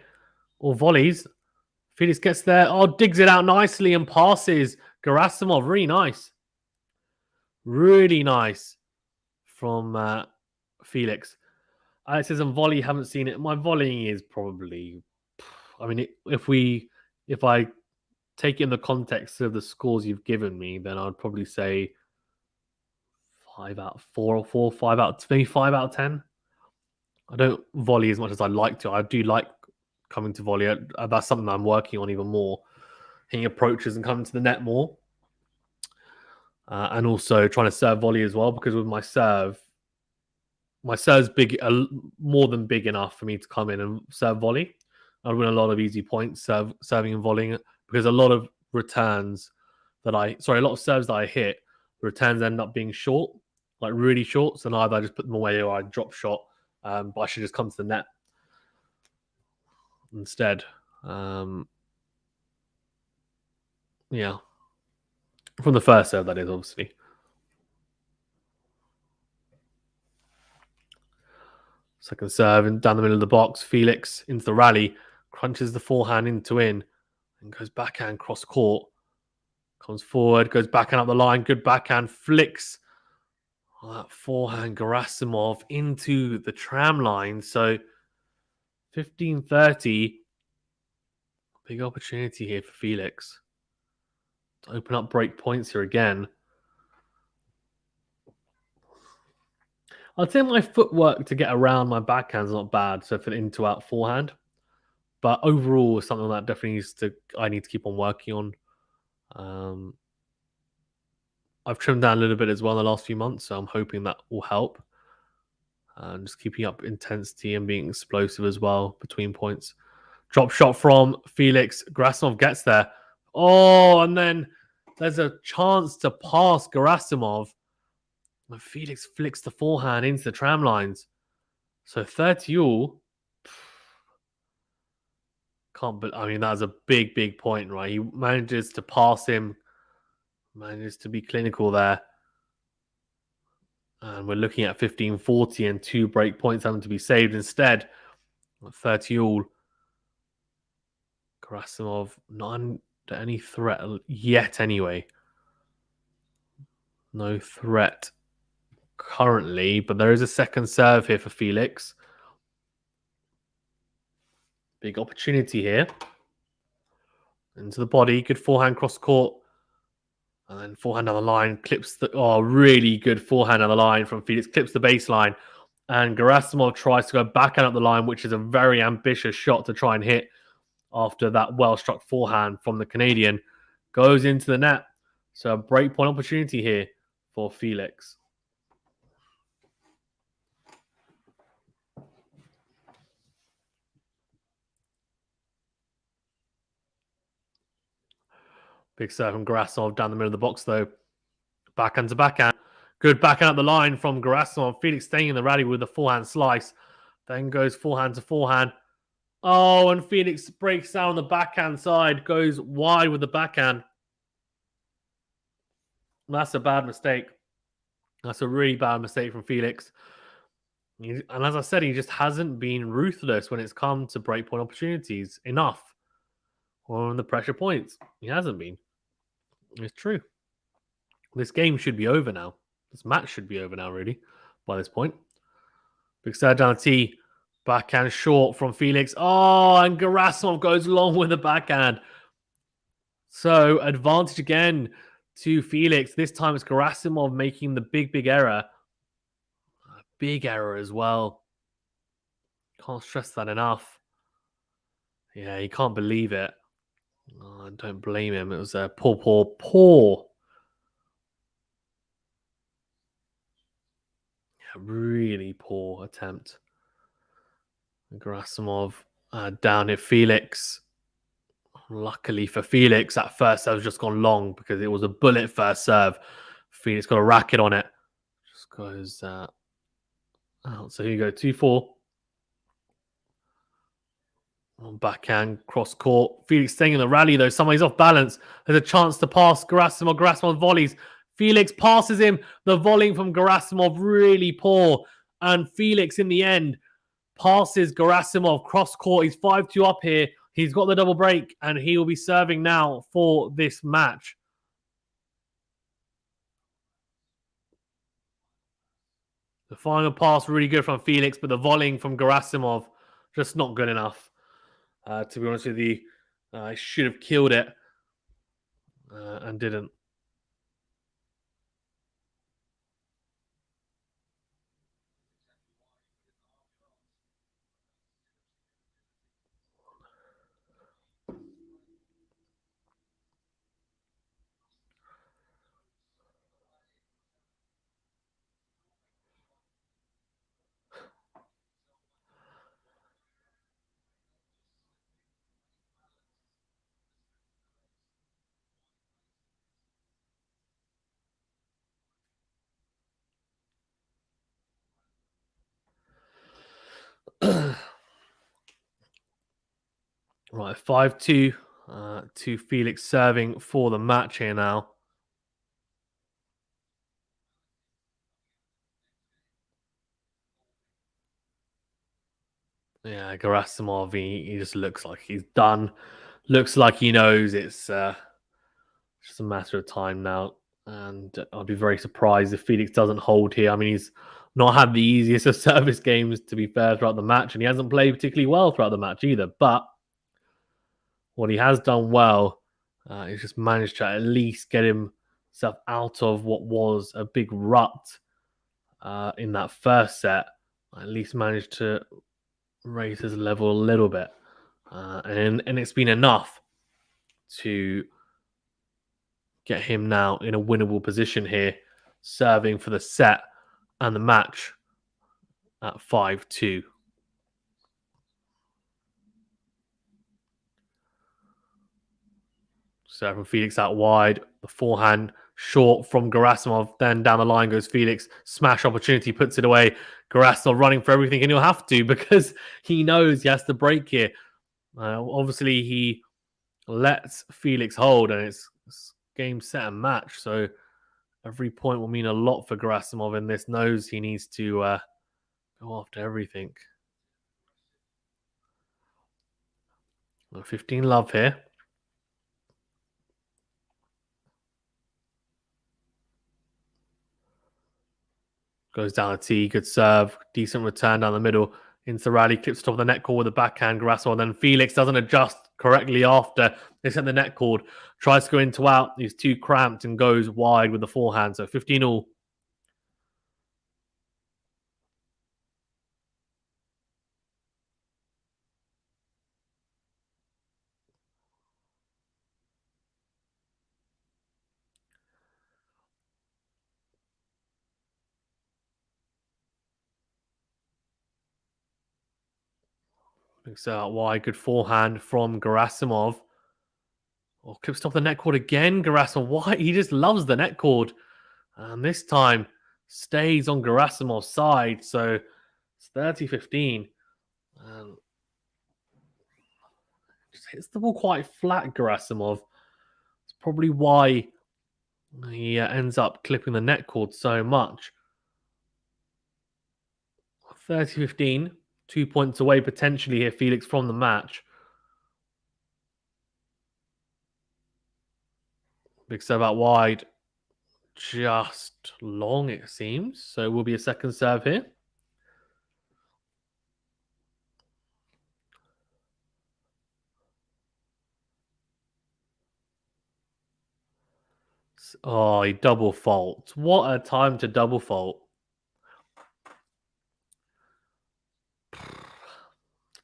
Or volleys. Felix gets there. Oh, digs it out nicely and passes. Gerasimov, really nice. Really nice from Felix. Alex says on volley, haven't seen it. My volleying is probably, I mean, if I take it in the context of the scores you've given me, then I'd probably say 5 out of 4 or 4, 5 out, maybe 5 out of 10. I don't volley as much as I like to. I do like coming to volley. That's something I'm working on even more. Hitting approaches and coming to the net more. And also trying to serve volley as well, because with my serve's big, more than big enough for me to come in and serve volley. I'd win a lot of easy points serving and volleying, because a lot of serves that I hit, returns end up being short, like really short. So either I just put them away or I drop shot, but I should just come to the net instead. Yeah. From the first serve, that is, obviously. Second serve and down the middle of the box. Felix into the rally, crunches the forehand into in, and goes backhand cross court. Comes forward, goes backhand up the line. Good backhand, flicks that forehand Gerasimov into the tram line. So 15-30. Big opportunity here for Felix to open up break points here again. I'd say my footwork to get around my backhand's not bad. So for the into out forehand, but overall, it's something that definitely I need to keep on working on. I've trimmed down a little bit as well in the last few months, so I'm hoping that will help. And just keeping up intensity and being explosive as well between points. Drop shot from Felix. Gerasimov gets there. Oh, and then there's a chance to pass Gerasimov. And Felix flicks the forehand into the tram lines. So 30 all. I mean, that's a big, big point, right? He manages to pass him. Manages to be clinical there. And we're looking at 15-40 and 2 break points having to be saved instead. 30 all. Gerasimov not under any threat yet anyway. No threat currently, but there is a second serve here for Felix. Big opportunity here. Into the body. Good forehand cross court. And then forehand on the line. Clips the... Oh, really good forehand on the line from Felix. Clips the baseline. And Gerasimov tries to go backhand up the line, which is a very ambitious shot to try and hit after that well-struck forehand from the Canadian. Goes into the net. So a breakpoint opportunity here for Felix. Big serve from Gerasimov down the middle of the box, though. Backhand to backhand. Good backhand up the line from Gerasimov. Felix staying in the rally with the forehand slice. Then goes forehand to forehand. Oh, and Felix breaks down the backhand side. Goes wide with the backhand. That's a bad mistake. That's a really bad mistake from Felix. And as I said, he just hasn't been ruthless when it's come to breakpoint opportunities enough. Or on the pressure points. He hasn't been. It's true. This game should be over now. This match should be over now, really, by this point. Big serve down the tee. Backhand short from Felix. Oh, and Gerasimov goes long with the backhand. So, advantage again to Felix. This time it's Gerasimov making the big error. A big error as well. Can't stress that enough. Yeah, he can't believe it. Oh, I don't blame him. It was a poor. Yeah, really poor attempt. Gerasimov down here. Felix. Luckily for Felix, that first serve has just gone long because it was a bullet first serve. Felix got a racket on it. Just goes out. So here you go, 2-4. On backhand, cross court. Felix staying in the rally though. Somebody's off balance. There's a chance to pass Gerasimov. Gerasimov volleys. Felix passes him. The volleying from Gerasimov really poor. And Felix in the end passes Gerasimov cross court. He's 5-2 up here. He's got the double break and he will be serving now for this match. The final pass really good from Felix, but the volleying from Gerasimov just not good enough. To be honest with you, I should have killed it and didn't. Right, 5-2 to Felix serving for the match here now. Yeah, Gerasimov, he just looks like he's done. Looks like he knows it's just a matter of time now. And I'd be very surprised if Felix doesn't hold here. I mean, he's not had the easiest of service games, to be fair, throughout the match. And he hasn't played particularly well throughout the match either. But what he has done well is just managed to at least get himself out of what was a big rut in that first set. At least managed to raise his level a little bit. And it's been enough to get him now in a winnable position here, serving for the set and the match at 5-2. So from Felix out wide, the forehand short from Gerasimov. Then down the line goes Felix. Smash opportunity, puts it away. Gerasimov running for everything, and he'll have to because he knows he has to break here. Obviously, he lets Felix hold, and it's game, set, and match. So every point will mean a lot for Gerasimov in this. Knows he needs to go after everything. 15 love here. Goes down the tee, good serve, decent return down the middle. into the rally, clips top of the net cord with a backhand. Gerasimov, then Felix doesn't adjust correctly after they set the net cord. Tries to go into out. He's too cramped and goes wide with the forehand. So 15-all. Looks out wide. Good forehand from Gerasimov. Oh, clips top of the net cord again. Gerasimov, why? He just loves the net cord. And this time stays on Gerasimov's side. So it's 30-15. Just hits the ball quite flat, Gerasimov. It's probably why he ends up clipping the net cord so much. 30-15. 2 points away potentially here, Felix, from the match. Big serve out wide. Just long, it seems. So it will be a second serve here. Oh, he double fault. What a time to double fault.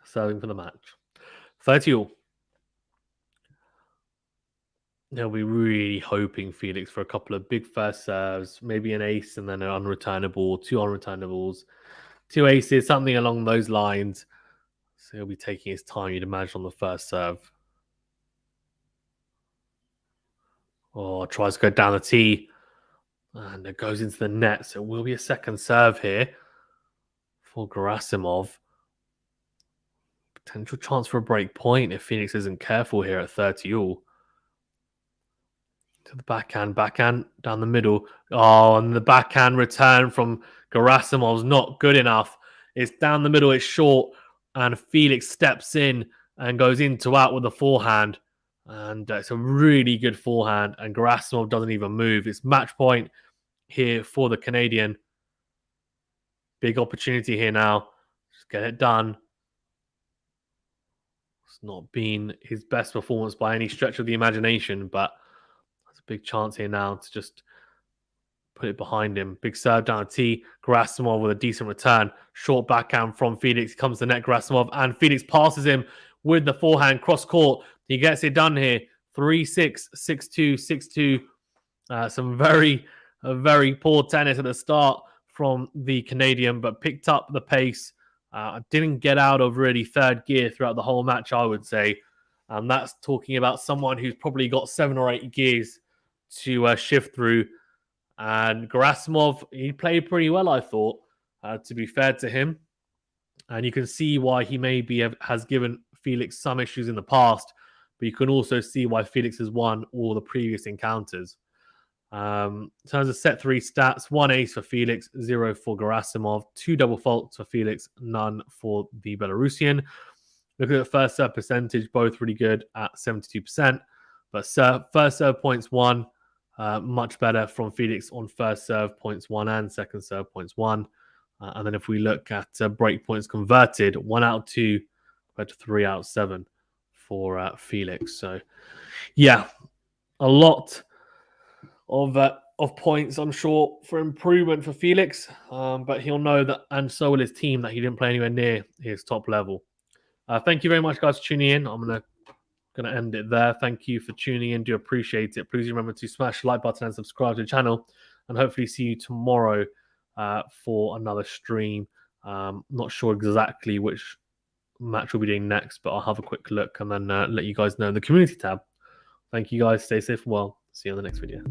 Serving for the match. 30-all. They'll be really hoping Felix for a couple of big first serves, maybe an ace and then an unreturnable, 2 unreturnables, 2 aces, something along those lines. So he'll be taking his time, you'd imagine, on the first serve. Oh, tries to go down the tee. And it goes into the net. So it will be a second serve here for Gerasimov. Potential chance for a break point if Felix isn't careful here at 30-all. To the backhand down the middle. Oh, and the backhand return from Gerasimov's not good enough. It's down the middle, it's short, and Felix steps in and goes into out with the forehand. And it's a really good forehand, and Gerasimov doesn't even move. It's match point here for the Canadian. Big opportunity here now. Just get it done. It's not been his best performance by any stretch of the imagination, but there's a big chance here now to just put it behind him. Big serve down the tee. Gerasimov with a decent return. Short backhand from Felix. Comes to net Gerasimov, and Felix passes him with the forehand cross court. He gets it done here. 3-6, 6-2, 6-2. Some very poor tennis at the start from the Canadian, but picked up the pace. Didn't get out of really third gear throughout the whole match, I would say. And that's talking about someone who's probably got 7 or 8 gears to shift through. And Gerasimov, he played pretty well, I thought, to be fair to him. And you can see why he maybe has given Felix some issues in the past, but you can also see why Felix has won all the previous encounters. In terms of set 3 stats, 1 ace for Felix, 0 for Gerasimov, 2 double faults for Felix, none for the Belarusian. Looking at the first serve percentage, both really good at 72%. But first serve points 1, much better from Felix on first serve points 1 and second serve points 1. And then if we look at break points converted, 1 out of 2 compared to 3 out of 7 for Felix. So, yeah, a lot of points, I'm sure, for improvement for Felix. But he'll know that, and so will his team, that he didn't play anywhere near his top level. Thank you very much, guys, for tuning in. I'm gonna end it there. Thank you for tuning in. Do appreciate it. Please remember to smash the like button and subscribe to the channel. And hopefully see you tomorrow for another stream. Not sure exactly which match we'll be doing next, but I'll have a quick look and then let you guys know in the community tab. Thank you, guys. Stay safe and well. See you on the next video.